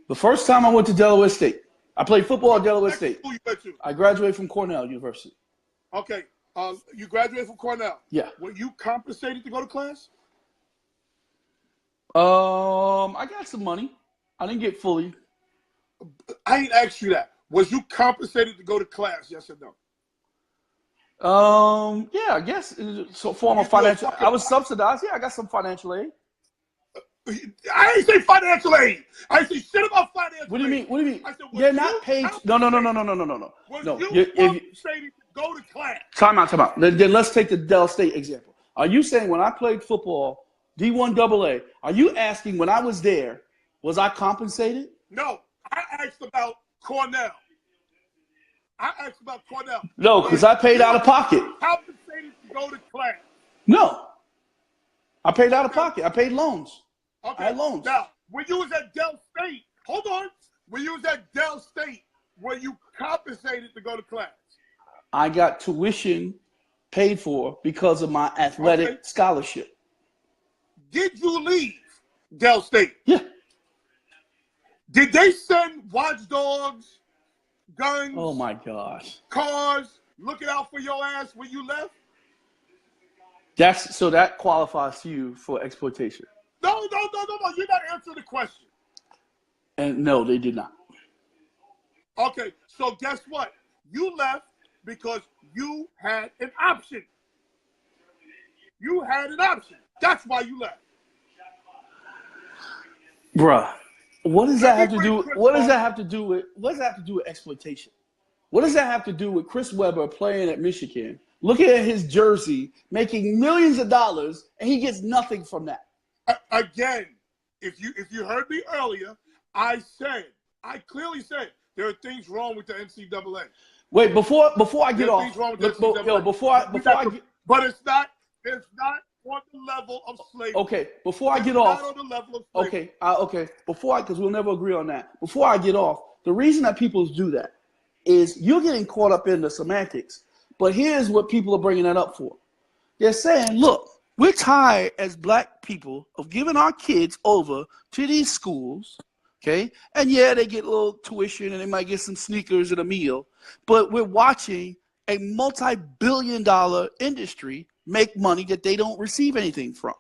[SPEAKER 7] The first time I went to Delaware State, I played football at Delaware State.
[SPEAKER 3] School you went to?
[SPEAKER 7] I graduated from Cornell University.
[SPEAKER 3] Okay, you graduated from Cornell.
[SPEAKER 7] Yeah.
[SPEAKER 3] Were you compensated to go to class?
[SPEAKER 7] I got some money. I didn't get fully.
[SPEAKER 3] I ain't asked you that. Was you compensated to go to class? Yes or no?
[SPEAKER 7] Yeah, I guess so. Form of financial. I was subsidized. Yeah, I got some financial aid.
[SPEAKER 3] I ain't say financial aid. I ain't say shit about financial aid.
[SPEAKER 7] What do you mean? What do you mean?
[SPEAKER 3] I said,
[SPEAKER 7] You're not paid. No.
[SPEAKER 3] Was you compensated to go to class?
[SPEAKER 7] Time out. Then let's take the Dell State example. Are you saying when I played football, D1 AA, are you asking when I was there, was I compensated?
[SPEAKER 3] No, I asked about Cornell.
[SPEAKER 7] No, because I paid out of pocket.
[SPEAKER 3] Compensated to go to class.
[SPEAKER 7] No. I paid out of pocket. I paid loans.
[SPEAKER 3] Okay.
[SPEAKER 7] I had loans.
[SPEAKER 3] Now, when you was at Dell State, hold on. When you was at Dell State, were you compensated to go to class?
[SPEAKER 7] I got tuition paid for because of my athletic scholarship.
[SPEAKER 3] Did you leave Dell State?
[SPEAKER 7] Yeah.
[SPEAKER 3] Did they send watchdogs, guns,
[SPEAKER 7] Oh my gosh.
[SPEAKER 3] cars, looking out for your ass when you left?
[SPEAKER 7] So that qualifies you for exploitation.
[SPEAKER 3] No. You're not answering the question.
[SPEAKER 7] And no, they did not.
[SPEAKER 3] Okay, so guess what? You left because you had an option. That's why you left.
[SPEAKER 7] Bruh, what does that have to do? What does that have to do with exploitation? What does that have to do with Chris Webber playing at Michigan, looking at his jersey, making millions of dollars, and he gets nothing from that?
[SPEAKER 3] Again, if you heard me earlier, I clearly said there are things wrong with the NCAA.
[SPEAKER 7] Wait, before I get off,
[SPEAKER 3] but it's not on the level of slavery.
[SPEAKER 7] Okay, before I get off.
[SPEAKER 3] Not on the level of slavery.
[SPEAKER 7] Okay. Because we'll never agree on that. Before I get off, the reason that people do that is you're getting caught up in the semantics. But here's what people are bringing that up for. They're saying, look, we're tired as black people of giving our kids over to these schools, okay? And yeah, they get a little tuition and they might get some sneakers and a meal. But we're watching a multi-billion-dollar industry make money that they don't receive anything from.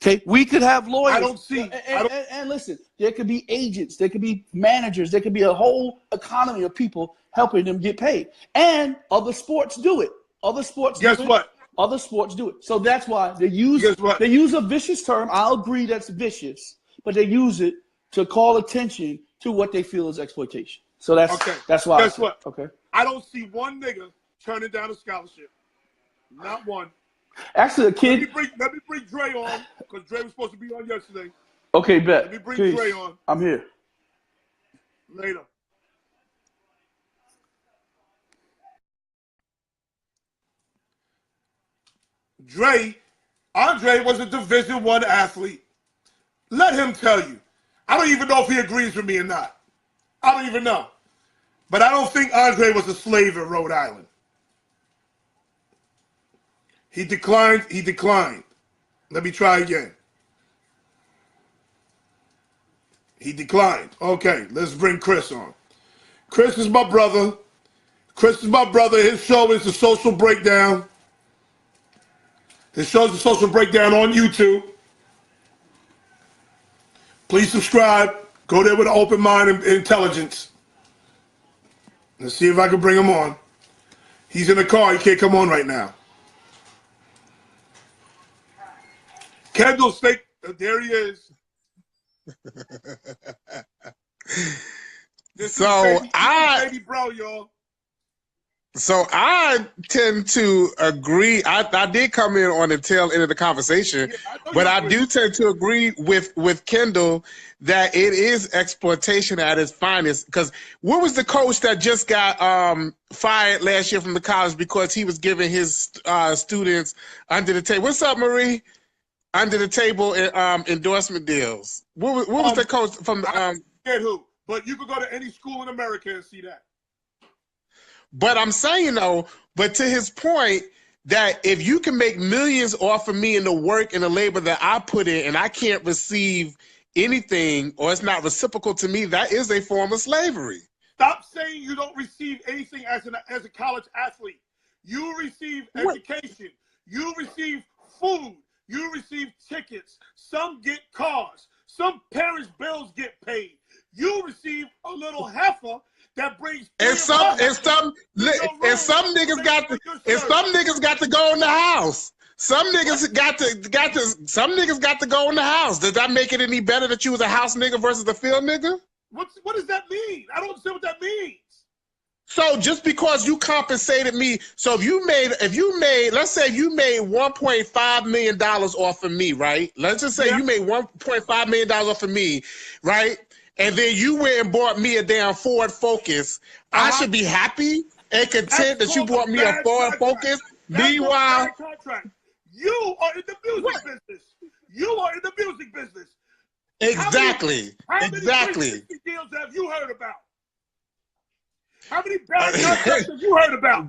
[SPEAKER 7] Okay, we could have lawyers. And listen, there could be agents, there could be managers, there could be a whole economy of people helping them get paid. And other sports do it. Other sports do it. So that's why they use a vicious term. I'll agree that's vicious, but they use it to call attention to what they feel is exploitation. So that's why.
[SPEAKER 3] Guess what?
[SPEAKER 7] Okay.
[SPEAKER 3] I don't see one nigga turning down a scholarship. Not one.
[SPEAKER 7] Actually, a kid.
[SPEAKER 3] Let me bring Dre on, because Dre was supposed to be on yesterday.
[SPEAKER 7] Okay, bet.
[SPEAKER 3] Let me bring Dre on.
[SPEAKER 7] I'm here.
[SPEAKER 3] Later. Andre was a Division I athlete. Let him tell you. I don't even know if he agrees with me or not. I don't even know. But I don't think Andre was a slave in Rhode Island. He declined. Let me try again. He declined. Okay, let's bring Chris on. Chris is my brother. His show is The Social Breakdown. His show is The Social Breakdown on YouTube. Please subscribe. Go there with an open mind and intelligence. Let's see if I can bring him on. He's in the car. He can't come on right now. Kendall State. There he is.
[SPEAKER 8] So
[SPEAKER 3] baby bro, y'all.
[SPEAKER 8] So I tend to agree. I did come in on the tail end of the conversation, but I do tend to agree with Kendall that it is exploitation at its finest. Because what was the coach that just got fired last year from the college because he was giving his students under the table? What's up, Marie? Under the table endorsement deals. What was the coach from the?
[SPEAKER 3] I forget who, but you could go to any school in America and see that.
[SPEAKER 8] But I'm saying though, but to his point, that if you can make millions off of me and the work and the labor that I put in, and I can't receive anything, or it's not reciprocal to me, that is a form of slavery.
[SPEAKER 3] Stop saying you don't receive anything as a college athlete. You receive education. You receive food. You receive tickets. Some get cars. Some parents' bills get paid. You receive a little heifer that brings.
[SPEAKER 8] And some niggas got to go in the house. Some niggas got to go in the house. Does that make it any better that you was a house nigga versus a field nigga?
[SPEAKER 3] What does that mean? I don't understand what that means.
[SPEAKER 8] So just because you compensated me, so if you made, let's say you made $1.5 million off of me, right? Let's just say you made $1.5 million off of me, right? And then you went and bought me a damn Ford Focus. I should be happy and content that you bought me a Ford Focus. Meanwhile,
[SPEAKER 3] you are in the music business. You are in the music business.
[SPEAKER 8] Exactly.
[SPEAKER 3] How many deals have you heard about? How many bad contracts have you heard about?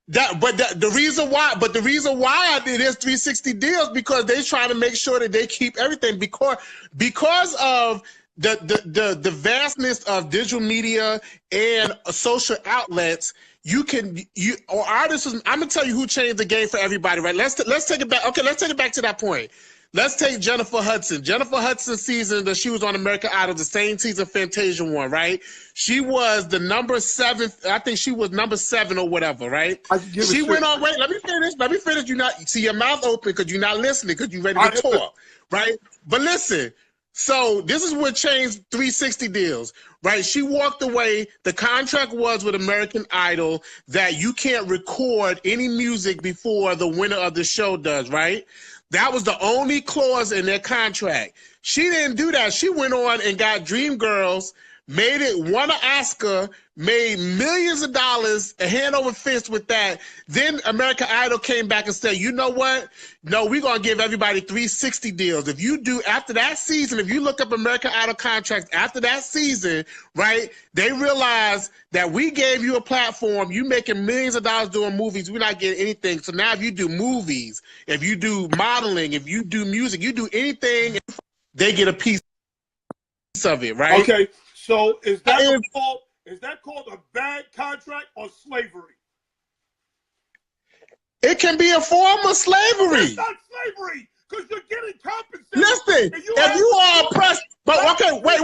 [SPEAKER 8] The reason why I did this 360 deals because they're trying to make sure that they keep everything because of the vastness of digital media and social outlets. Artists. I'm gonna tell you who changed the game for everybody, right? Let's take it back. Okay, let's take it back to that point. Let's take Jennifer Hudson. Jennifer Hudson's season that she was on American Idol, the same season Fantasia won, right? She was the number 7. I think she was number 7 or whatever, right? She went on. Wait, let me finish. You not see your mouth open because you're not listening because you're ready to talk, right? But listen. So this is what changed 360 deals, right? She walked away. The contract was with American Idol that you can't record any music before the winner of the show does, right? That was the only clause in their contract. She didn't do that. She went on and got Dreamgirls, made it, won an Oscar, made millions of dollars, a hand over fist with that. Then American Idol came back and said, you know what? No, we're going to give everybody 360 deals. If you do, after that season, if you look up American Idol contracts after that season, right, they realize that we gave you a platform, you making millions of dollars doing movies, we're not getting anything. So now if you do movies, if you do modeling, if you do music, you do anything, they get a piece of it, right?
[SPEAKER 3] Okay, so is that called a bad contract or slavery?
[SPEAKER 8] It can be a form of slavery.
[SPEAKER 3] It's not slavery because you're getting compensated.
[SPEAKER 8] Listen, if you are oppressed, but okay, wait,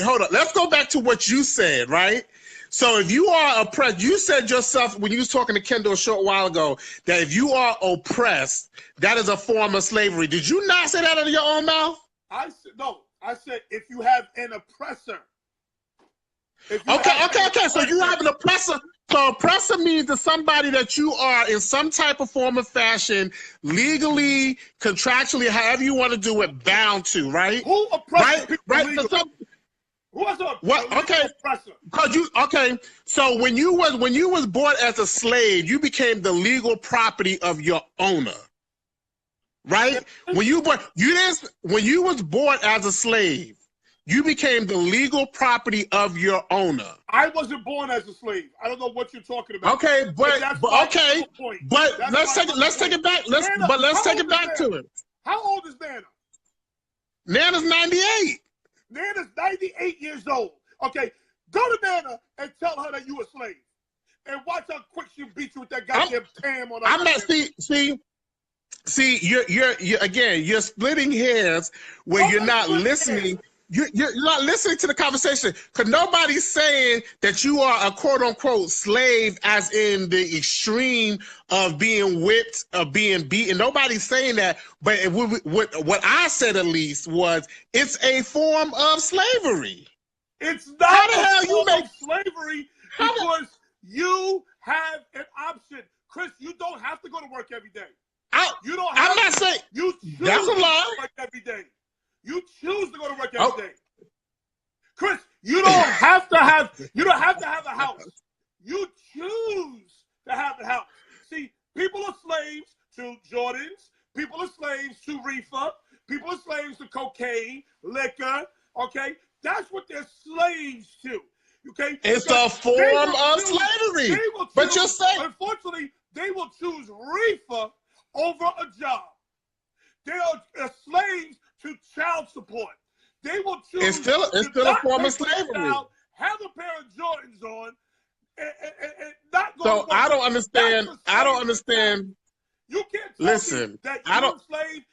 [SPEAKER 8] hold on. Let's go back to what you said, right? So if you are oppressed, you said yourself when you was talking to Kendall a short while ago that if you are oppressed, that is a form of slavery. Did you not say that out of your own mouth?
[SPEAKER 3] I said no. I said if you have an oppressor.
[SPEAKER 8] Okay. So you have an oppressor. So oppressor means that somebody that you are in some type of form of fashion, legally, contractually, however you want to do it, bound to, right?
[SPEAKER 3] Who oppresses people legally?
[SPEAKER 8] What's up? What? Okay. So when you was bought as a slave, you became the legal property of your owner. Right? When you was bought as a slave, you became the legal property of your owner.
[SPEAKER 3] I wasn't born as a slave. I don't know what you're talking about.
[SPEAKER 8] Okay, but let's take it back. Let's take it back to it.
[SPEAKER 3] How old is Nana?
[SPEAKER 8] Nana's 98.
[SPEAKER 3] Nana's 98 years old. Okay, go to Nana and tell her that you a slave, and watch how quick she beat you with that goddamn tam on her.
[SPEAKER 8] I'm not See, you're splitting hairs where you're not listening. you're not listening to the conversation because nobody's saying that you are a quote unquote slave, as in the extreme of being whipped, of being beaten. Nobody's saying that. But what I said at least was it's a form of slavery.
[SPEAKER 3] It's not
[SPEAKER 8] How the hell
[SPEAKER 3] a
[SPEAKER 8] you
[SPEAKER 3] form
[SPEAKER 8] make
[SPEAKER 3] of slavery because you have an option. Chris, you don't have to go to work every day. You don't have
[SPEAKER 8] I'm not saying
[SPEAKER 3] you choose
[SPEAKER 8] that's a
[SPEAKER 3] to
[SPEAKER 8] lie.
[SPEAKER 3] go to work every day. You choose to go to work every day. Chris, you don't have to have a house. You choose to have a house. See, people are slaves to Jordans, people are slaves to reefer, people are slaves to cocaine, liquor, okay? That's what they're slaves to. Okay?
[SPEAKER 8] It's a form of slavery. But you're saying,
[SPEAKER 3] unfortunately, they will choose reefer over a job. They are slaves to child support. They will choose.
[SPEAKER 8] it's still a form of slavery.
[SPEAKER 3] Child, have a pair of Jordans on, and not go.
[SPEAKER 8] So
[SPEAKER 3] to work.
[SPEAKER 8] I don't understand. I don't understand.
[SPEAKER 3] You can't tell
[SPEAKER 8] Listen,
[SPEAKER 3] me that
[SPEAKER 8] I
[SPEAKER 3] you're
[SPEAKER 8] don't.
[SPEAKER 3] a slave.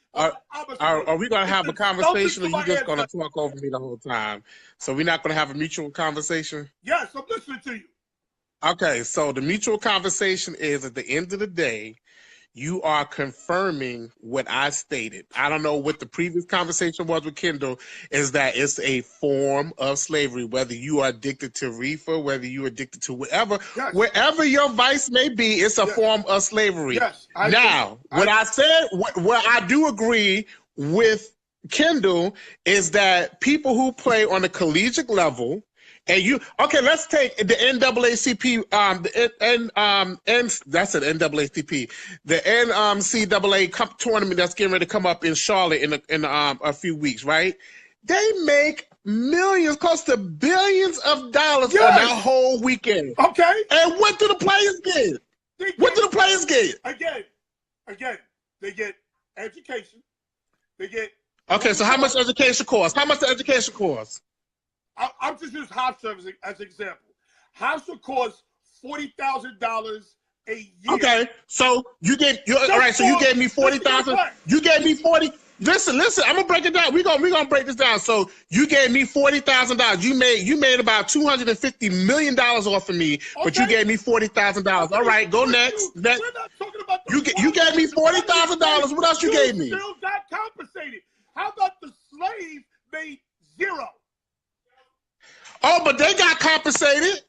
[SPEAKER 8] Are we gonna have a conversation, or you just gonna
[SPEAKER 3] ancestors.
[SPEAKER 8] talk over me the whole time? So we're not gonna have a mutual conversation.
[SPEAKER 3] Yes, I'm listening to you.
[SPEAKER 8] Okay, so the mutual conversation is at the end of the day, you are confirming what I stated. I don't know what the previous conversation was with Kendall, is that it's a form of slavery, whether you are addicted to reefer, whether you're addicted to whatever, wherever your vice may be, it's a form of slavery.
[SPEAKER 3] Yes,
[SPEAKER 8] what I said, what I do agree with Kendall is that people who play on a collegiate level, and let's take the NAACP, that's an NAACP, the NCAA tournament that's getting ready to come up in Charlotte in a few weeks, right? They make millions, close to billions of dollars on that whole weekend.
[SPEAKER 3] Okay.
[SPEAKER 8] And what do the players get? What do the players get?
[SPEAKER 3] Again, they get education. They get.
[SPEAKER 8] Okay, so how much education costs? How much the education costs?
[SPEAKER 3] I'm just using Hofstra as an example. Hofstra costs $40,000 a year.
[SPEAKER 8] Okay, so you gave me 40,000. You gave me 40. Listen. I'm gonna break it down. We're gonna break this down. So you gave me $40,000. You made about $250 million off of me, but you gave me $40,000. All right, go next.
[SPEAKER 3] We're not talking about
[SPEAKER 8] you gave me $40,000. What else you gave me?
[SPEAKER 3] Still got compensated. How about the slave made zero?
[SPEAKER 8] Oh, but they got compensated.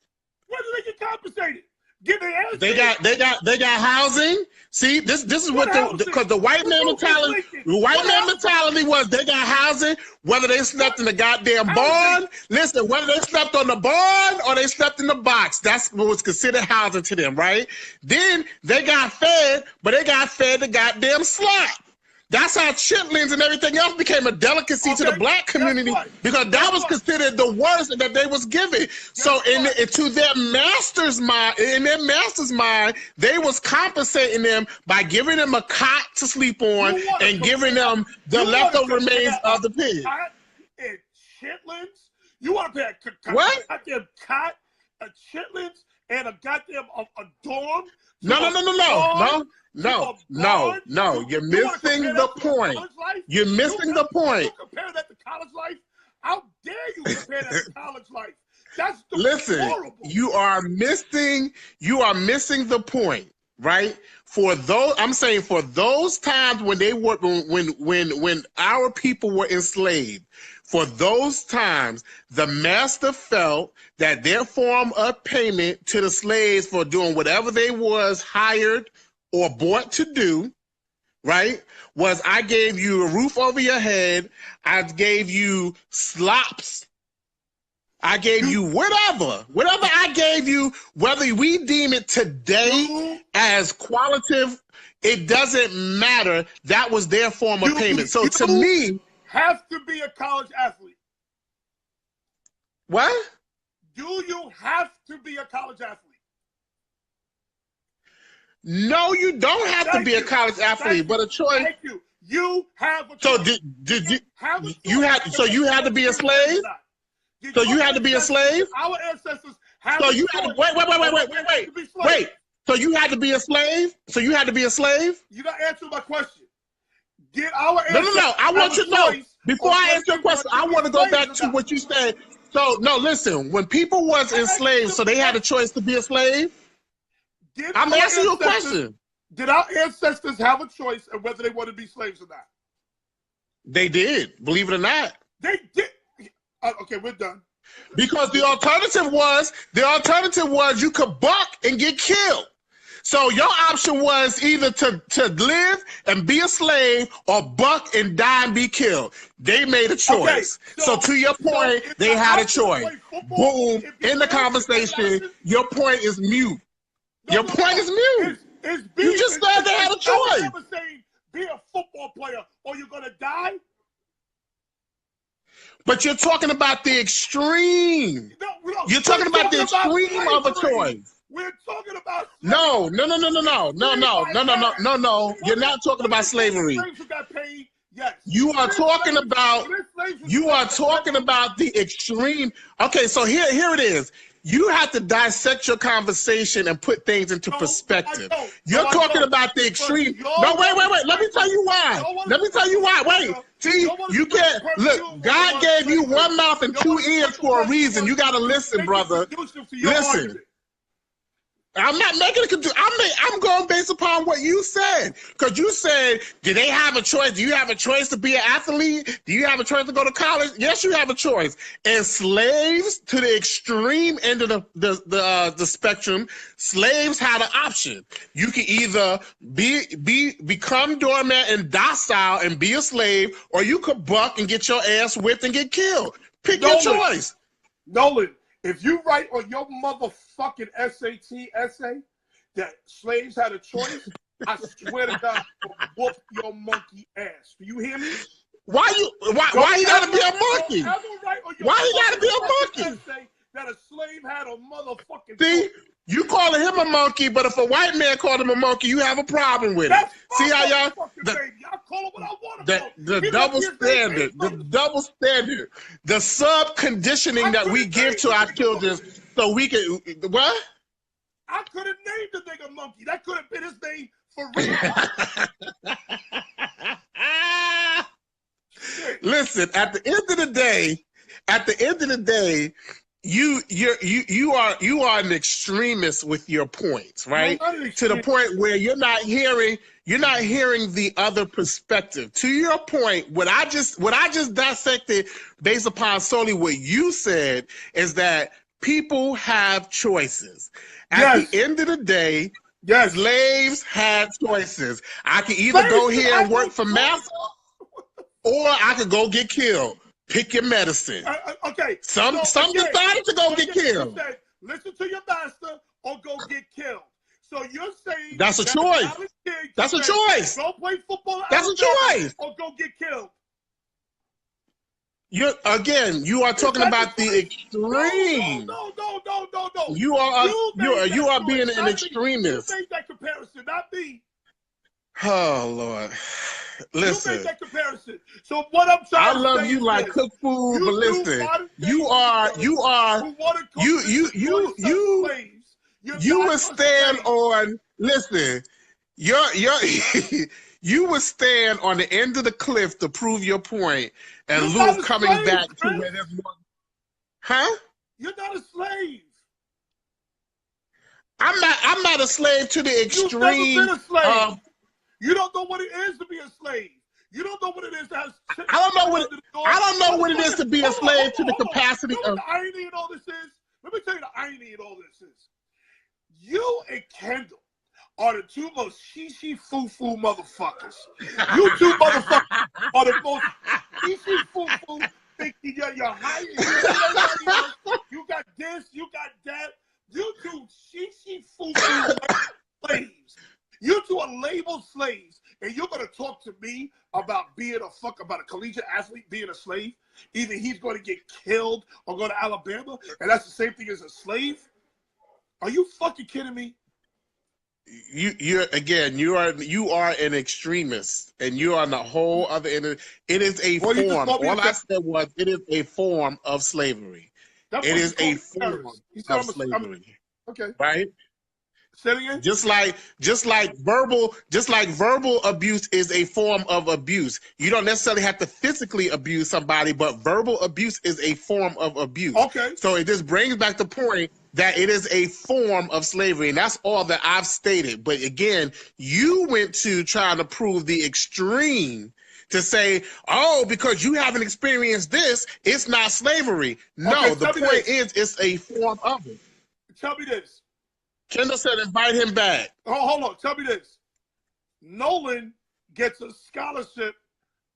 [SPEAKER 3] Where do they get compensated? Get their ass.
[SPEAKER 8] They got housing. See, this is what because the white man mentality. The white man mentality was they got housing, whether they slept in the goddamn barn. Listen, whether they slept on the barn or they slept in the box, that's what was considered housing to them, right? Then they got fed, but they got fed the goddamn slop. That's how chitlins and everything else became a delicacy to the black community because that was considered the worst that they was given. So to their master's mind, they was compensating them by giving them a cot to sleep on and giving them the leftover remains of the pig.
[SPEAKER 3] And chitlins? You want to pay a goddamn cot, a chitlins, and a goddamn a dorm? No. You're missing the point. You're missing the point. You compare that to college life? How dare you compare that to college life? That's horrible.
[SPEAKER 8] You are missing the point, right? For those times when they were when our people were enslaved, for those times, the master felt that their form of payment to the slaves for doing whatever they was hired or bought to do, right, was I gave you a roof over your head, I gave you slops, I gave you whatever I gave you, whether we deem it today as qualitative, it doesn't matter. That was their form of payment. So to me,
[SPEAKER 3] have to be a college athlete.
[SPEAKER 8] What?
[SPEAKER 3] Do you have to be a college athlete?
[SPEAKER 8] No, you don't have to be a college athlete, but a choice.
[SPEAKER 3] Thank you. You have a choice.
[SPEAKER 8] So did you had to be a slave? So you had to be a slave?
[SPEAKER 3] Our ancestors have
[SPEAKER 8] So you had to wait. So you had to be a slave? So you had to be a slave?
[SPEAKER 3] You got to answer my question. Did our ancestors
[SPEAKER 8] No. I want you to know. Before I answer your question, I want to go back to what you said. So, no, listen. When people was enslaved, so they had a choice to be a slave? I'm asking you a question.
[SPEAKER 3] Did our ancestors have a choice of whether they wanted to be slaves or not?
[SPEAKER 8] They did, believe it or not.
[SPEAKER 3] They did. Okay, we're done.
[SPEAKER 8] Because the alternative was you could buck and get killed. So your option was either to live and be a slave or buck and die and be killed. They made a choice. Okay, so to your point, they had a choice. Boom, in the conversation, your point is mute. Your point is mute. You just said they had a choice. I never saying be a football player or you're going to die. But you're talking about the extreme. No, you're talking about the extreme of a choice. We're talking about no. You're not talking about slavery. Yes. You are talking about the extreme. Okay, so here it is. You have to dissect your conversation and put things into perspective. You're talking about the extreme. No, wait. Let me tell you why. Wait. See, you can't look. God gave you one mouth and two ears for a reason. You got to listen, brother. Listen. I'm not making a I'm going based upon what you said. Because you said, do they have a choice? Do you have a choice to be an athlete? Do you have a choice to go to college? Yes, you have a choice. And slaves, to the extreme end of the spectrum, slaves had an option. You can either become doormat and docile and be a slave, or you could buck and get your ass whipped and get killed. Pick your choice.
[SPEAKER 3] Nolan, if you write on your motherfucking SAT essay that slaves had a choice, I swear to God, I'll whoop your monkey ass. Do you hear me?
[SPEAKER 8] Why you gotta be a monkey? Why you gotta be a monkey?
[SPEAKER 3] That a slave had a motherfucking
[SPEAKER 8] See, you calling him a monkey, but if a white man called him a monkey, you have a problem with it. See how y'all
[SPEAKER 3] call it what I want
[SPEAKER 8] the double standard, the sub conditioning that we give to our children, so we can what?
[SPEAKER 3] I could have named the nigga monkey. That could have been his name for real.
[SPEAKER 8] Listen, at the end of the day, you are an extremist with your points, right? To the point where you're not hearing the other perspective. To your point, what I just dissected based upon solely what you said is that people have choices. At the end of the day, slaves had choices. I can either go here and work for master, or I could go get killed. Pick your medicine.
[SPEAKER 3] Okay.
[SPEAKER 8] Some decided to go get killed.
[SPEAKER 3] Listen to your master or go get killed. So you're saying
[SPEAKER 8] that's a choice. That's a choice.
[SPEAKER 3] Go play football.
[SPEAKER 8] That's a choice.
[SPEAKER 3] Or go get killed.
[SPEAKER 8] You are talking about the extreme.
[SPEAKER 3] No.
[SPEAKER 8] You are being an extremist.
[SPEAKER 3] You made that comparison, not me.
[SPEAKER 8] Oh Lord. Listen.
[SPEAKER 3] You made that comparison. So what I'm trying to say, I love
[SPEAKER 8] you like cook food, but listen, you would stand on. Listen, you would stand on the end of the cliff to prove your point, and Luke coming back to where there's more. Huh?
[SPEAKER 3] You're not a slave.
[SPEAKER 8] I'm not a slave to the extreme.
[SPEAKER 3] You've never been a slave. You don't know what it is to be a slave. You don't know what it is to have.
[SPEAKER 8] I don't know what it is to be a slave to the capacity of.
[SPEAKER 3] The irony in all this is. Let me tell you the irony in all this is. You and Kendall are the two most foo-foo motherfuckers. You two motherfuckers are the most foo-foo, thinking you're high. You got this, you got that. You two foo-foo slaves. You two are labeled slaves, and you're going to talk to me about about a collegiate athlete being a slave? Either he's going to get killed or go to Alabama, and that's the same thing as a slave? Are you fucking kidding me?
[SPEAKER 8] You are an extremist, and you are on the whole other end. It is a form. All I said was it is a form of slavery. It is a form of slavery.
[SPEAKER 3] Okay.
[SPEAKER 8] Right?
[SPEAKER 3] Say it again.
[SPEAKER 8] Just like verbal abuse is a form of abuse. You don't necessarily have to physically abuse somebody, but verbal abuse is a form of abuse.
[SPEAKER 3] Okay.
[SPEAKER 8] So it just brings back the point that it is a form of slavery, and that's all that I've stated. But again, you went to trying to prove the extreme to say, oh, because you haven't experienced this, it's not slavery. No,
[SPEAKER 3] Okay,
[SPEAKER 8] the point is it's a form of it.
[SPEAKER 3] Tell me this.
[SPEAKER 8] Kendall said invite him back.
[SPEAKER 3] Oh, hold on. Tell me this. Nolan gets a scholarship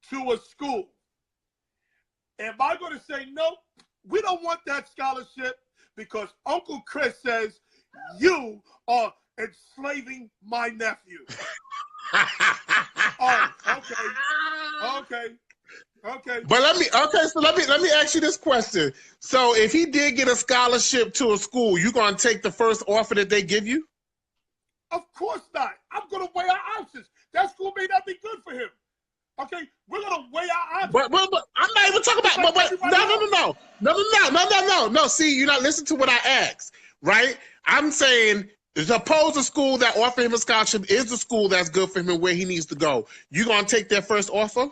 [SPEAKER 3] to a school. Am I going to say, no, we don't want that scholarship because Uncle Chris says you are enslaving my nephew? Oh, okay.
[SPEAKER 8] But let me ask you this question. So if he did get a scholarship to a school, you gonna take the first offer that they give you?
[SPEAKER 3] Of course not. I'm gonna weigh our options. That school may not be good for him. Okay, we're gonna weigh our options.
[SPEAKER 8] But I'm not even talking about. No. See, you're not listening to what I asked, right? I'm saying, suppose the school that offered him a scholarship is the school that's good for him and where he needs to go. You gonna take their first offer?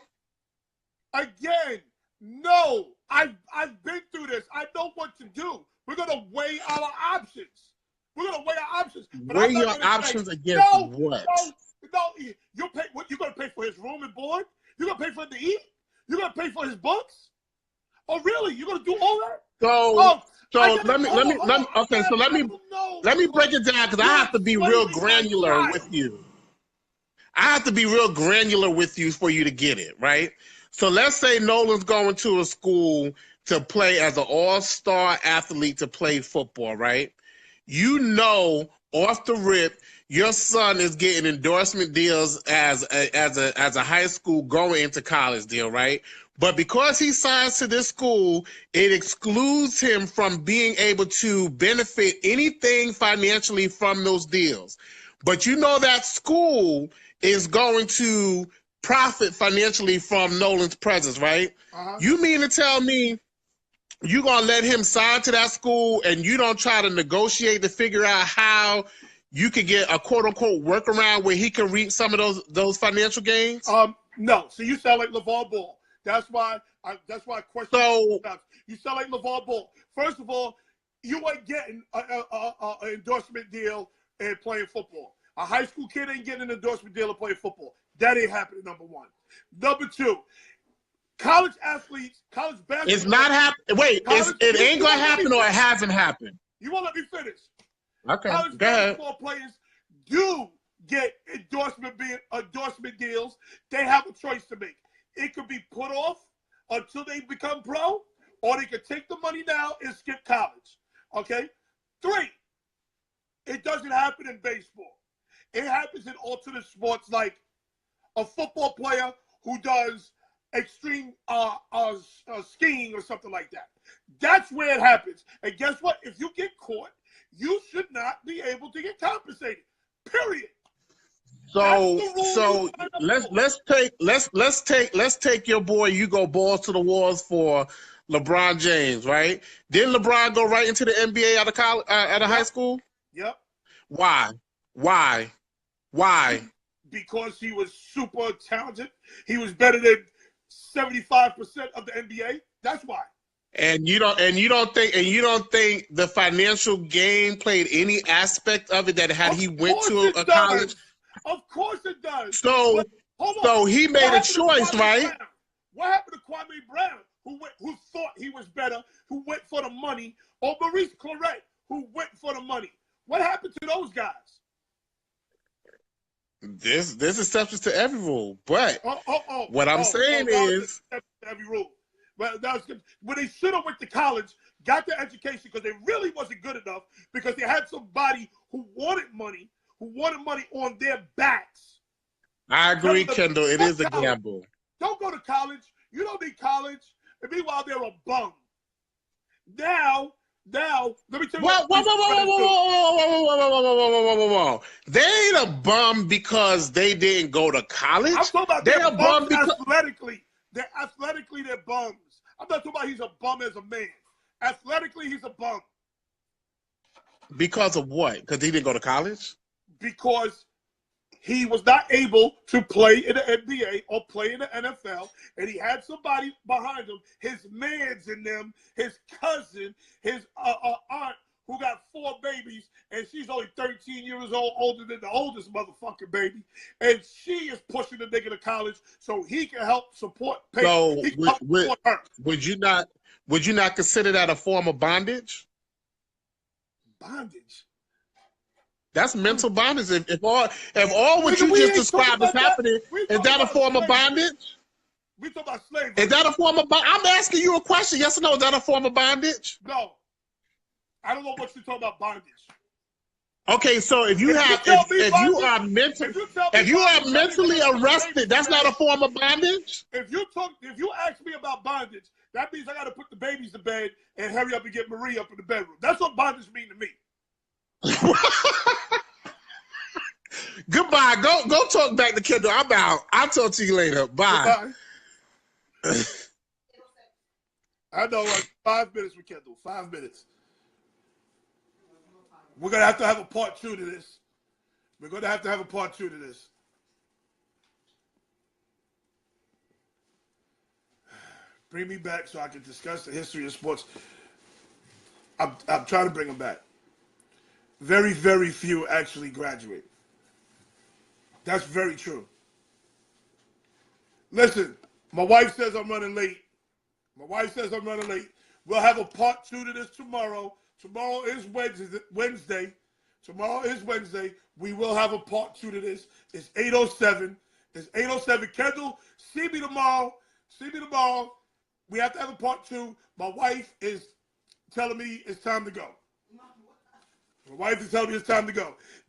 [SPEAKER 3] Again, no. I've been through this. I know what to do. We're gonna weigh our options. We're gonna weigh our options. But
[SPEAKER 8] Weigh your options against what?
[SPEAKER 3] No. You'll pay. What? You're gonna pay for his room and board? You're gonna pay for him to eat? You're gonna pay for his books? Oh, really? You're gonna do all that? Let me break it down because I have to be real granular with you. I have to be real granular with you for you to get it, right? So let's say Nolan's going to a school to play as an all-star athlete to play football, right? You know, off the rip, your son is getting endorsement deals as a high school going into college deal, right? But because he signs to this school, it excludes him from being able to benefit anything financially from those deals. But you know that school is going to profit financially from Nolan's presence, right? You mean to tell me you're going to let him sign to that school and you don't try to negotiate to figure out how you could get a quote-unquote workaround where he can reap some of those financial gains? No. So you sound like LeVar Ball. That's why I question. So you sound like LeVar Ball. First of all, you ain't getting an endorsement deal and playing football. A high school kid ain't getting an endorsement deal and playing football. That ain't happening, number one. Number two, college athletes, college basketball.
[SPEAKER 8] It's not happening. Wait, it ain't going to happen or it hasn't happened?
[SPEAKER 3] You won't let me finish.
[SPEAKER 8] Okay,
[SPEAKER 3] college basketball players do get endorsement deals. They have a choice to make. It could be put off until they become pro, or they could take the money now and skip college. Okay? 3, it doesn't happen in baseball. It happens in alternate sports like a football player who does extreme skiing or something like that. That's where it happens. And guess what? If you get caught, you should not be able to get compensated. Period.
[SPEAKER 8] So let's take your boy. You go balls to the walls for LeBron James, right? Didn't LeBron go right into the NBA out of college, out of high school?
[SPEAKER 3] Yep.
[SPEAKER 8] Why?
[SPEAKER 3] Because he was super talented. He was better than 75% of the NBA. That's why.
[SPEAKER 8] And you don't think the financial gain played any aspect of it that had he went to a college?
[SPEAKER 3] Of course it does.
[SPEAKER 8] So he made a choice, right?
[SPEAKER 3] Brown? What happened to Kwame Brown, who thought he was better, who went for the money, or Maurice Claret, who went for the money? What happened to those guys?
[SPEAKER 8] There's exceptions to every rule, but what I'm saying is
[SPEAKER 3] every rule. Well, that's good. When they should have went to college, got their education because they really wasn't good enough because they had somebody who wanted money on their backs.
[SPEAKER 8] I agree, Kendall. It is a gamble.
[SPEAKER 3] Don't go to college. You don't need college. And meanwhile, they're a bum. Now, let me tell you
[SPEAKER 8] Whoa. They ain't a bum because they didn't go to college.
[SPEAKER 3] I'm talking about they're a bum because athletically. They're bums. I'm not talking about he's a bum as a man. Athletically, he's a bum.
[SPEAKER 8] Because of what? Because he didn't go to college?
[SPEAKER 3] because he was not able to play in the NBA or play in the NFL, and he had somebody behind him, his mans in them, his cousin, his aunt, who got 4 babies, and she's only 13 years old, older than the oldest motherfucking baby, and she is pushing the nigga to college so he can help support pay.
[SPEAKER 8] So
[SPEAKER 3] He can help support her.
[SPEAKER 8] would you not consider that a form of bondage?
[SPEAKER 3] Bondage.
[SPEAKER 8] That's mental bondage. If all what
[SPEAKER 3] Nigga,
[SPEAKER 8] you
[SPEAKER 3] we
[SPEAKER 8] just
[SPEAKER 3] ain't
[SPEAKER 8] described
[SPEAKER 3] talking
[SPEAKER 8] is
[SPEAKER 3] about that.
[SPEAKER 8] happening,
[SPEAKER 3] We
[SPEAKER 8] is
[SPEAKER 3] talking
[SPEAKER 8] that a
[SPEAKER 3] about
[SPEAKER 8] form of
[SPEAKER 3] slavery.
[SPEAKER 8] bondage?
[SPEAKER 3] We talking about slavery.
[SPEAKER 8] Is that a form of bondage? I'm asking you a question. Yes or no? Is that a form of bondage?
[SPEAKER 3] No. I don't know what you're talking about bondage.
[SPEAKER 8] Okay, so if you are mentally arrested, that's not a form of bondage?
[SPEAKER 3] If you ask me about bondage, that means I got to put the babies to bed and hurry up and get Marie up in the bedroom. That's what bondage mean to me.
[SPEAKER 8] Goodbye. Go talk back to Kendall. I'm out. I'll talk to you later. Bye.
[SPEAKER 3] I know, like 5 minutes with Kendall. 5 minutes. We're going to have a part 2 to this. We're going to have a part 2 to this. Bring me back so I can discuss the history of sports. I'm trying to bring them back. Very, very few actually graduate. That's very true. Listen, my wife says I'm running late. We'll have a part 2 to this tomorrow. Tomorrow is Wednesday. We will have a part 2 to this. It's 8:07. Kendall, see me tomorrow. We have to have a part 2. My wife is telling me it's time to go.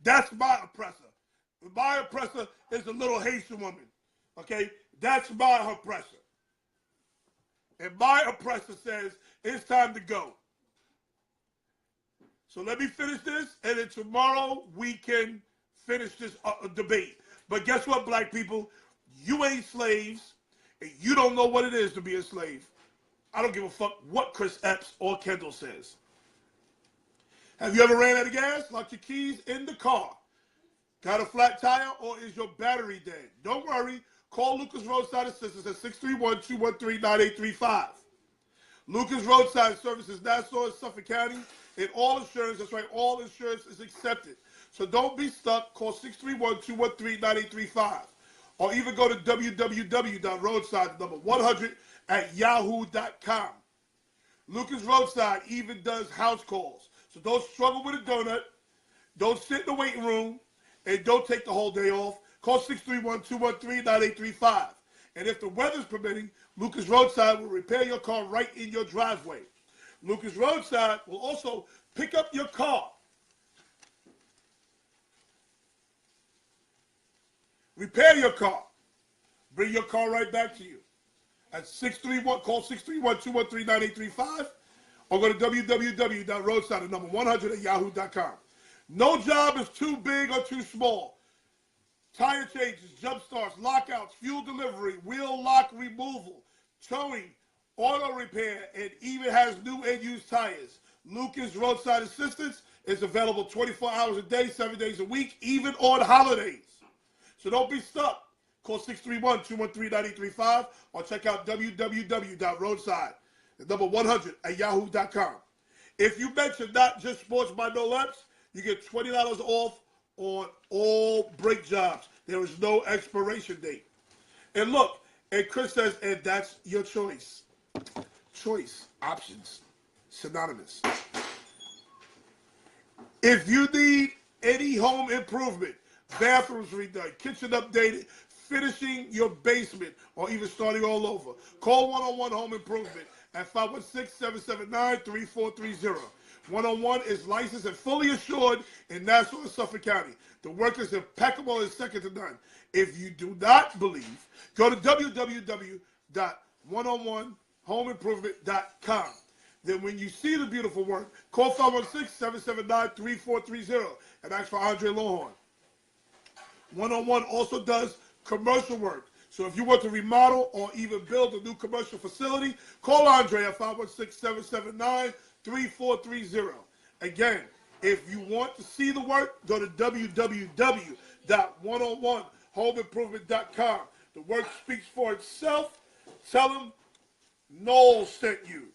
[SPEAKER 3] That's my oppressor. My oppressor is a little Haitian woman. Okay? That's my oppressor. And my oppressor says it's time to go. So let me finish this, and then tomorrow we can finish this debate. But guess what, black people? You ain't slaves, and you don't know what it is to be a slave. I don't give a fuck what Chris Epps or Kendall says. Have you ever ran out of gas? Locked your keys in the car. Got a flat tire, or is your battery dead? Don't worry. Call Lucas Roadside Assistance at 631-213-9835. Lucas Roadside Services, Nassau and Suffolk County, and all insurance. That's right, all insurance is accepted. So don't be stuck. Call 631-213-9835. Or even go to www.roadside100@yahoo.com. Lucas Roadside even does house calls. So don't struggle with a donut. Don't sit in the waiting room. And don't take the whole day off. Call 631-213-9835. And if the weather's permitting, Lucas Roadside will repair your car right in your driveway. Lucas Roadside will also pick up your car. Repair your car. Bring your car right back to you. At call 631-213-9835 or go to www.roadside100@yahoo.com. No job is too big or too small. Tire changes, jump starts, lockouts, fuel delivery, wheel lock removal, towing, auto repair, and even has new and used tires. Lucas Roadside Assistance is available 24 hours a day, 7 days a week, even on holidays. So don't be stuck. Call 631-213-9835 or check out www.roadside100@yahoo.com. If you mention Not Just Sports by Noel Epps, you get $20 off on all brake jobs. There is no expiration date. And look, and Chris says, and that's your choice. Choice, options, synonymous. If you need any home improvement, bathrooms redone, kitchen updated, finishing your basement, or even starting all over, call 101 Home Improvement at 516-779-3430. 101 is licensed and fully assured in Nassau and Suffolk County. The work is impeccable and second to none. If you do not believe, go to www.101homeimprovement.com. Then when you see the beautiful work, call 516-779-3430 and ask for Andre Lohorn. 101 also does commercial work. So if you want to remodel or even build a new commercial facility, call Andre at 516-779-3430. Again, If you want to see the work, go to www.101homeimprovement.com. The work speaks for itself. Tell them Noel sent you.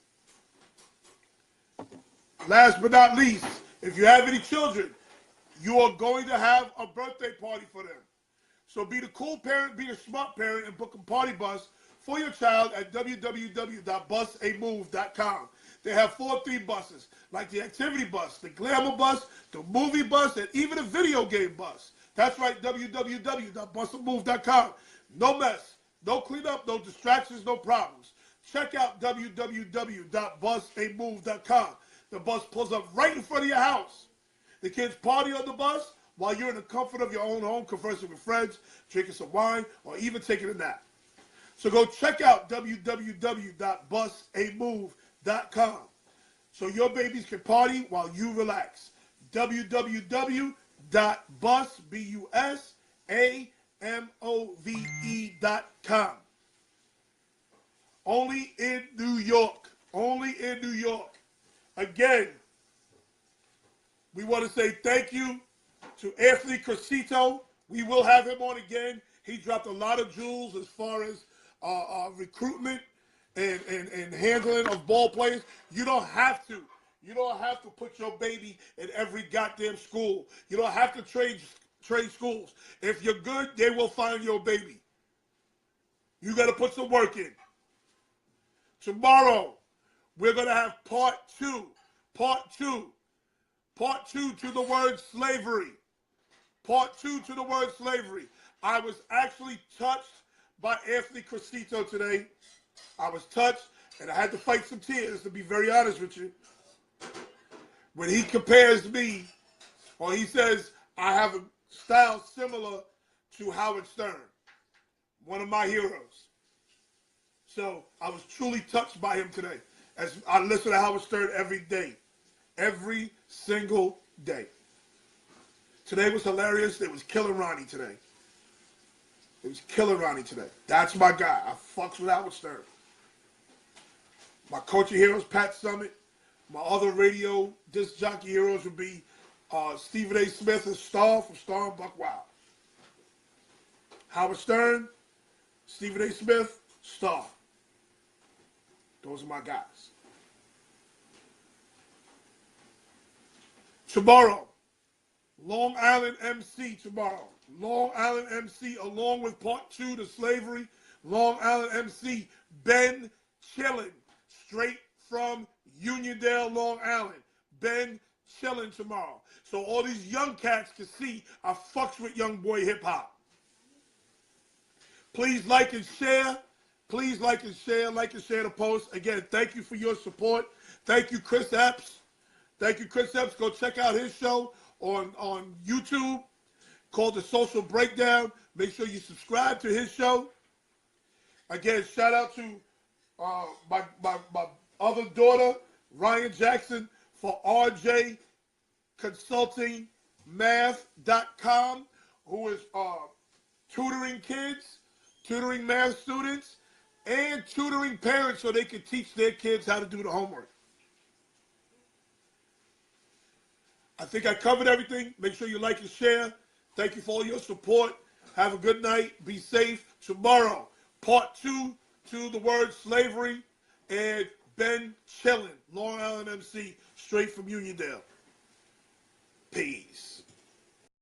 [SPEAKER 3] Last but not least, if you have any children, you are going to have a birthday party for them. So be the cool parent, be the smart parent, and book a party bus for your child at www.busamove.com. They have 4 theme buses, like the activity bus, the glamour bus, the movie bus, and even a video game bus. That's right, www.busamove.com. No mess, no cleanup, no distractions, no problems. Check out www.busamove.com. The bus pulls up right in front of your house. The kids party on the bus while you're in the comfort of your own home, conversing with friends, drinking some wine, or even taking a nap. So go check out www.busamove.com so your babies can party while you relax. www.busamove.com. Only in New York. Only in New York. Again, we want to say thank you to Anthony Crocitto. We will have him on again. He dropped a lot of jewels as far as recruitment and handling of ball players. You don't have to. You don't have to put your baby in every goddamn school. You don't have to trade schools. If you're good, they will find your baby. You got to put some work in. Tomorrow, we're going to have part 2. Part 2 to the word slavery. Part 2 to the word slavery. I was actually touched by Anthony Crocitto today. I was touched, and I had to fight some tears, to be very honest with you. When he compares me, or he says, I have a style similar to Howard Stern, one of my heroes. So I was truly touched by him today, as I listen to Howard Stern every day. Every single day. Today was hilarious. It was killing Ronnie today. It was killing Ronnie today. That's my guy. I fucks with Howard Stern. My coaching heroes, Pat Summitt. My other radio disc jockey heroes would be Stephen A. Smith and Star from Star and Buck Wild. Howard Stern, Stephen A. Smith, Star. Those are my guys. Tomorrow, Long Island MC tomorrow. Long Island MC along with part 2 to slavery. Long Island MC Ben Chillin, straight from Uniondale, Long Island. Ben Chillin tomorrow. So all these young cats can see I fucks with young boy hip hop. Please like and share. Please like and share the post. Again, thank you for your support. Thank you, Chris Epps. Thank you, Chris Epps. Go check out his show on YouTube called The Social Breakdown. Make sure you subscribe to his show. Again, shout out to my other daughter, Ryan Jackson, for rjconsultingmath.com, who is tutoring kids, tutoring math students, and tutoring parents so they can teach their kids how to do the homework. I think I covered everything. Make sure you like and share. Thank you for all your support. Have a good night. Be safe. Tomorrow, part 2 to the word slavery, and Ben Chillin, Long Island MC, straight from Uniondale. Peace.